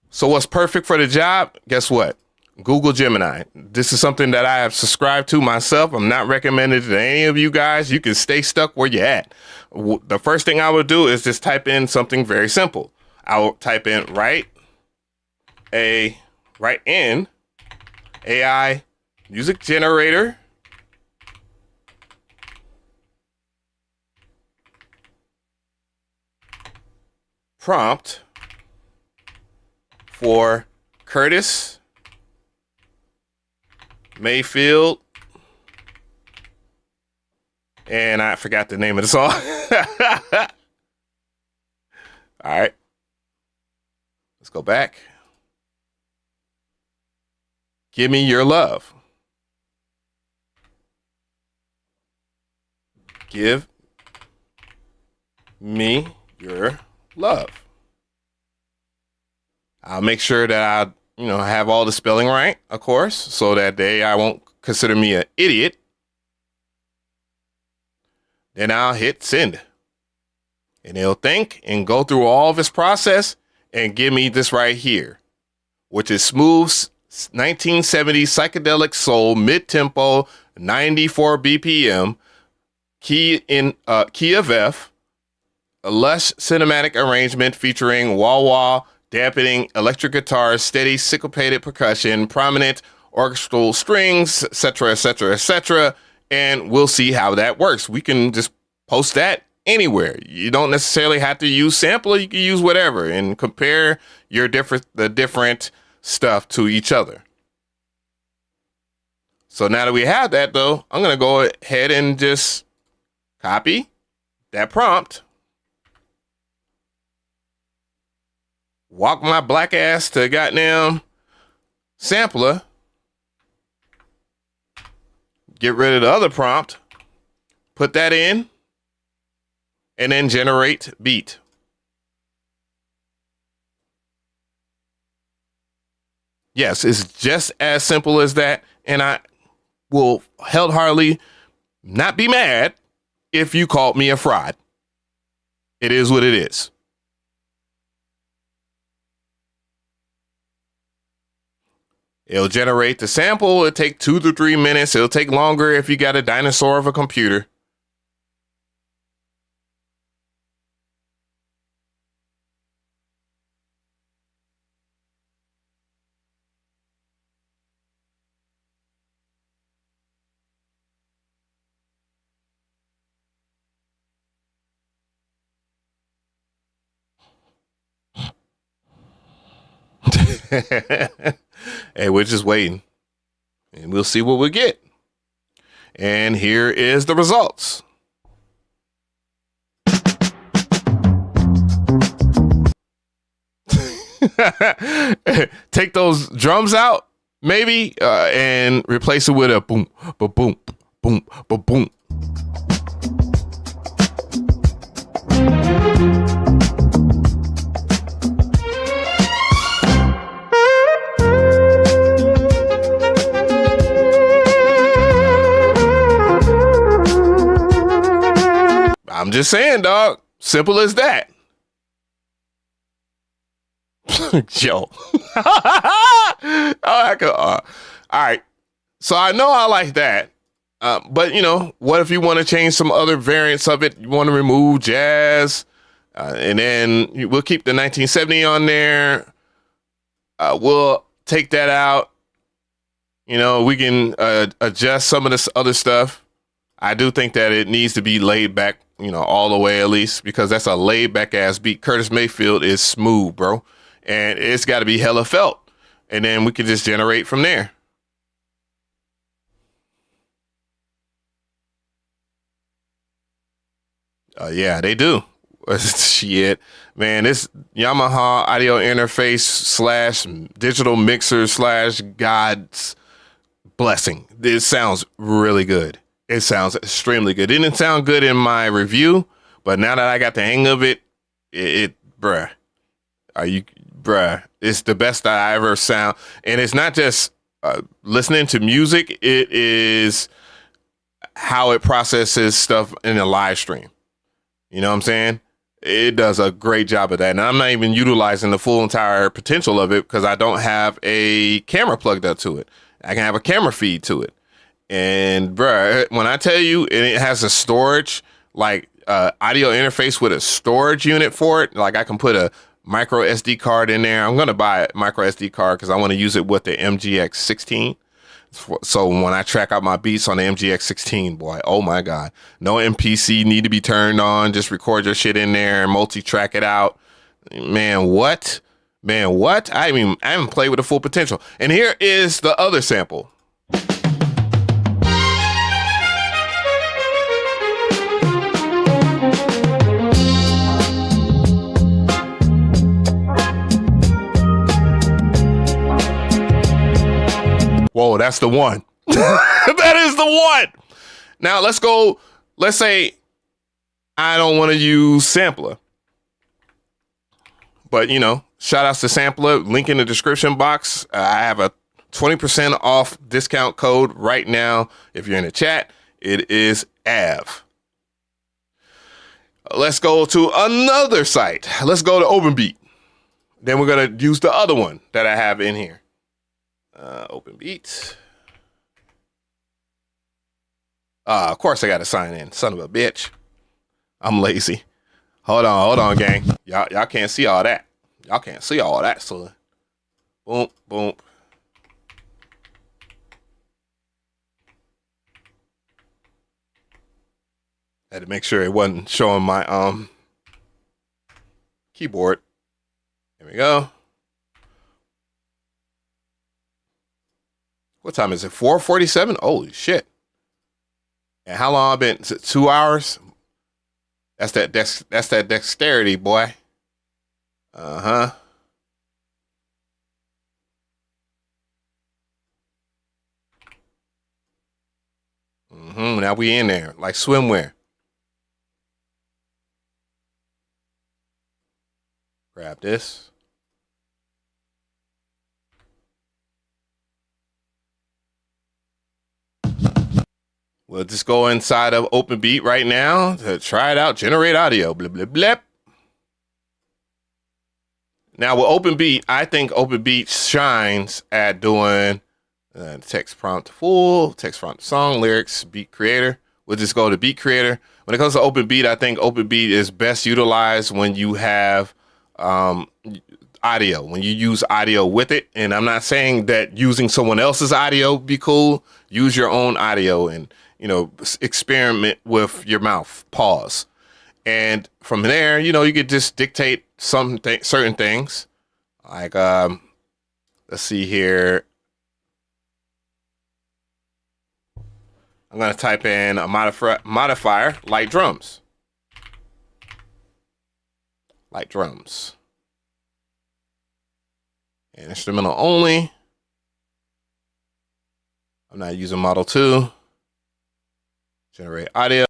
So what's perfect for the job? Guess what? Google Gemini. This is something that I have subscribed to myself. I'm not recommending it to any of you guys. You can stay stuck where you're at. The first thing I would do is just type in something very simple. I will type in write in AI music generator prompt for Curtis Mayfield, and I forgot the name of the song. All right, let's go back. Give Me Your Love. Give me your love. I'll make sure that I, have all the spelling right, of course, so that the AI won't consider me an idiot. Then I'll hit send. And it'll think and go through all of its process and give me this right here, which is smooth 1970s psychedelic soul, mid-tempo, 94 BPM, key of F, a lush cinematic arrangement featuring wah-wah, dampening electric guitars, steady syncopated percussion, prominent orchestral strings, etc., etc., etc., and we'll see how that works. We can just post that anywhere. You don't necessarily have to use SAMPLA. You can use whatever and compare the different stuff to each other. So now that we have that, though, I'm going to go ahead and just copy that prompt, walk my black ass to goddamn SAMPLA, get rid of the other prompt, put that in, and then generate beat. Yes, it's just as simple as that, and I will hard-heartedly not be mad if you called me a fraud. It is what it is. It'll generate the sample. It'll take 2 to 3 minutes. It'll take longer if you got a dinosaur of a computer. Hey, we're just waiting, and we'll see what we get. And here is the results. Take those drums out, maybe, and replace it with a boom, ba boom, boom, ba boom. I'm just saying, dog. Simple as that. Yo. All right. So I know I like that. But you know, what if you want to change some other variants of it? You want to remove jazz, and then we'll keep the 1970 on there. We'll take that out. You know, we can adjust some of this other stuff. I do think that it needs to be laid back, you know, all the way at least, because that's a laid back ass beat. Curtis Mayfield is smooth, bro, and it's got to be hella felt. And then we can just generate from there. Yeah, they do. Shit, man, this Yamaha audio interface slash digital mixer slash God's blessing. It sounds really good. It sounds extremely good. It didn't sound good in my review, but now that I got the hang of it, bruh, it's the best I ever sound. And it's not just listening to music. It is how it processes stuff in a live stream. You know what I'm saying? It does a great job of that. And I'm not even utilizing the full entire potential of it because I don't have a camera plugged up to it. I can have a camera feed to it. And bruh, when I tell you, and it has a storage, like audio interface with a storage unit for it, like I can put a micro SD card in there. I'm going to buy a micro SD card because I want to use it with the MGX 16. So when I track out my beats on the MGX 16, boy, oh my God, no MPC need to be turned on. Just record your shit in there and multi-track it out. Man, what? I haven't played with the full potential. And here is the other sample. Whoa, that's the one. That is the one. Now let's go. Let's say I don't want to use SAMPLA. But, you know, shout outs to SAMPLA. Link in the description box. I have a 20% off discount code right now. If you're in the chat, it is AV. Let's go to another site. Let's go to OpenBeat. Then we're going to use the other one that I have in here. OpenBeat. Of course I got to sign in. Son of a bitch. I'm lazy. Hold on, gang. Y'all can't see all that. Y'all can't see all that, son. Boom, boom. Had to make sure it wasn't showing my keyboard. There we go. What time is it? 4:47? Holy shit. And how long I've been? 2 hours? That's that dexterity, boy. Uh-huh. Now we in there, like swimwear. Grab this. We'll just go inside of OpenBeat right now to try it out. Generate audio. Blip, blip, blip. Now with OpenBeat, I think OpenBeat shines at doing text prompt to full, text prompt to song, lyrics, beat creator. We'll just go to beat creator. When it comes to OpenBeat, I think OpenBeat is best utilized when you have audio, when you use audio with it. And I'm not saying that using someone else's audio be cool. Use your own audio and, you know, experiment with your mouth. Pause. And from there, you know, you could just dictate certain things. Like, let's see here. I'm going to type in a modifier, light drums. Light drums. And instrumental only. I'm not using Model 2. Generate audio.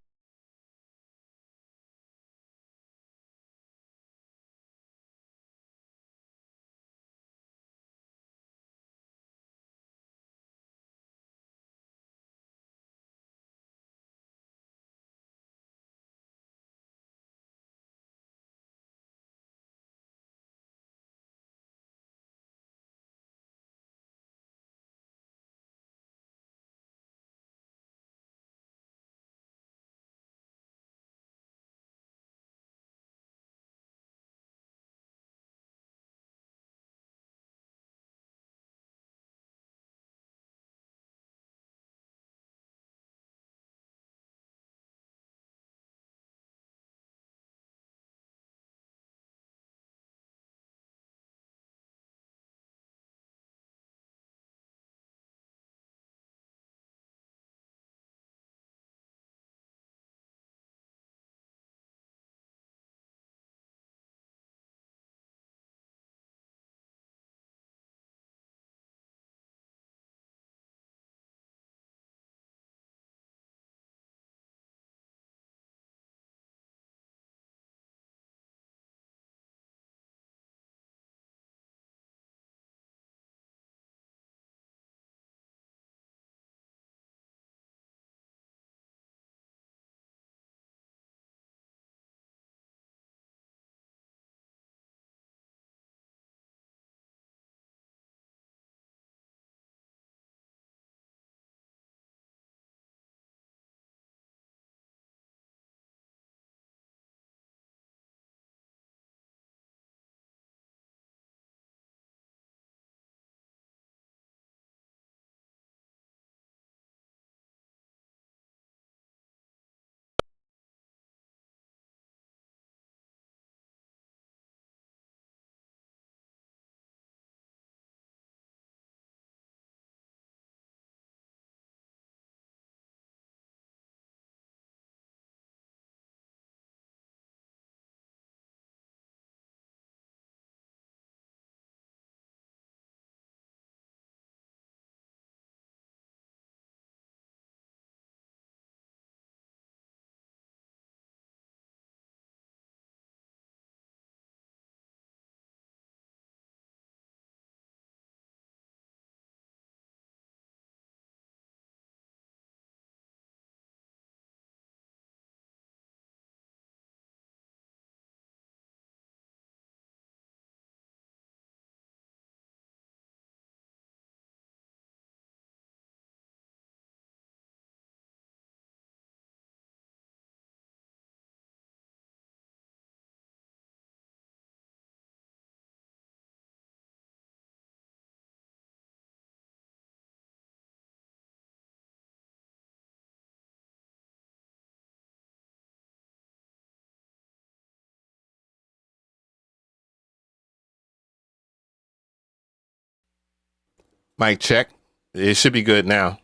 Mic check. It should be good now.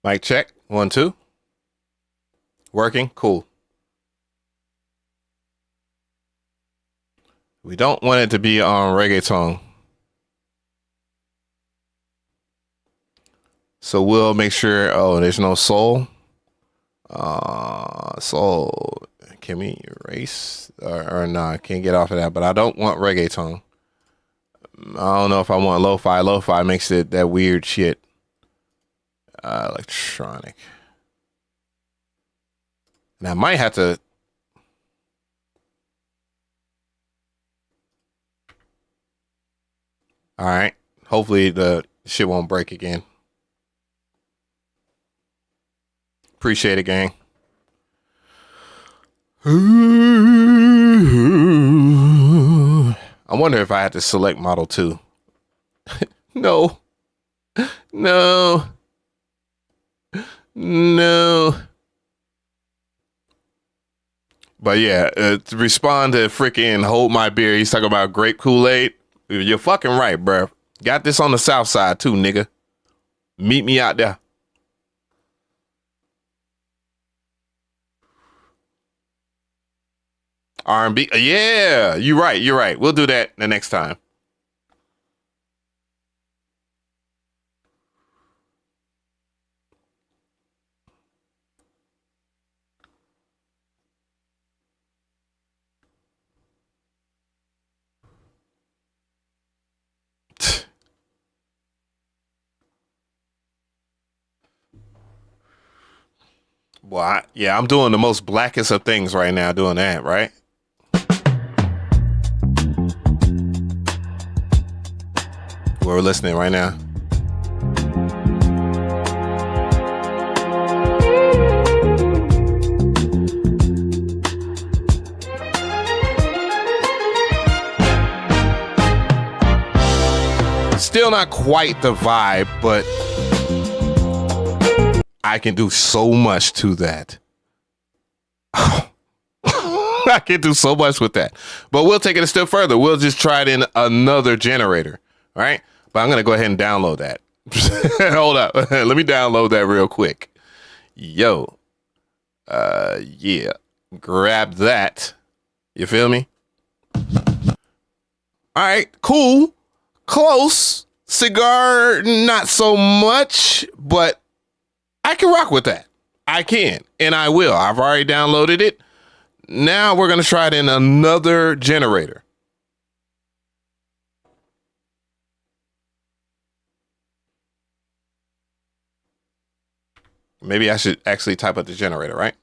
Mic check. 1, 2. Working. Cool. We don't want it to be on reggaeton. So we'll make sure. Oh, there's no soul. Soul. Can we erase? Or nah, can't get off of that. But I don't want reggaeton. I don't know if I want lo-fi. Lo-fi makes it that weird shit. Electronic. And I might have to. All right. Hopefully the shit won't break again. Appreciate it, gang. I wonder if I had to select model 2. No. No. No. But yeah, to respond to freaking Hold My Beer, he's talking about grape Kool-Aid. You're fucking right, bro. Got this on the south side too, nigga. Meet me out there. R&B. Yeah, you're right. You're right. We'll do that the next time. Well, yeah, I'm doing the most blackest of things right now doing that, right? We're listening right now. Still not quite the vibe, but I can do so much to that. I can do so much with that. But we'll take it a step further. We'll just try it in another generator. All right? But I'm going to go ahead and download that. Hold up. Let me download that real quick. Yo. Yeah. Grab that. You feel me? All right. Cool. Close. Cigar, not so much, but I can rock with that. I can, and I will. I've already downloaded it. Now we're going to try it in another generator. Maybe I should actually type up the generator, right?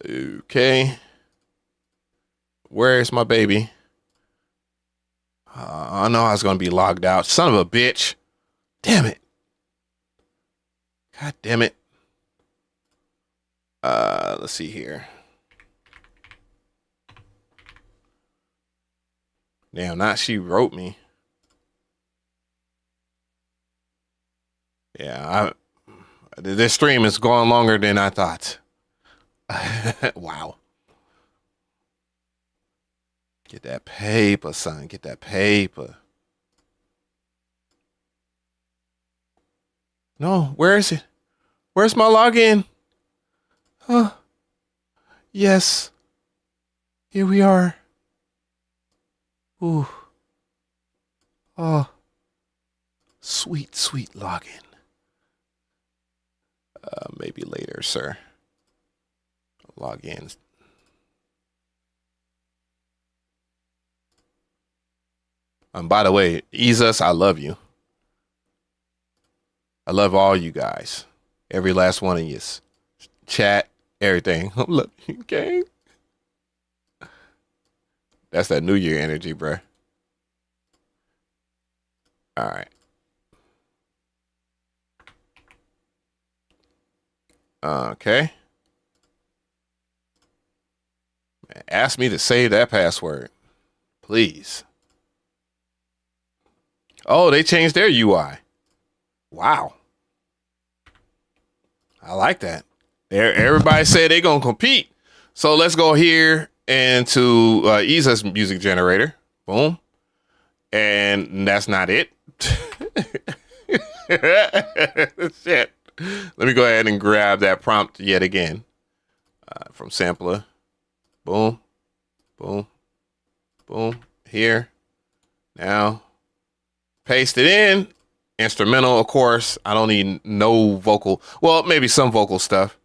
Okay. Where's my baby? I know I was going to be logged out. Son of a bitch. Damn it. God damn it. Let's see here. Damn, not she wrote me. Yeah, this stream is going longer than I thought. Wow. Get that paper, son. Get that paper. No, where is it? Where's my login? Huh. Yes. Here we are. Ooh. Oh. Sweet, sweet login. Maybe later, sir. Login. By the way, Jesus, I love you. I love all you guys. Every last one of you. Chat, everything. I love you, gang. That's that New Year energy, bruh. All right. Okay. Man, ask me to save that password. Please. Oh, they changed their UI. Wow. I like that. Everybody said they're going to compete. So let's go here into Isa's music generator. Boom. And that's not it. Shit. Let me go ahead and grab that prompt yet again from SAMPLA. Boom, boom, boom. Here. Now, paste it in. Instrumental, of course. I don't need no vocal. Well, maybe some vocal stuff.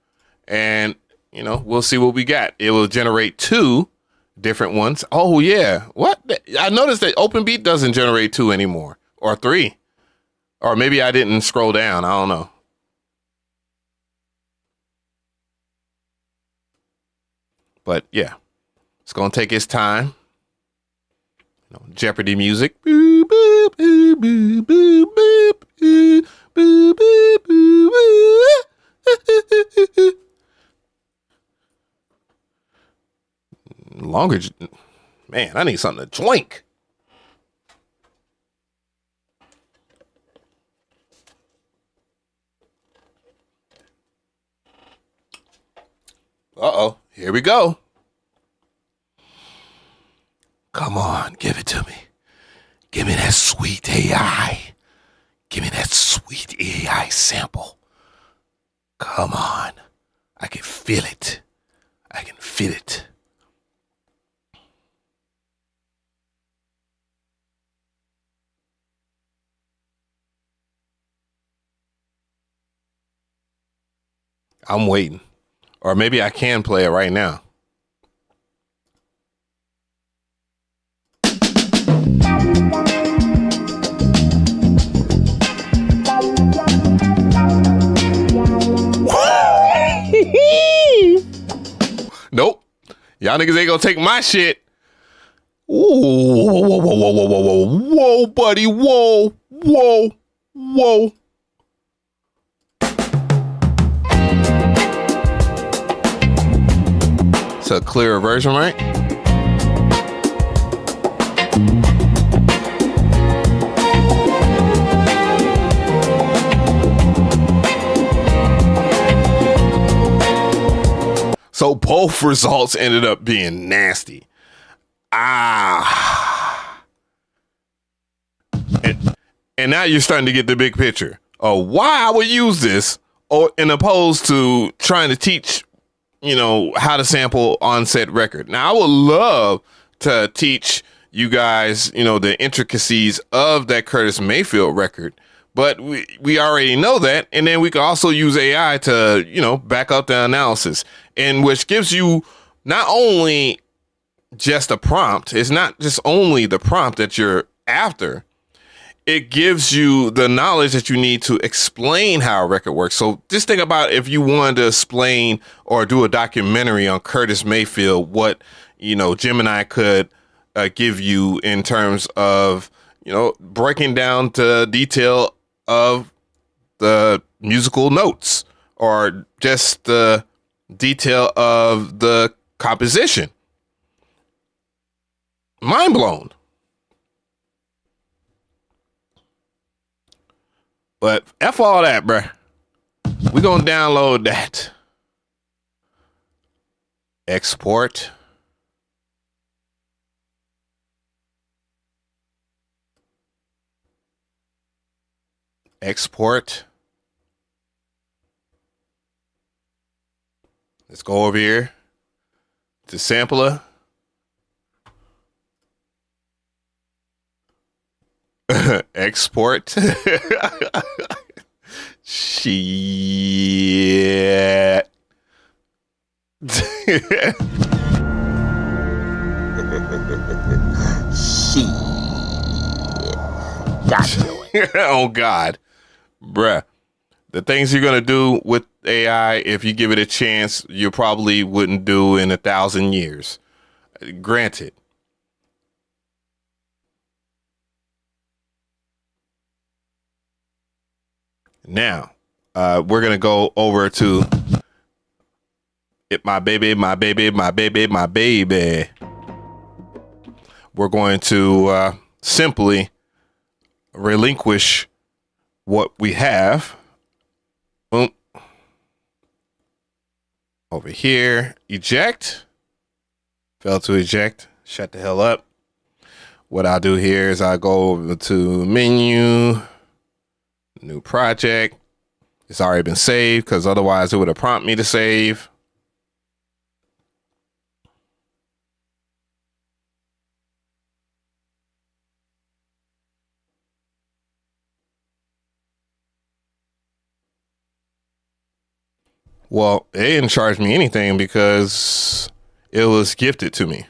And, you know, we'll see what we got. It will generate 2 different ones. Oh, yeah. What? I noticed that OpenBeat doesn't generate 2 anymore. Or 3. Or maybe I didn't scroll down. I don't know. But, yeah. It's going to take its time. You know, Jeopardy music. Boop, boop, boop, boop, boop, boop, boop, boop, boop, boop. Longer, man, I need something to drink. Uh-oh, here we go. Come on, give it to me. Give me that sweet AI. Give me that sweet AI sample. Come on. I can feel it. I can feel it. I'm waiting. Or maybe I can play it right now. Nope. Y'all niggas ain't gonna take my shit. Ooh, whoa, whoa, whoa, whoa, whoa, whoa, whoa, whoa, buddy, whoa, whoa, whoa. It's a clearer version, right? So both results ended up being nasty. And now you're starting to get the big picture of why I would use this, or in opposed to trying to teach, you know, how to sample on said record. Now, I would love to teach you guys, you know, the intricacies of that Curtis Mayfield record, but we already know that. And then we can also use AI to, you know, back up the analysis, and which gives you not only just a prompt. It's not just only the prompt that you're after. It gives you the knowledge that you need to explain how a record works. So just think about if you wanted to explain or do a documentary on Curtis Mayfield, what, you know, Gemini could give you in terms of, you know, breaking down to detail of the musical notes or just the detail of the composition. Mind blown. But F all that, bruh. We're going to download that. Export. Export. Let's go over here to SAMPLA. Export. Shit.
Shit.
Oh God, bruh. The things you're gonna do with AI, if you give it a chance, you probably wouldn't do in 1,000 years. Granted. Now, we're going to go over to my baby, my baby, my baby, my baby. We're going to simply relinquish what we have. Boom. Over here, eject. Failed to eject. Shut the hell up. what I'll do here is I'll go over to menu, new project. It's already been saved because otherwise it would have prompted me to save. Well, they didn't charge me anything because it was gifted to me.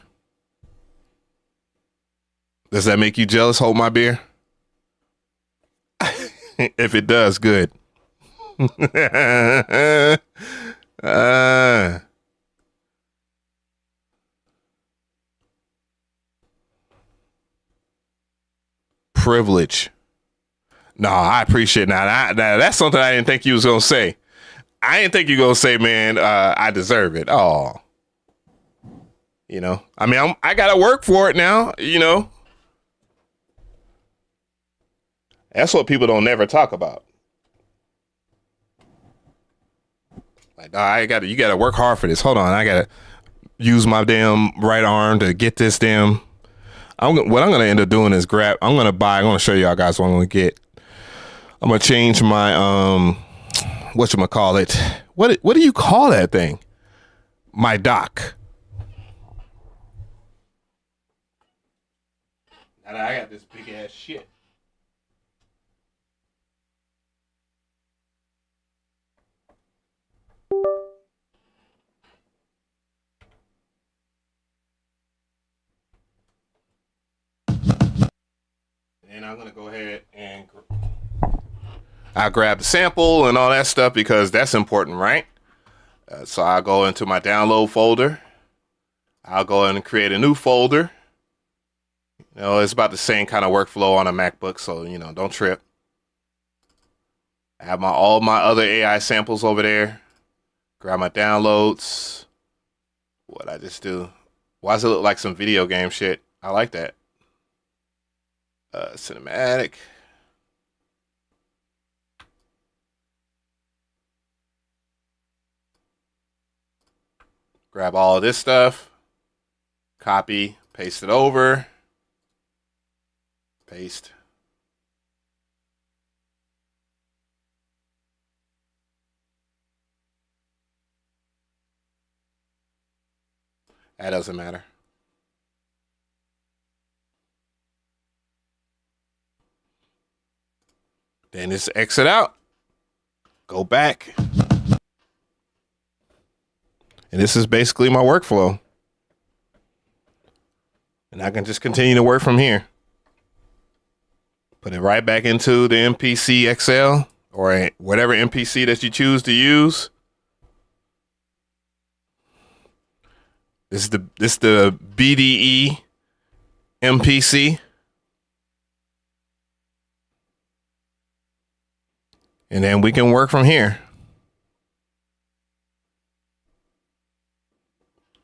Does that make you jealous? Hold my beer. If it does, good. Privilege. No, I appreciate that. That's something I didn't think you was gonna say. I didn't think you were gonna say, man, I deserve it. Oh, you know, I mean, I gotta work for it now. You know, that's what people don't never talk about. Like, nah, you gotta work hard for this. Hold on, I gotta use my damn right arm to get this damn. What I'm gonna end up doing is I'm gonna show y'all guys what I'm gonna get. I'm gonna change my whatchamacallit. What do you call that thing? My dock. Now I got this big ass shit. And I'm gonna go ahead and I'll grab the sample and all that stuff because that's important, right? So I'll go into my download folder. I'll go in and create a new folder. You know, it's about the same kind of workflow on a MacBook, so, you know, don't trip. I have all my other AI samples over there. Grab my downloads. What'd I just do? Why does it look like some video game shit? I like that. Cinematic. Grab all of this stuff, copy, paste it over, paste. That doesn't matter. Then just exit out, go back. And this is basically my workflow. And I can just continue to work from here. Put it right back into the MPC XL or whatever MPC that you choose to use. This is the BDE MPC. And then we can work from here.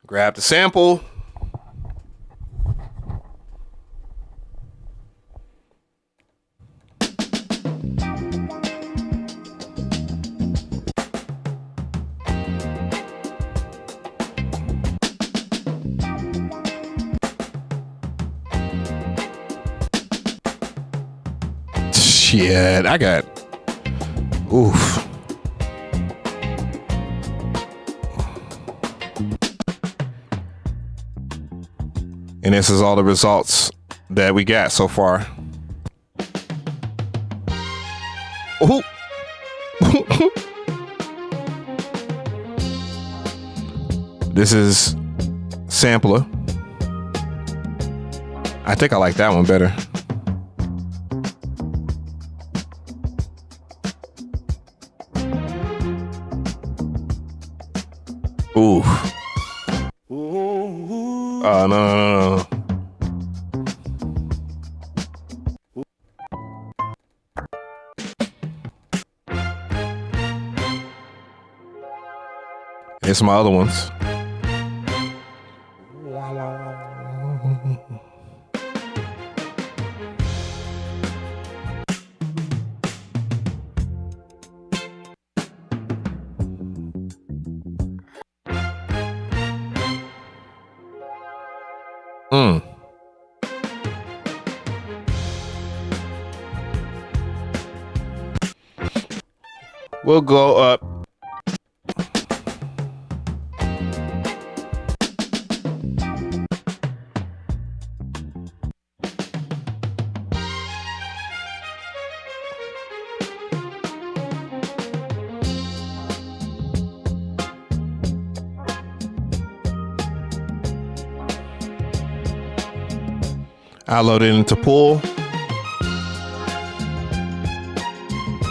Grab the sample. Shit, I got. Oof. And this is all the results that we got so far. Ooh. This is SAMPLA. I think I like that one better. Ooh. Oh, no. Here's my other ones. We'll go up. I load it into Pool.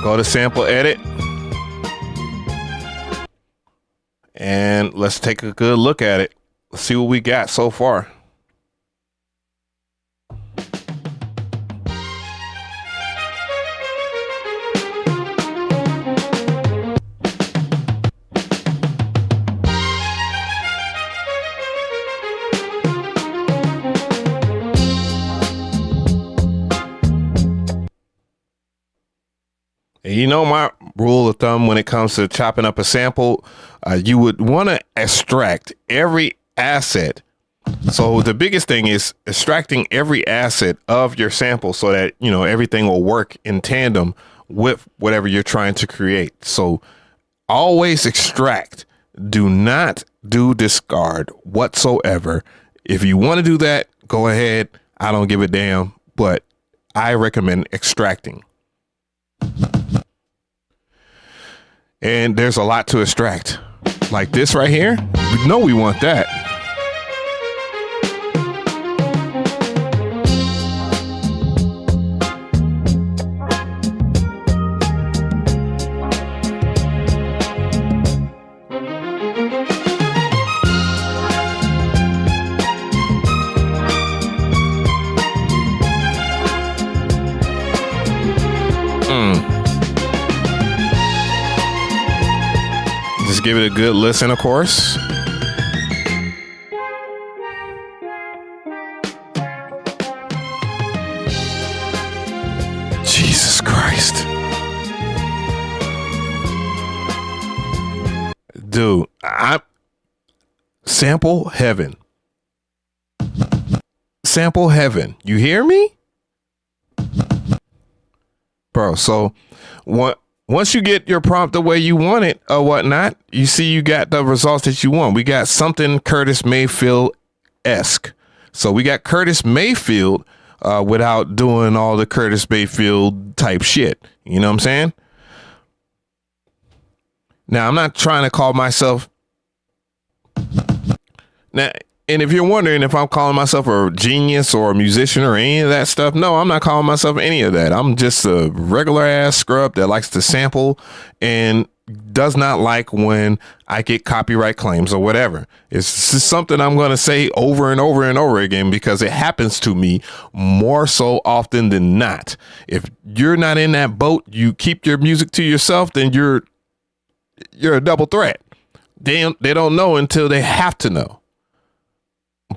Go to Sample Edit. And let's take a good look at it. Let's see what we got so far. You know my rule of thumb when it comes to chopping up a sample, you would want to extract every asset. So the biggest thing is extracting every asset of your sample so that, you know, everything will work in tandem with whatever you're trying to create. So always extract. Do not do discard whatsoever. If you want to do that, go ahead. I don't give a damn, but I recommend extracting. And there's a lot to extract. Like this right here. We know we want that. Just give it a good listen, of course. Jesus Christ. Dude, I'm sample heaven. Sample heaven. You hear me? Bro, so once you get your prompt the way you want it or whatnot, you see you got the results that you want. We got something Curtis Mayfield-esque. So we got Curtis Mayfield without doing all the Curtis Mayfield type shit. You know what I'm saying? Now, I'm not trying to call myself... Now, and if you're wondering if I'm calling myself a genius or a musician or any of that stuff, no, I'm not calling myself any of that. I'm just a regular ass scrub that likes to sample and does not like when I get copyright claims or whatever. It's just something I'm going to say over and over and over again because it happens to me more so often than not. If you're not in that boat, you keep your music to yourself, then you're a double threat. They don't know until they have to know.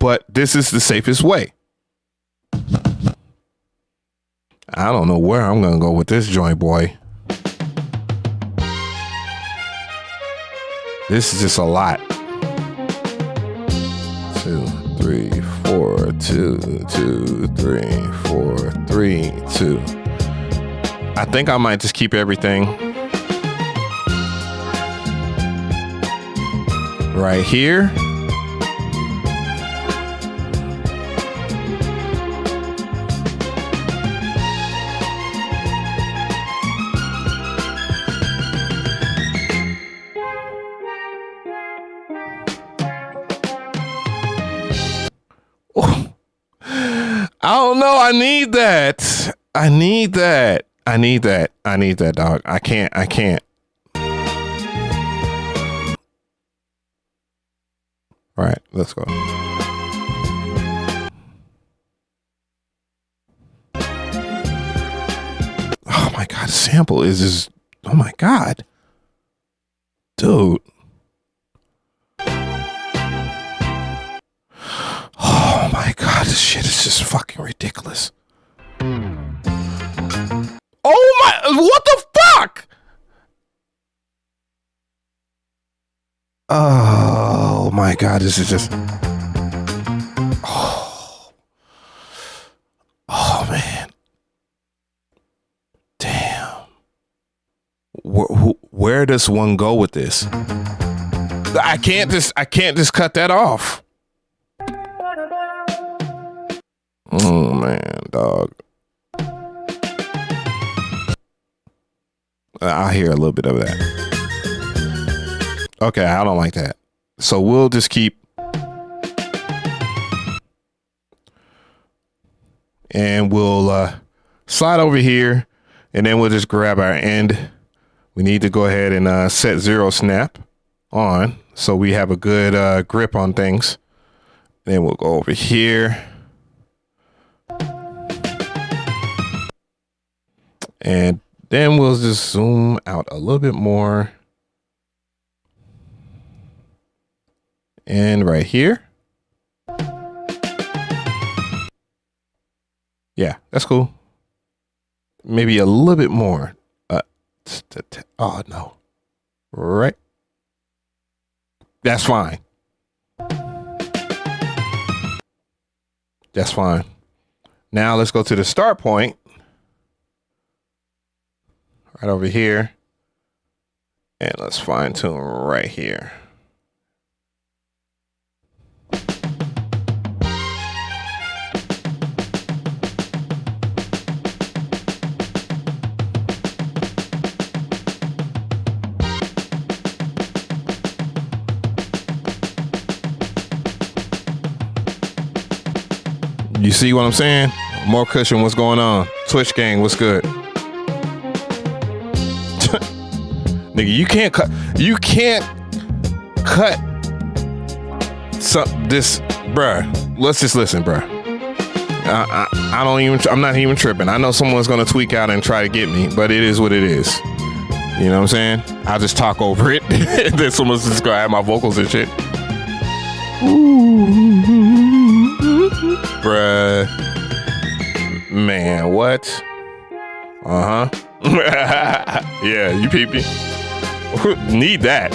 But this is the safest way. I don't know where I'm going to go with this joint, boy. This is just a lot. 2, 3, 4, 2, 2, 3, 4, 3, 2. I think I might just keep everything right here. I don't know. I need that. I need that. I need that. I need that, dog. I can't. All right, let's go. Oh my God, the sample is just, oh my God. Dude. Oh my God, this shit is just fucking ridiculous. Oh my, what the fuck? Oh my God, this is just, oh man. Damn. where does one go with this? I can't just cut that off. Oh man, dog. I hear a little bit of that. Okay, I don't like that. So we'll just keep. And we'll slide over here, and then we'll just grab our end. We need to go ahead and set zero snap on so we have a good grip on things. Then we'll go over here. And then we'll just zoom out a little bit more. And right here. Yeah, that's cool. Maybe a little bit more. Oh, no. Right. That's fine. That's fine. Now let's go to the start point. Right over here. And let's fine tune right here. You see what I'm saying? More cushion, what's going on? Twitch gang, what's good? Nigga, you can't cut this, bruh. Let's just listen, bruh. I'm not even tripping. I know someone's gonna tweak out and try to get me, but it is what it is. You know what I'm saying? I'll just talk over it. Then someone's just gonna have my vocals and shit. Bruh. Man, what? Uh-huh. Yeah, you peepee. Need that.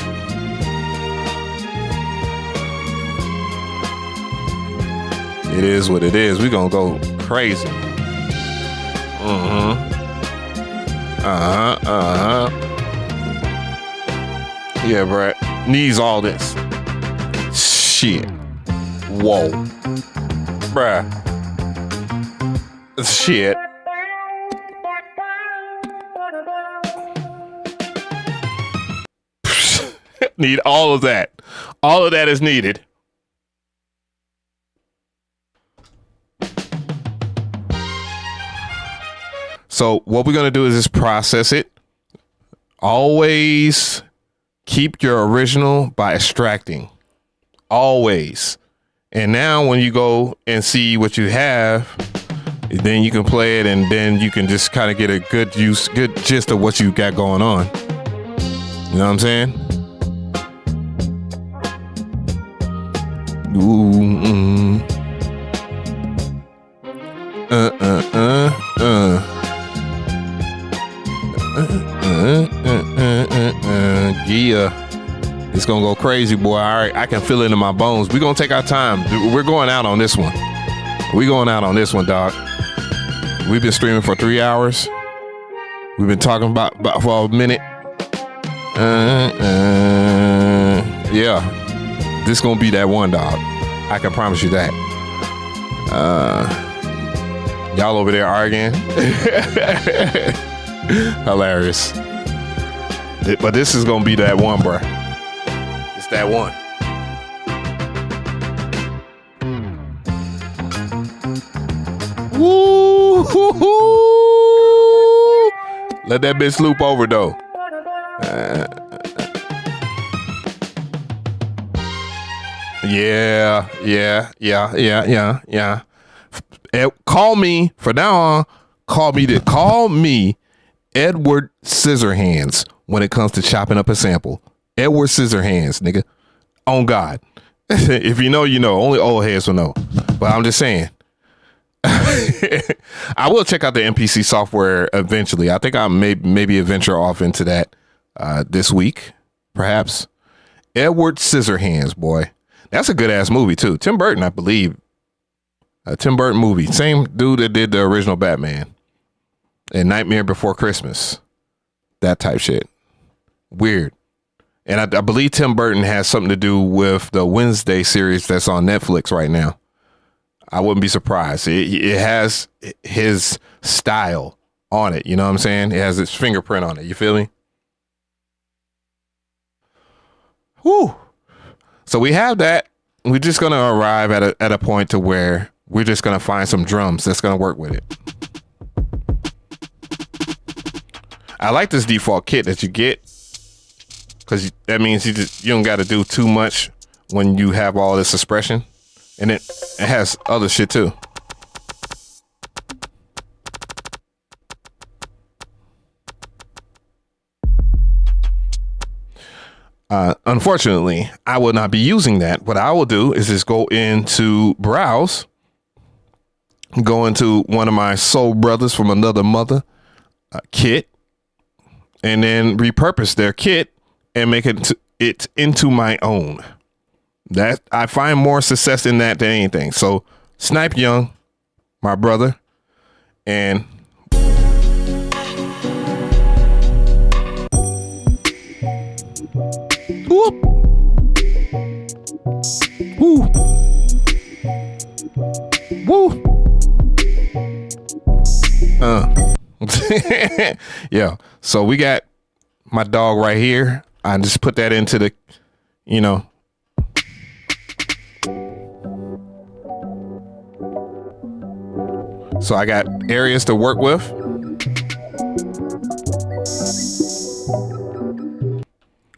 It is what it is. We gonna go crazy. Yeah, bruh. Needs all this. Shit. Whoa. Bruh. Shit. Need all of that. All of that is needed. So what we're going to do is just process it. Always keep your original by extracting. Always. And now when you go and see what you have, then you can play it, and then you can just kind of get a good gist of what you got going on. You know what I'm saying? Ooh, yeah. It's gonna go crazy, boy. All right, I can feel it in my bones. We're gonna take our time. We're going out on this one. We're going out on this one, dog. We've been streaming for 3 hours. We've been talking about for a minute. Yeah. This gonna be that one, dog. I can promise you that. Y'all over there arguing. Hilarious. But this is gonna be that one, bro. It's that one. Woo! Let that bitch loop over though. Yeah. Call me for now on. Call me Edward Scissorhands when it comes to chopping up a sample. Edward Scissorhands, nigga. On God. If you know, you know. Only old heads will know. But I'm just saying. I will check out the MPC software eventually. I think I maybe venture off into that this week, perhaps. Edward Scissorhands, boy. That's a good ass movie too. Tim Burton, I believe. A Tim Burton movie. Same dude that did the original Batman and Nightmare Before Christmas. That type shit. Weird. And I believe Tim Burton has something to do with the Wednesday series that's on Netflix right now. I wouldn't be surprised. It has his style on it. You know what I'm saying? It has his fingerprint on it. You feel me? Whew. So we have that. We're just going to arrive at a point to where we're just going to find some drums that's going to work with it. I like this default kit that you get, because that means you don't got to do too much when you have all this expression, and it has other shit too. Unfortunately, I will not be using that. What I will do is just go into browse, go into one of my soul brothers from another mother kit, and then repurpose their kit and make it into my own. That I find more success in that than anything. So Snipe Young, my brother, and whoop, woo, woo, yeah. So we got my dog right here. I just put that into the, you know. So I got areas to work with.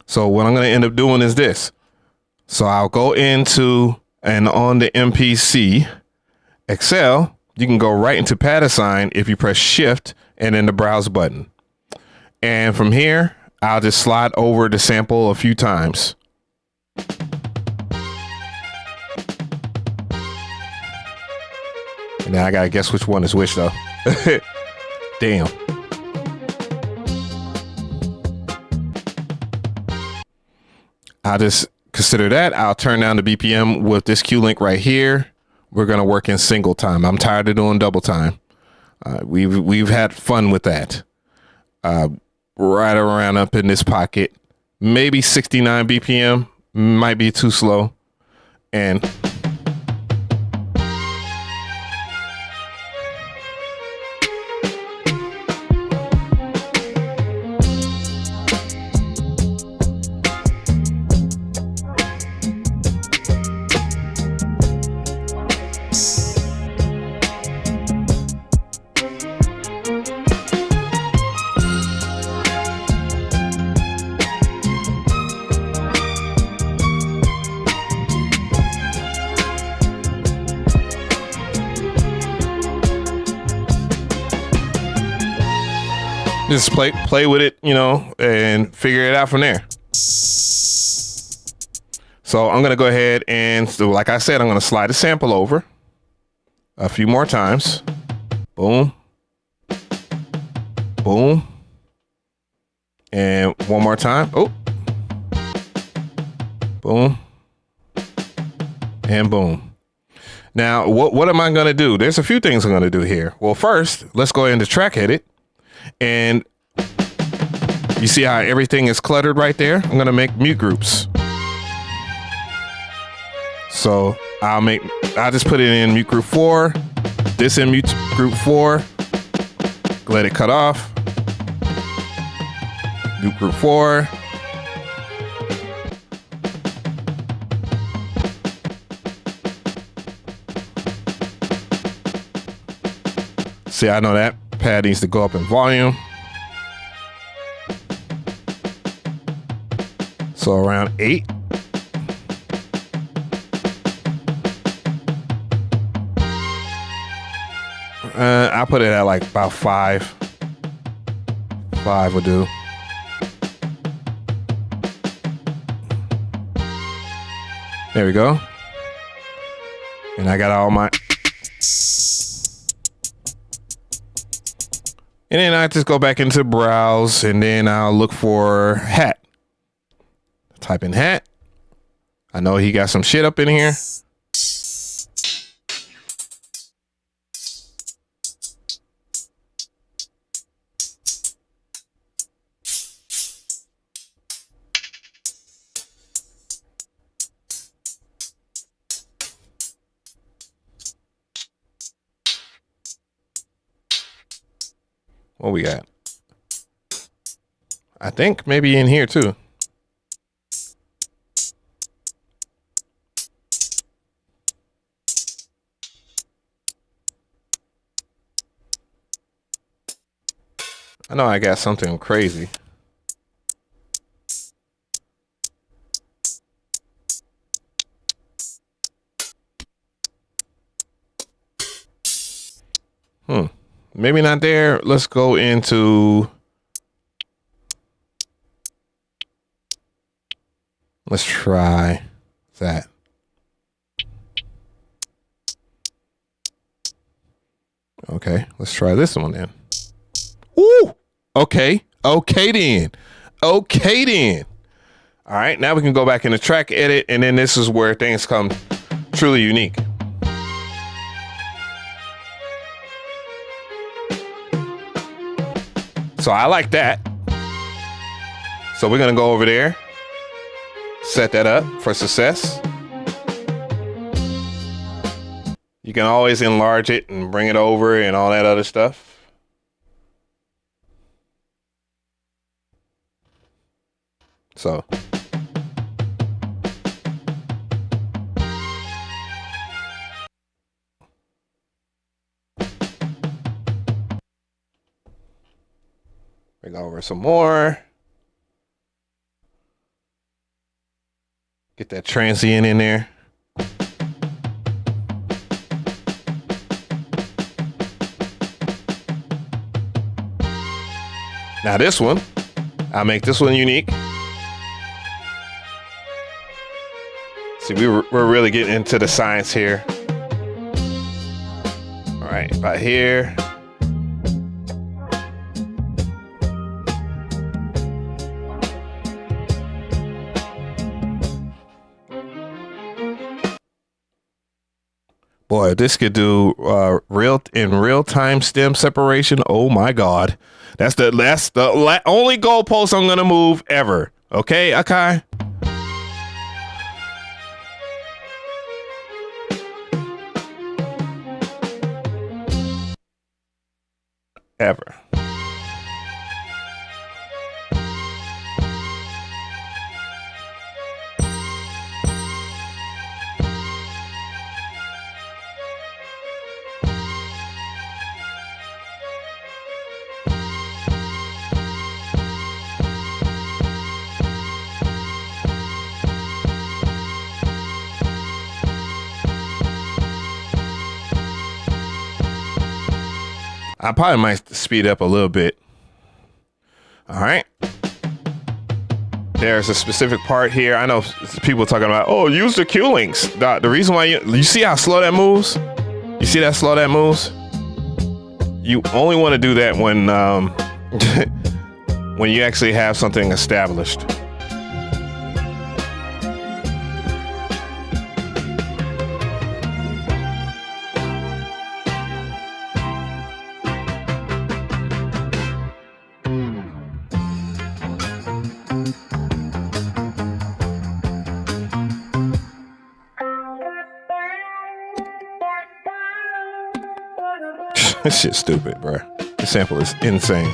So what I'm going to end up doing is this. So I'll go into, and on the MPC XL, you can go right into pad assign if you press shift and then the browse button. And from here, I'll just slide over the sample a few times. And now I gotta guess which one is which though. Damn. I'll just consider that. I'll turn down the BPM with this Q link right here. We're gonna work in single time. I'm tired of doing double time. We've had fun with that. Right around up in this pocket, maybe 69 BPM, might be too slow. And just play with it, you know, and figure it out from there. So I'm going to go ahead and, so like I said, I'm going to slide the sample over a few more times. Boom. Boom. And one more time. Oh. Boom. And boom. Now, what am I going to do? There's a few things I'm going to do here. Well, first, let's go into track edit. And you see how everything is cluttered right there? I'm going to make mute groups. So I'll just put it in mute group 4, this in mute group 4, let it cut off. Mute group 4. See, I know that pad needs to go up in volume. So around 8. I'll put it at like about 5. 5 will do. There we go. And I got all my... And then I just go back into browse, and then I'll look for hat. Type in hat. I know he got some shit up in here. What we got? I think maybe in here too. I know I got something crazy. Maybe not there. Let's go into. Let's try that. Okay, let's try this one then. Ooh, okay. Okay then. Okay then. All right, now we can go back in the track edit, and then this is where things come truly unique. So I like that. So we're gonna go over there, set that up for success. You can always enlarge it and bring it over and all that other stuff. So bring over some more. Get that transient in there. Now this one, I'll make this one unique. See, we're really getting into the science here. All right, about here. Boy, this could do real time stem separation. Oh my God, that's the only goalpost I'm gonna move ever. Okay, Akai. Ever. I probably might speed up a little bit. All right. There's a specific part here. I know people talking about, oh, use the Q links. The reason why you see how slow that moves? You see that slow that moves? You only want to do that when when you actually have something established. This shit's stupid, bro. The sample is insane.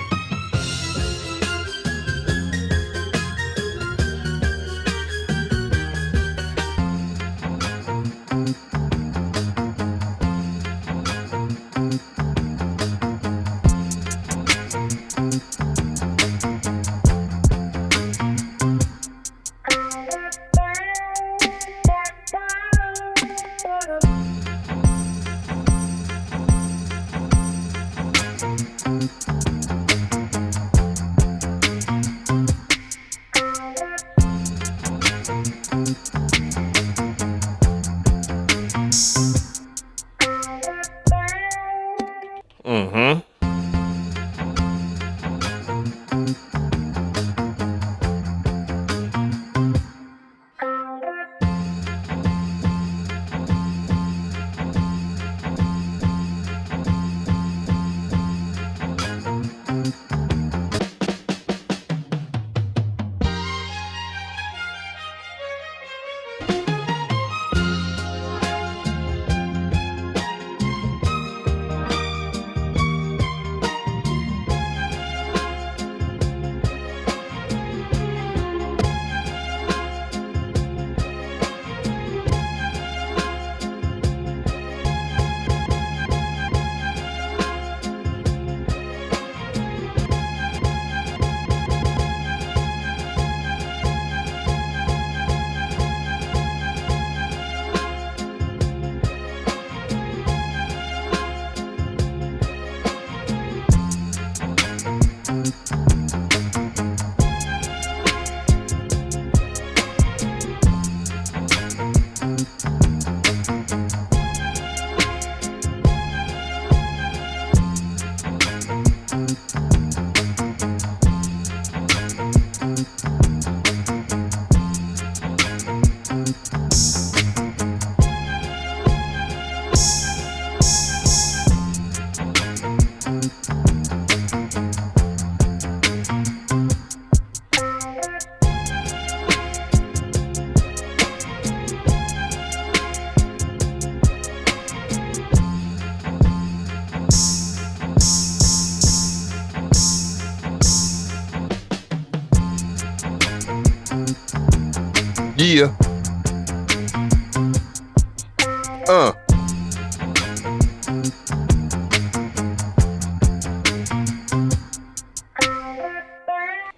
Yeah.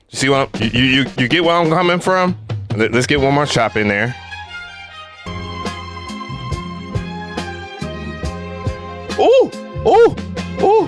You see what you get where I'm coming from? Let's get one more chop in there. Ooh, ooh, ooh.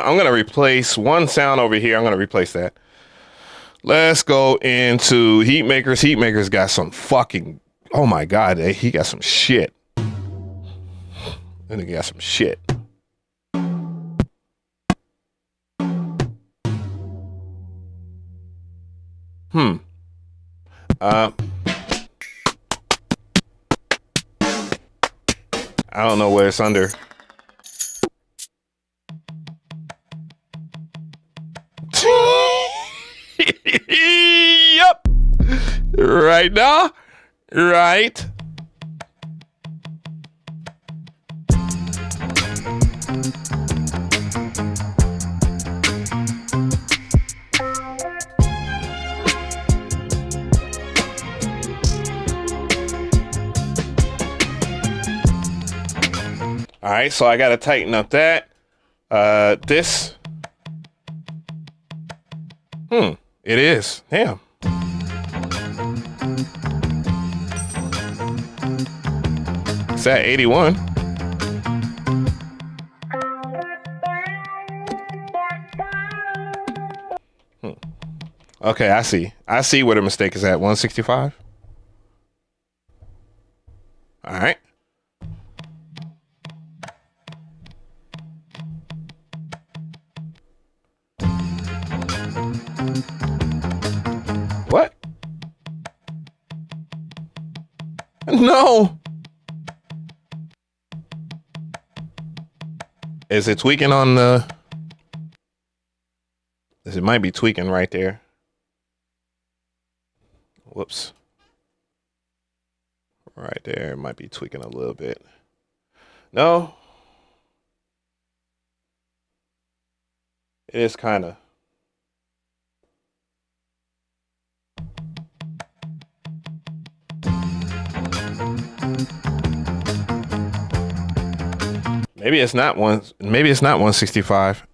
I'm gonna replace one sound over here. I'm gonna replace that. Let's go into heat makers. Heat makers got some fucking, oh my god, he got some shit. And he got some shit. I don't know where it's under. Yep. Right now. Right. All right, so I got to tighten up that. This. It is. Damn. It's at 81. Okay, I see. I see where the mistake is at. 165. All right. What? No. Is it tweaking on the... It might be tweaking right there. Whoops. Right there. It might be tweaking a little bit. No. It is kind of... Maybe it's not 165.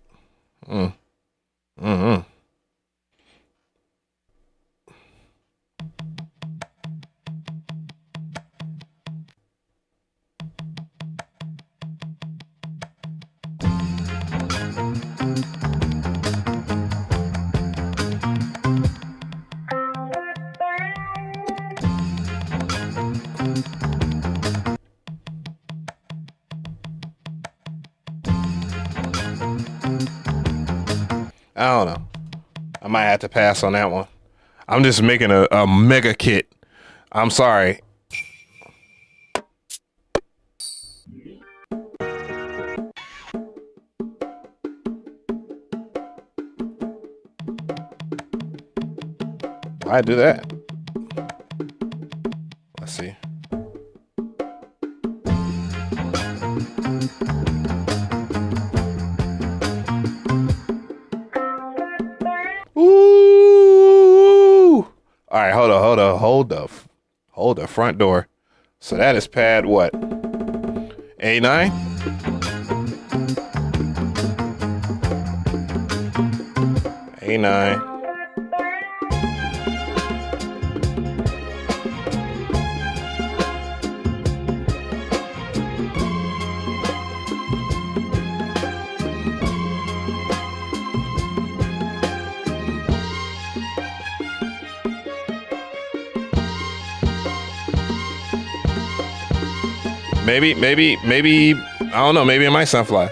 I don't know. I might have to pass on that one. I'm just making a mega kit. I'm sorry. Why do that? Let's see. Ooh! All right, hold the front door. So that is pad what? A9? A9. Maybe, I don't know. Maybe it might sound fly.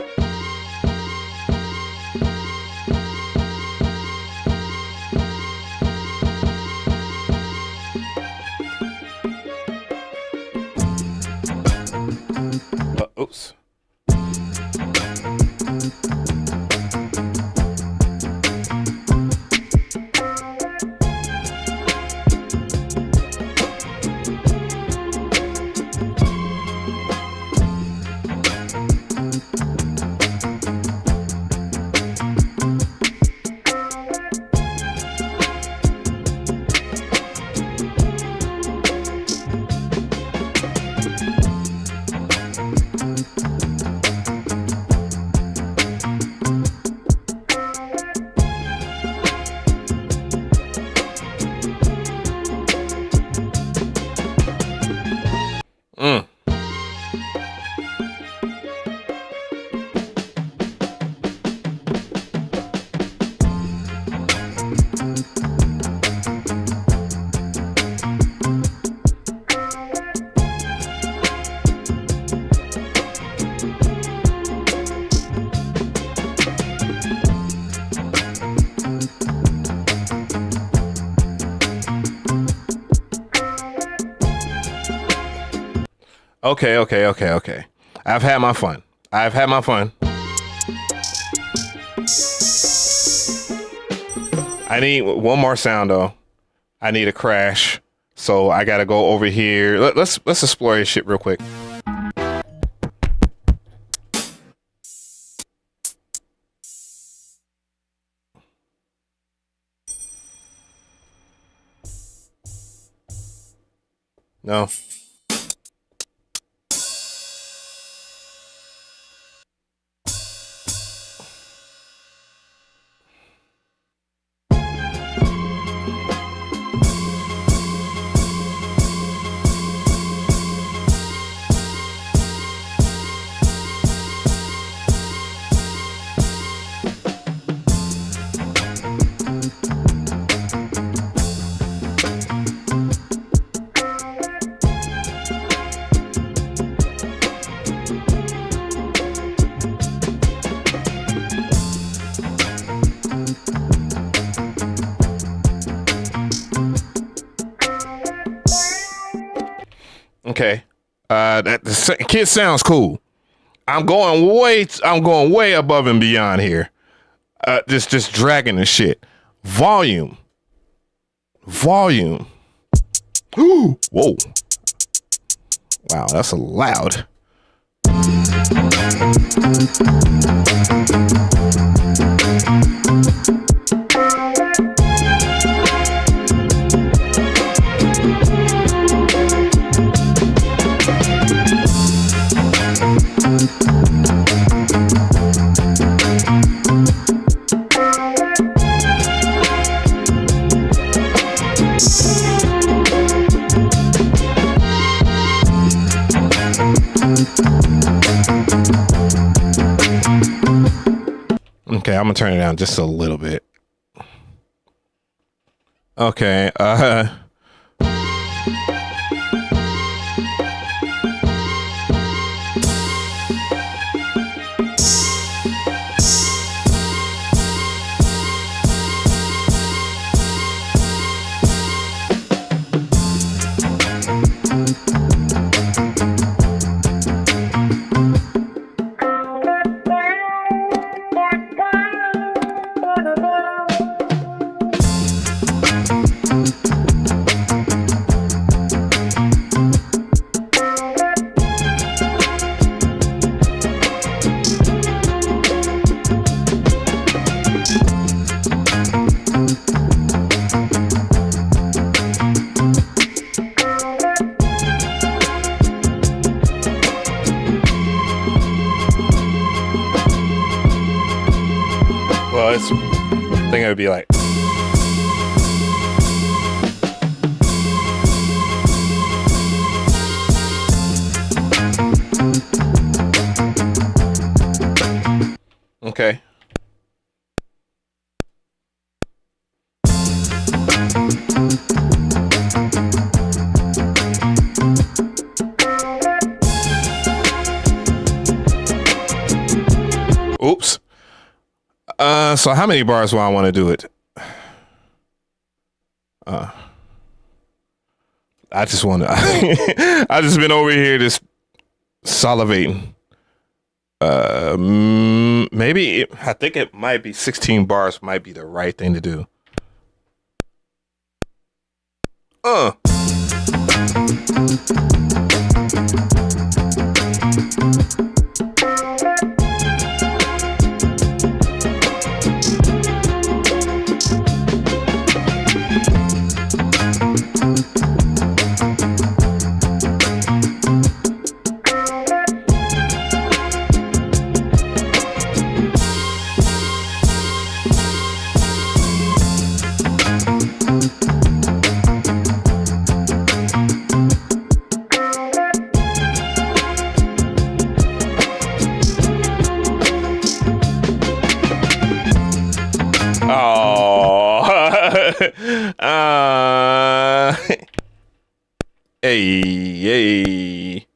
Oops. Okay. I've had my fun. I need one more sound though. I need a crash. So I gotta go over here. Let's explore this shit real quick. No. Okay. The kid sounds cool. I'm going way above and beyond here. Just dragging the shit. Volume. Ooh, whoa. Wow, that's loud. Okay, I'm gonna turn it down just a little bit. Okay, well, I think it would be like. Okay. Oops. So how many bars do I want to do it? I just want to. I just been over here just salivating. Maybe I think it might be 16 bars might be the right thing to do. Hey.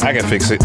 I can fix it.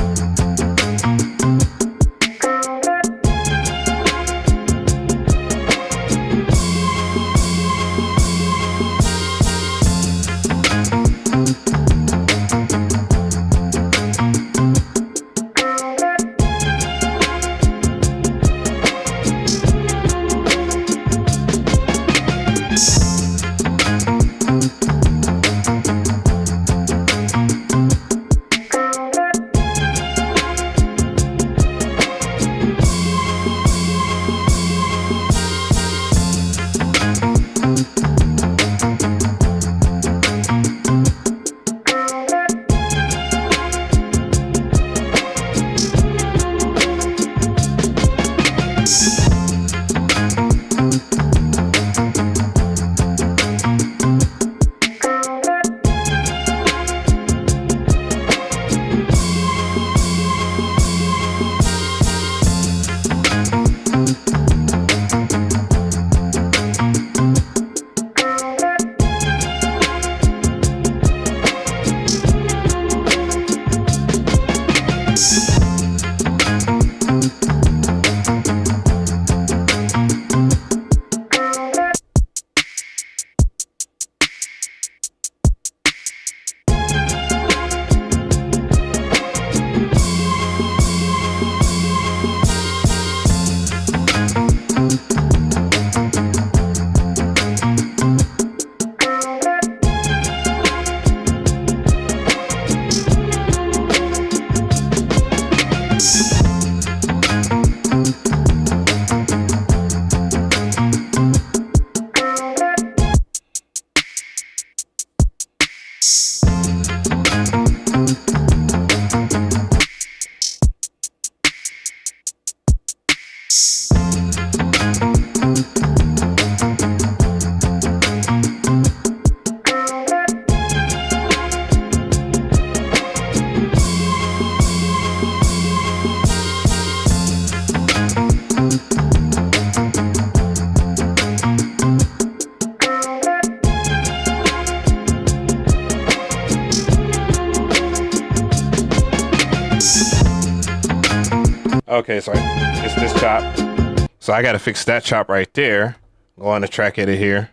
Okay, so it's this chop. So I gotta fix that chop right there. Go on the track edit here.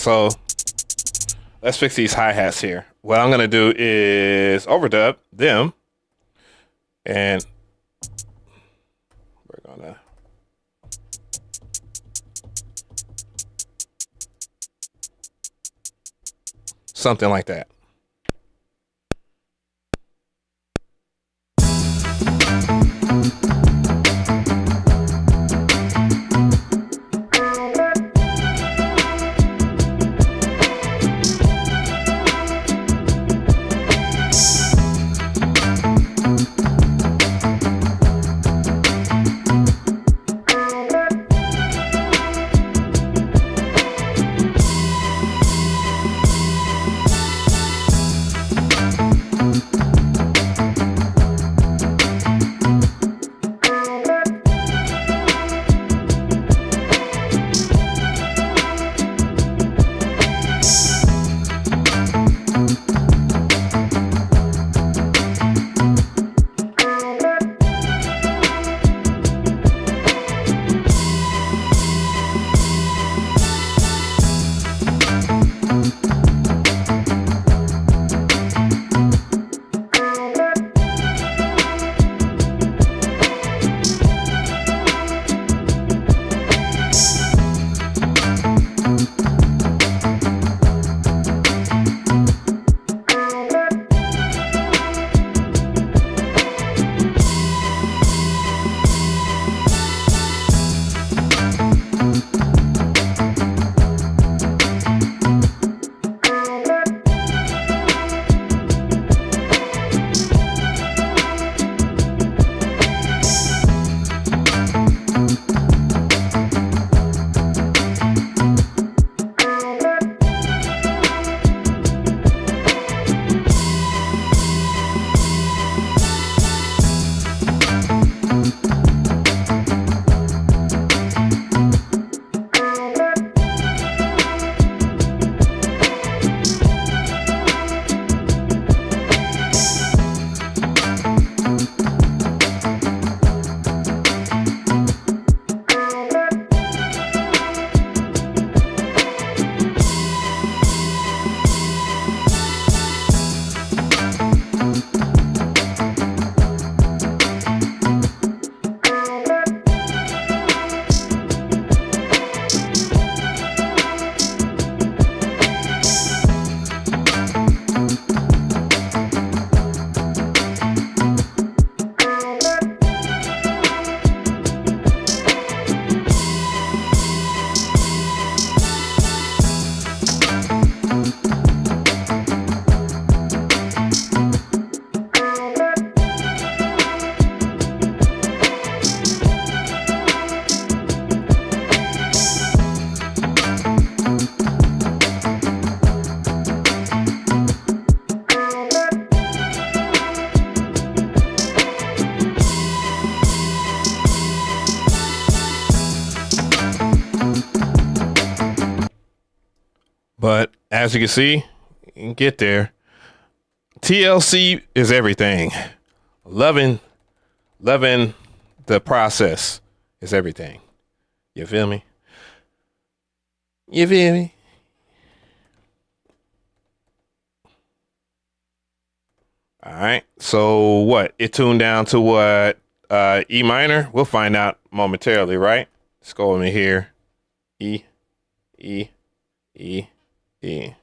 So let's fix these hi-hats here. What I'm gonna do is overdub them, and we're gonna something like that. But as you can see, you can get there. TLC is everything. Loving the process is everything. You feel me? You feel me? All right. So what? It tuned down to what? E minor? We'll find out momentarily, right? Let's go over here. E, E, E, E.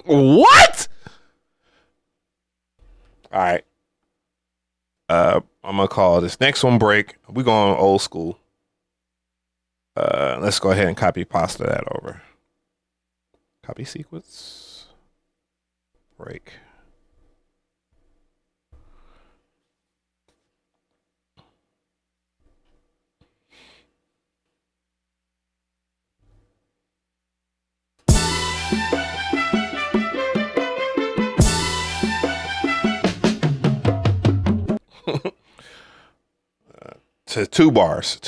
What? All right. I'm gonna call this next one break. We're going old school. Let's go ahead and copy pasta that over. Copy sequence. Break. To 2 bars.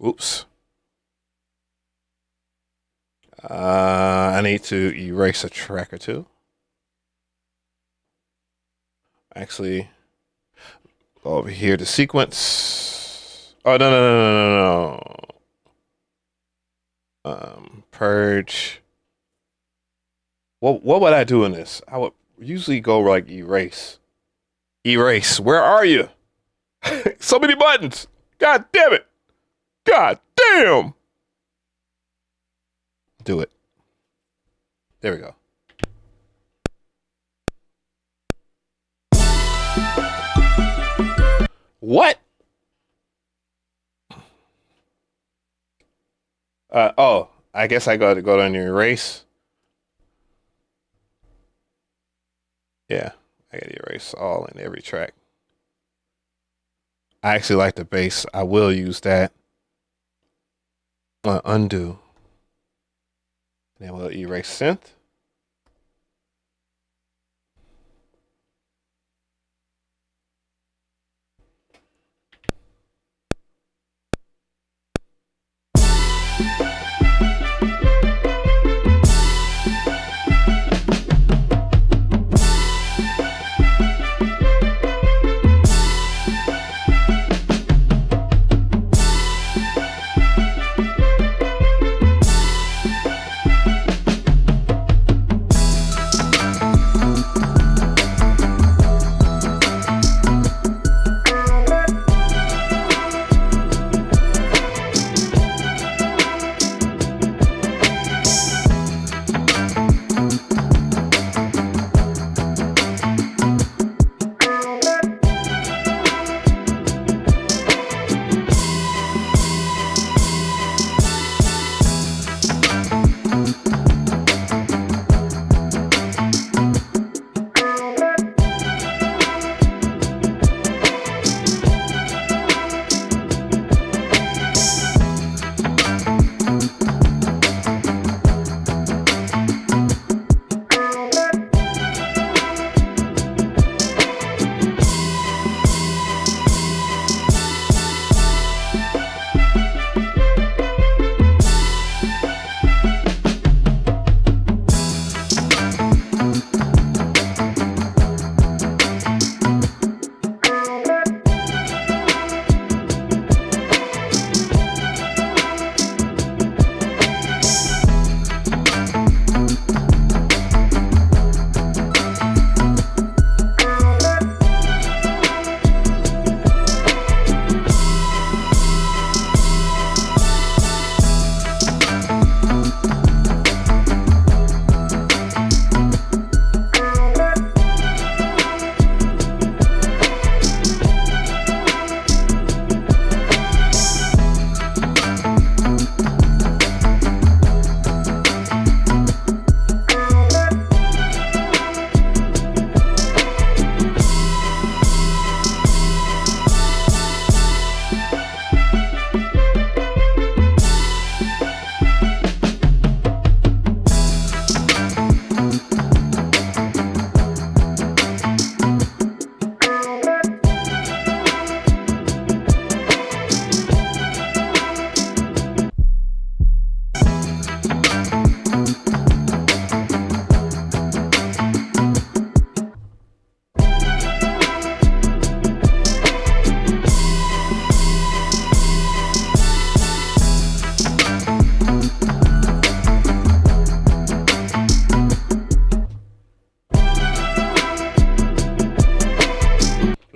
Oops. I need to erase a track or two. Actually, go over here to sequence. Oh, no. Purge. What would I do in this? I would usually go like erase. Erase. Where are you? So many buttons. God damn it. God damn. Do it. There we go. What? Oh, I guess I got to go down and erase. Yeah, I got to erase all and every track. I actually like the bass. I will use that. Undo. Then we'll erase synth.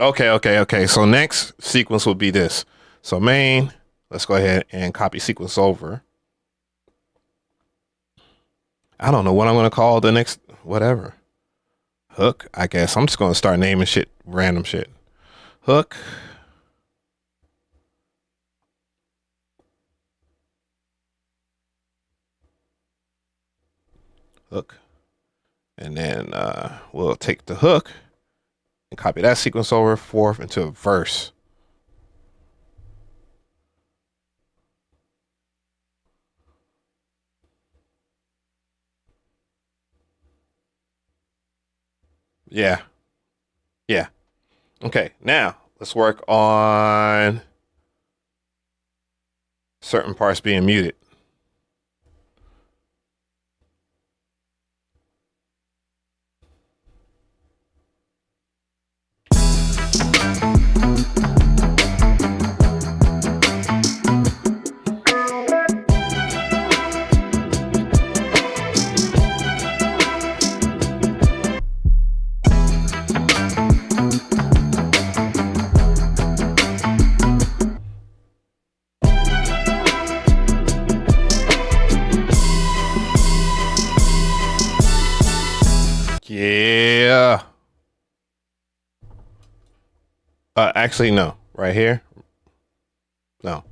Okay. So next sequence will be this. So main, let's go ahead and copy sequence over. I don't know what I'm going to call the next, whatever. Hook, I guess. I'm just going to start naming shit, random shit. Hook. Hook. And then we'll take the hook and copy that sequence over, fourth into a verse. Yeah. Okay, now let's work on certain parts being muted. Yeah. Actually, no. Right here. No.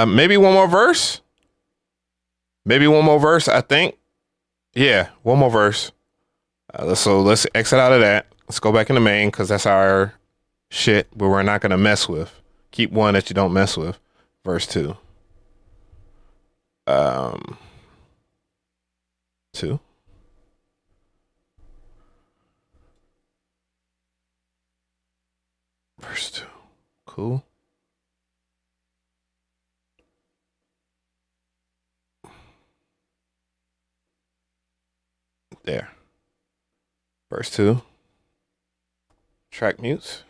Maybe one more verse. I think. Yeah, one more verse. Let's exit out of that. Let's go back in the main because that's our shit, but we're not gonna mess with. Keep one that you don't mess with. Verse 2. 2. Verse 2. Cool. There. Verse 2. Track mutes.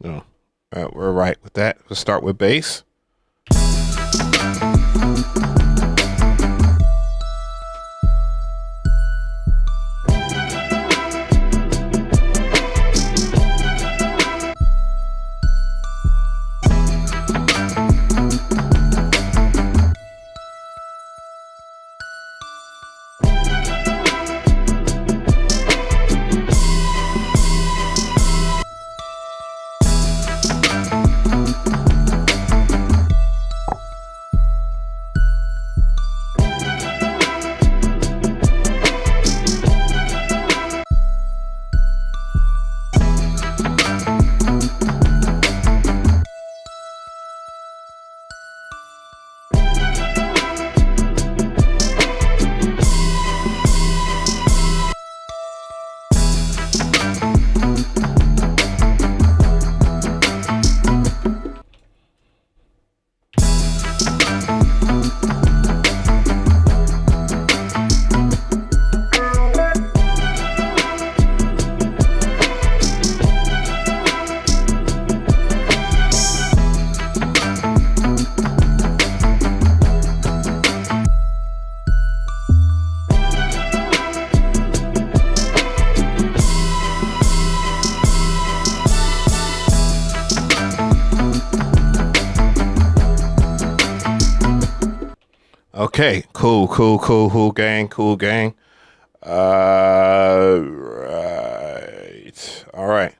No. All right, we're right with that. Let's start with bass. Okay, cool gang. Right. All right.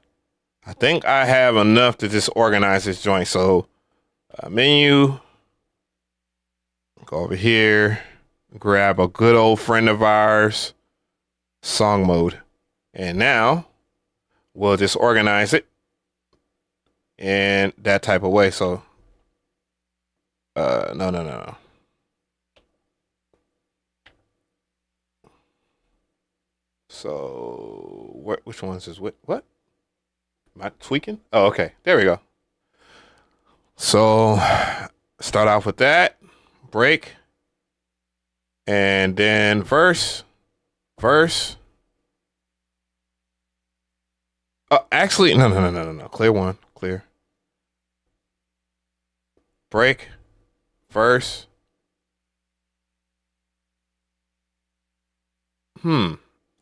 I think I have enough to just organize this joint. So, menu, go over here, grab a good old friend of ours, song mode. And now we'll just organize it in that type of way. So, no. So, which ones is what? Am I tweaking? Oh, okay. There we go. So, start off with that. Break. And then verse. Actually, no. Clear one. Clear. Break. Verse.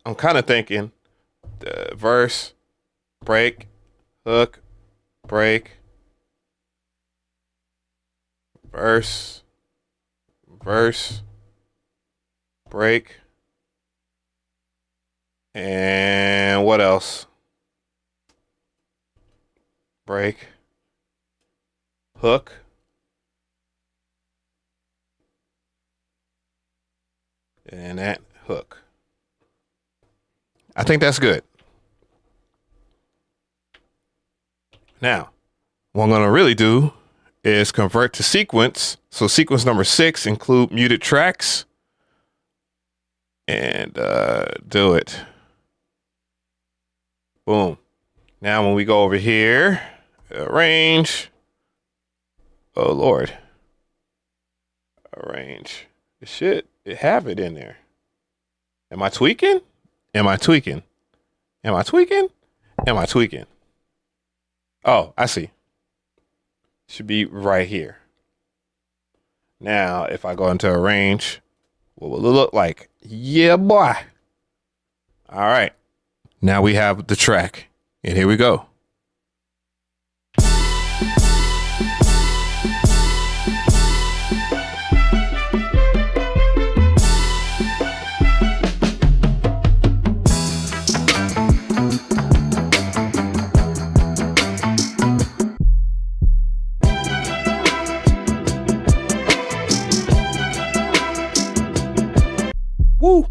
I'm kind of thinking the verse, break, hook, break, verse, break, and what else? Break, hook, and that hook. I think that's good. Now, what I'm going to really do is convert to sequence. So sequence number 6 include muted tracks and do it. Boom. Now when we go over here, arrange. Oh Lord. Arrange. It have it in there. Am I tweaking? Oh, I see. Should be right here. Now, if I go into arrange, what will it look like? Yeah, boy. All right. Now we have the track. And here we go. Woo!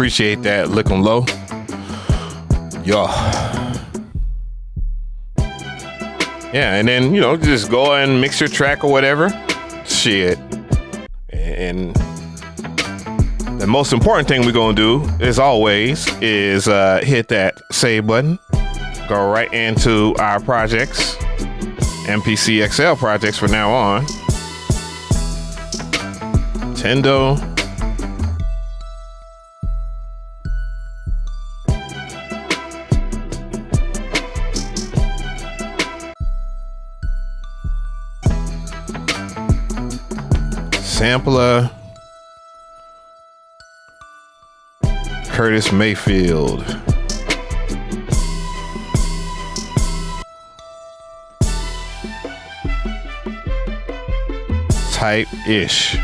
Appreciate that. Lick 'em low. Yo. Yeah, and then, you know, just go and mix your track or whatever. Shit. And the most important thing we're going to do, as always, is hit that save button. Go right into our projects. MPC XL projects from now on. Nintendo. SAMPLA. Curtis Mayfield. Type-ish.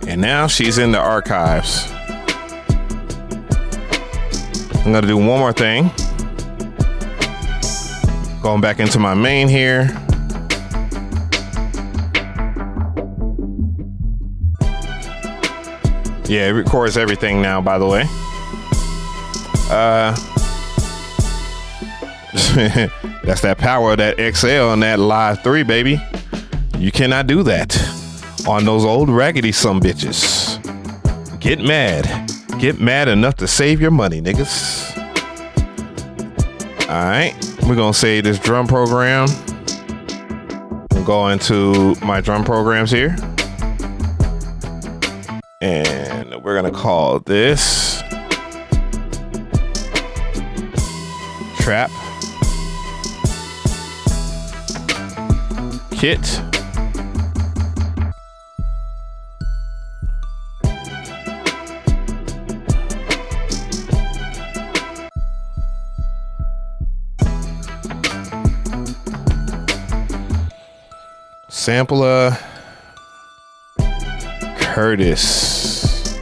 And now she's in the archives. I'm gonna do one more thing. Going back into my main here. Yeah, it records everything now, by the way. That's that power of that XL and that Live 3, baby. You cannot do that on those old raggedy sumbitches. Get mad. Get mad enough to save your money, niggas. All right, we're gonna save this drum program. I'm going to my drum programs here. And we're gonna call this Trap Kit. SAMPLA Curtis.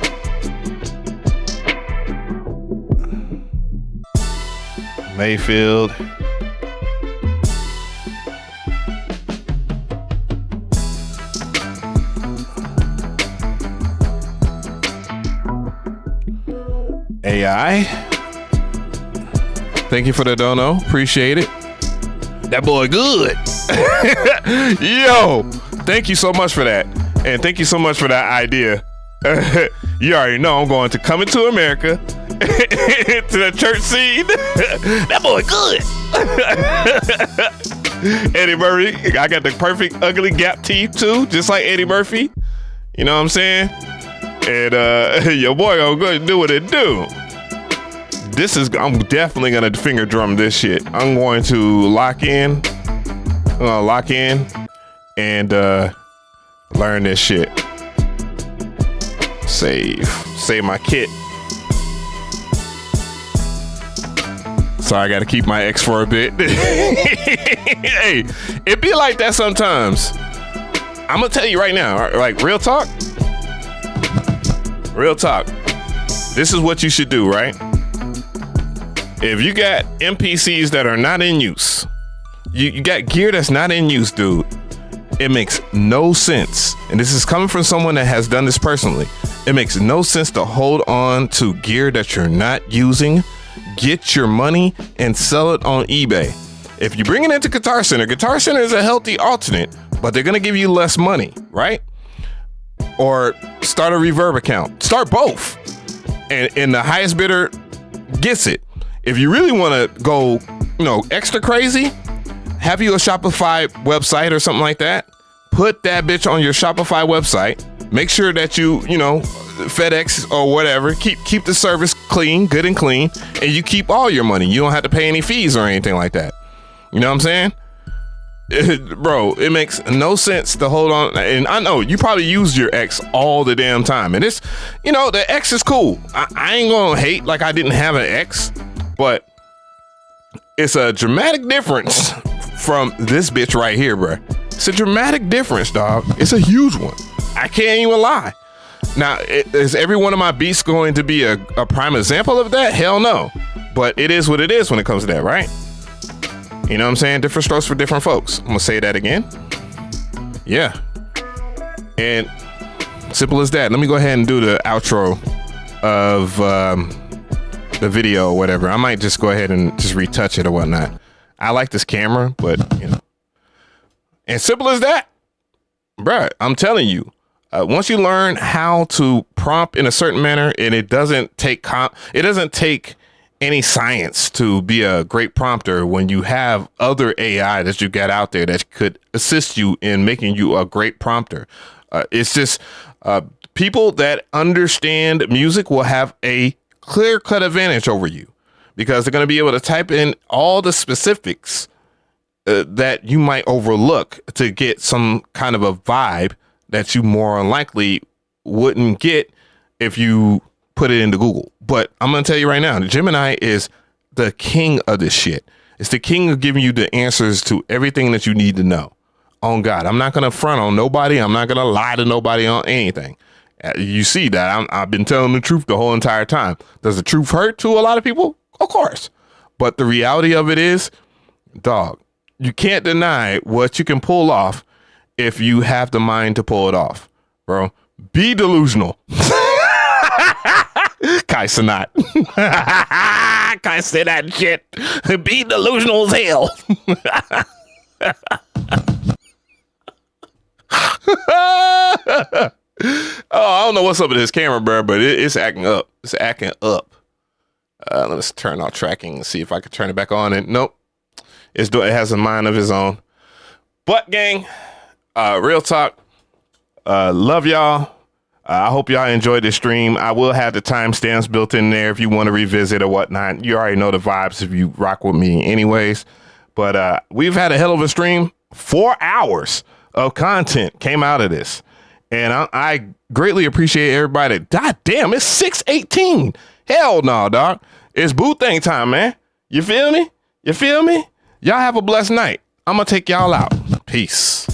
Mayfield. AI. Thank you for the dono. Appreciate it. That boy good. Yo, thank you so much for that. And thank you so much for that idea. You already know I'm going to Coming to America to the church scene. That boy good. Eddie Murphy. I got the perfect ugly gap teeth too, just like Eddie Murphy. You know what I'm saying? And your boy gonna go do what it do. I'm definitely gonna finger drum this shit. I'm going to lock in. I'm gonna lock in and learn this shit. Save my kit. So I gotta keep my X for a bit. Hey, it be like that sometimes. I'm gonna tell you right now, like real talk. Real talk. This is what you should do, right? If you got MPCs that are not in use, you got gear that's not in use, dude, it makes no sense. And this is coming from someone that has done this personally. It makes no sense to hold on to gear that you're not using. Get your money and sell it on eBay. If you bring it into Guitar Center is a healthy alternate, but they're gonna give you less money, right? Or start a reverb account. Start both. And the highest bidder gets it. If you really want to go, extra crazy, have you a Shopify website or something like that. Put that bitch on your Shopify website. Make sure that you FedEx or whatever, keep the service clean, good and clean, and you keep all your money. You don't have to pay any fees or anything like that. You know what I'm saying? Bro, it makes no sense to hold on. And I know you probably use your X all the damn time. And it's, the X is cool. I ain't gonna hate like I didn't have an X, but it's a dramatic difference from this bitch right here, bro. It's a dramatic difference, dog. It's a huge one. I can't even lie. Now, is every one of my beats going to be a prime example of that? Hell no. But it is what it is when it comes to that, right? You know what I'm saying? Different strokes for different folks. I'm gonna say that again. Yeah. And simple as that. Let me go ahead and do the outro of the video or whatever. I might just go ahead and just retouch it or whatnot. I like this camera, but you know. And simple as that. Bruh, I'm telling you, once you learn how to prompt in a certain manner, and it doesn't take any science to be a great prompter when you have other AI that you got out there that could assist you in making you a great prompter. It's just people that understand music will have a clear-cut advantage over you because they're going to be able to type in all the specifics that you might overlook to get some kind of a vibe that you more likely wouldn't get if you put it into Google. But I'm going to tell you right now, Gemini is the king of this shit. It's the king of giving you the answers to everything that you need to know. On God, I'm not going to front on nobody. I'm not going to lie to nobody on anything. You see that I've been telling the truth the whole entire time. Does the truth hurt to a lot of people? Of course. But the reality of it is, dog, you can't deny what you can pull off if you have the mind to pull it off, bro. Be delusional. Kai Sanat. Kai said that shit. Be delusional as hell. Oh, I don't know what's up with this camera, bro, but it's acting up. It's acting up. Let's turn off tracking and see if I can turn it back on. And nope. It has a mind of its own. But gang, real talk. Love y'all. I hope y'all enjoyed this stream. I will have the timestamps built in there if you want to revisit or whatnot. You already know the vibes if you rock with me anyways. But we've had a hell of a stream. 4 hours of content came out of this. And I greatly appreciate everybody. God damn, it's 6:18. Hell no, dog. It's boot thing time, man. You feel me? You feel me? Y'all have a blessed night. I'm going to take y'all out. Peace.